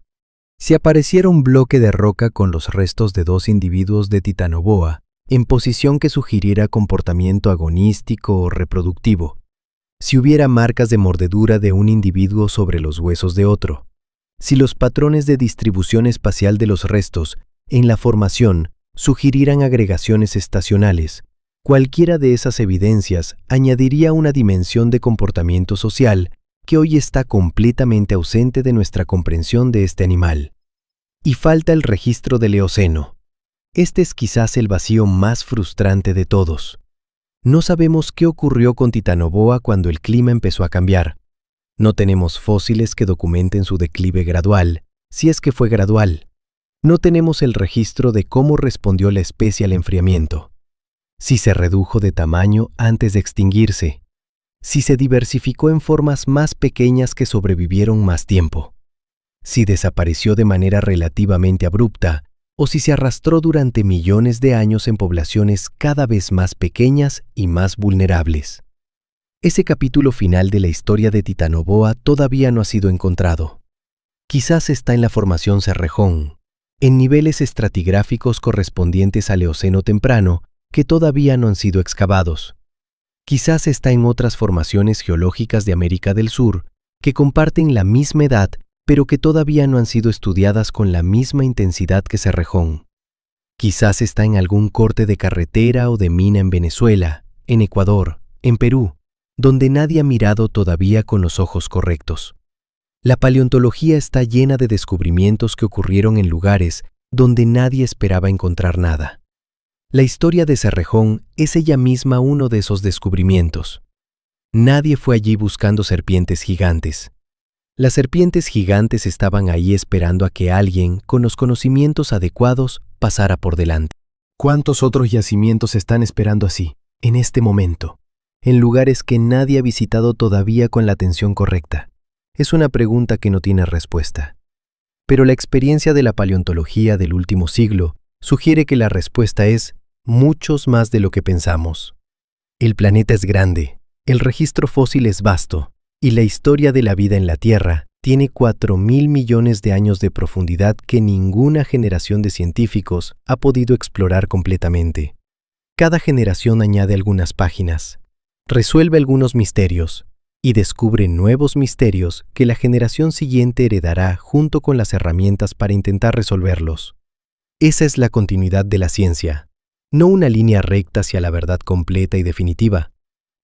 Si apareciera un bloque de roca con los restos de dos individuos de Titanoboa, en posición que sugiriera comportamiento agonístico o reproductivo, si hubiera marcas de mordedura de un individuo sobre los huesos de otro, si los patrones de distribución espacial de los restos en la formación sugirieran agregaciones estacionales, cualquiera de esas evidencias añadiría una dimensión de comportamiento social que hoy está completamente ausente de nuestra comprensión de este animal. Y falta el registro del Eoceno. Este es quizás el vacío más frustrante de todos. No sabemos qué ocurrió con Titanoboa cuando el clima empezó a cambiar. No tenemos fósiles que documenten su declive gradual, si es que fue gradual. No tenemos el registro de cómo respondió la especie al enfriamiento. Si se redujo de tamaño antes de extinguirse. Si se diversificó en formas más pequeñas que sobrevivieron más tiempo. Si desapareció de manera relativamente abrupta o si se arrastró durante millones de años en poblaciones cada vez más pequeñas y más vulnerables. Ese capítulo final de la historia de Titanoboa todavía no ha sido encontrado. Quizás está en la formación Cerrejón, en niveles estratigráficos correspondientes al Eoceno temprano que todavía no han sido excavados. Quizás está en otras formaciones geológicas de América del Sur que comparten la misma edad pero que todavía no han sido estudiadas con la misma intensidad que Cerrejón. Quizás está en algún corte de carretera o de mina en Venezuela, en Ecuador, en Perú, donde nadie ha mirado todavía con los ojos correctos. La paleontología está llena de descubrimientos que ocurrieron en lugares donde nadie esperaba encontrar nada. La historia de Cerrejón es ella misma uno de esos descubrimientos. Nadie fue allí buscando serpientes gigantes. Las serpientes gigantes estaban ahí esperando a que alguien, con los conocimientos adecuados, pasara por delante. ¿Cuántos otros yacimientos están esperando así, en este momento, en lugares que nadie ha visitado todavía con la atención correcta? Es una pregunta que no tiene respuesta. Pero la experiencia de la paleontología del último siglo sugiere que la respuesta es muchos más de lo que pensamos. El planeta es grande, el registro fósil es vasto, y la historia de la vida en la Tierra tiene 4.000 millones de años de profundidad que ninguna generación de científicos ha podido explorar completamente. Cada generación añade algunas páginas, resuelve algunos misterios y descubre nuevos misterios que la generación siguiente heredará junto con las herramientas para intentar resolverlos. Esa es la continuidad de la ciencia, no una línea recta hacia la verdad completa y definitiva,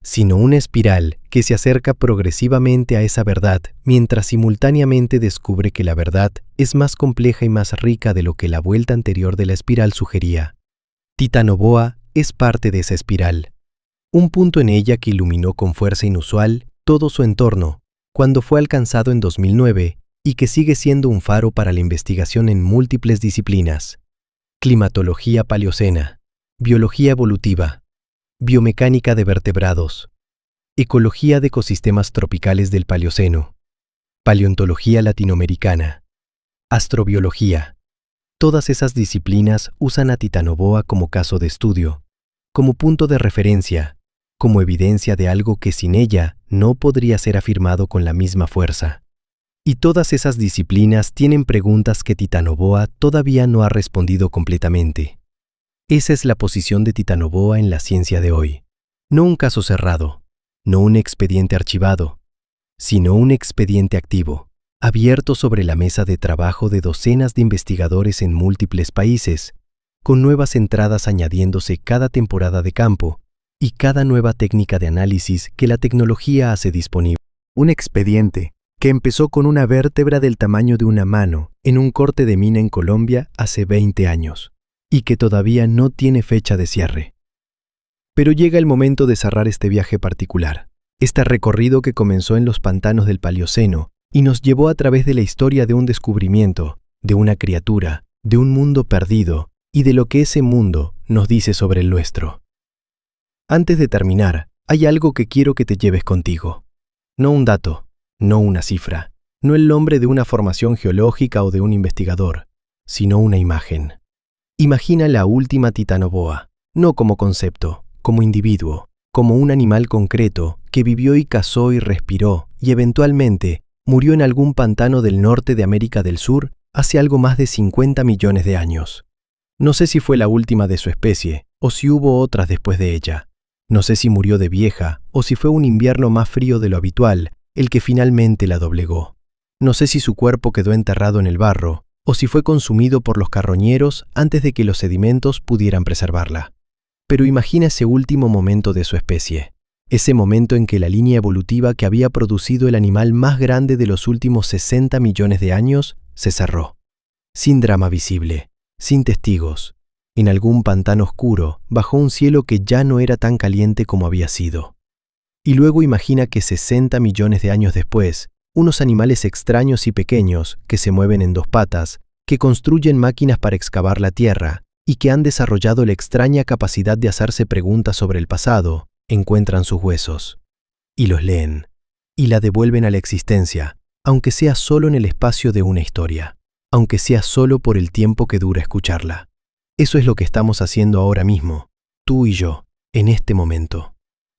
sino una espiral que se acerca progresivamente a esa verdad mientras simultáneamente descubre que la verdad es más compleja y más rica de lo que la vuelta anterior de la espiral sugería. Titanoboa es parte de esa espiral, un punto en ella que iluminó con fuerza inusual todo su entorno cuando fue alcanzado en 2009 y que sigue siendo un faro para la investigación en múltiples disciplinas: climatología paleocena, biología evolutiva, biomecánica de vertebrados, ecología de ecosistemas tropicales del Paleoceno, paleontología latinoamericana, astrobiología. Todas esas disciplinas usan a Titanoboa como caso de estudio, como punto de referencia, como evidencia de algo que sin ella no podría ser afirmado con la misma fuerza. Y todas esas disciplinas tienen preguntas que Titanoboa todavía no ha respondido completamente. Esa es la posición de Titanoboa en la ciencia de hoy. No un caso cerrado, no un expediente archivado, sino un expediente activo, abierto sobre la mesa de trabajo de docenas de investigadores en múltiples países, con nuevas entradas añadiéndose cada temporada de campo y cada nueva técnica de análisis que la tecnología hace disponible. Un expediente que empezó con una vértebra del tamaño de una mano en un corte de mina en Colombia hace 20 años, y que todavía no tiene fecha de cierre. Pero llega el momento de cerrar este viaje particular, este recorrido que comenzó en los pantanos del Paleoceno y nos llevó a través de la historia de un descubrimiento, de una criatura, de un mundo perdido y de lo que ese mundo nos dice sobre el nuestro. Antes de terminar, hay algo que quiero que te lleves contigo. No un dato, no una cifra, no el nombre de una formación geológica o de un investigador, sino una imagen. Imagina la última Titanoboa, no como concepto, como individuo, como un animal concreto que vivió y cazó y respiró y eventualmente murió en algún pantano del norte de América del Sur hace algo más de 50 millones de años. No sé si fue la última de su especie o si hubo otras después de ella. No sé si murió de vieja o si fue un invierno más frío de lo habitual el que finalmente la doblegó. No sé si su cuerpo quedó enterrado en el barro o si fue consumido por los carroñeros antes de que los sedimentos pudieran preservarla. Pero imagina ese último momento de su especie, ese momento en que la línea evolutiva que había producido el animal más grande de los últimos 60 millones de años se cerró. Sin drama visible, sin testigos, en algún pantano oscuro, bajo un cielo que ya no era tan caliente como había sido. Y luego imagina que 60 millones de años después, unos animales extraños y pequeños que se mueven en dos patas, que construyen máquinas para excavar la tierra y que han desarrollado la extraña capacidad de hacerse preguntas sobre el pasado, encuentran sus huesos y los leen y la devuelven a la existencia, aunque sea solo en el espacio de una historia, aunque sea solo por el tiempo que dura escucharla. Eso es lo que estamos haciendo ahora mismo, tú y yo, en este momento,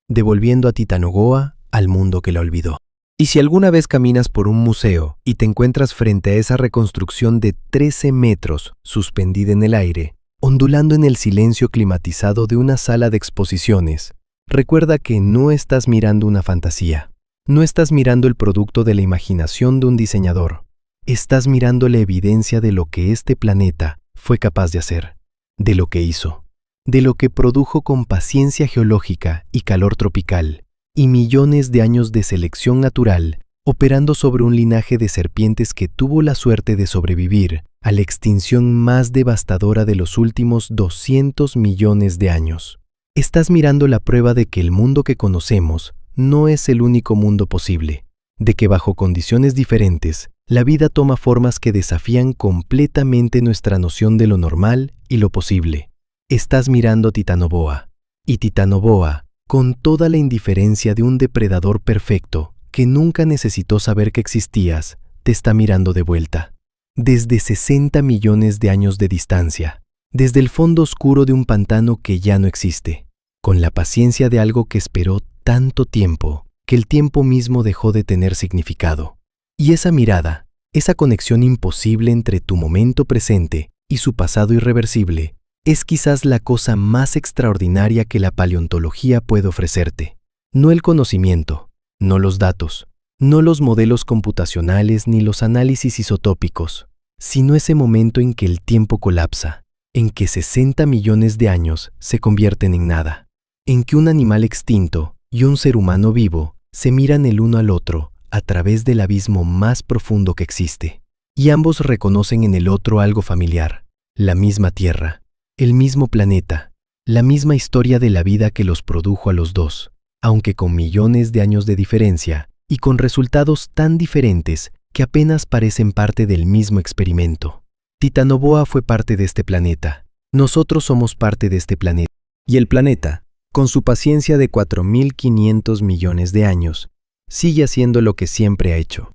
devolviendo a Titanoboa al mundo que la olvidó. Y si alguna vez caminas por un museo y te encuentras frente a esa reconstrucción de 13 metros suspendida en el aire, ondulando en el silencio climatizado de una sala de exposiciones, recuerda que no estás mirando una fantasía, no estás mirando el producto de la imaginación de un diseñador, estás mirando la evidencia de lo que este planeta fue capaz de hacer, de lo que hizo, de lo que produjo con paciencia geológica y calor tropical, y millones de años de selección natural, operando sobre un linaje de serpientes que tuvo la suerte de sobrevivir a la extinción más devastadora de los últimos 200 millones de años. Estás mirando la prueba de que el mundo que conocemos no es el único mundo posible, de que bajo condiciones diferentes, la vida toma formas que desafían completamente nuestra noción de lo normal y lo posible. Estás mirando Titanoboa, y Titanoboa, con toda la indiferencia de un depredador perfecto que nunca necesitó saber que existías, te está mirando de vuelta. Desde 60 millones de años de distancia, desde el fondo oscuro de un pantano que ya no existe, con la paciencia de algo que esperó tanto tiempo que el tiempo mismo dejó de tener significado. Y esa mirada, esa conexión imposible entre tu momento presente y su pasado irreversible, es quizás la cosa más extraordinaria que la paleontología puede ofrecerte. No el conocimiento, no los datos, no los modelos computacionales ni los análisis isotópicos, sino ese momento en que el tiempo colapsa, en que 60 millones de años se convierten en nada, en que un animal extinto y un ser humano vivo se miran el uno al otro a través del abismo más profundo que existe, y ambos reconocen en el otro algo familiar, la misma Tierra, el mismo planeta, la misma historia de la vida que los produjo a los dos, aunque con millones de años de diferencia y con resultados tan diferentes que apenas parecen parte del mismo experimento. Titanoboa fue parte de este planeta, nosotros somos parte de este planeta, y el planeta, con su paciencia de 4.500 millones de años, sigue haciendo lo que siempre ha hecho,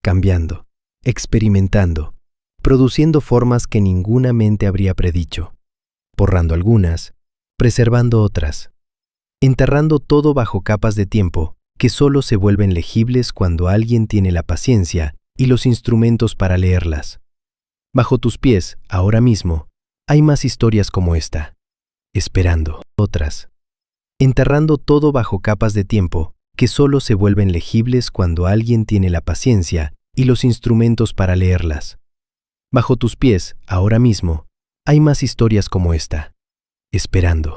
cambiando, experimentando, produciendo formas que ninguna mente habría predicho, borrando algunas, preservando otras, enterrando todo bajo capas de tiempo que solo se vuelven legibles cuando alguien tiene la paciencia y los instrumentos para leerlas. Bajo tus pies, ahora mismo, hay más historias como esta, esperando otras, enterrando todo bajo capas de tiempo que solo se vuelven legibles cuando alguien tiene la paciencia y los instrumentos para leerlas. Bajo tus pies, ahora mismo, hay más historias como esta, esperando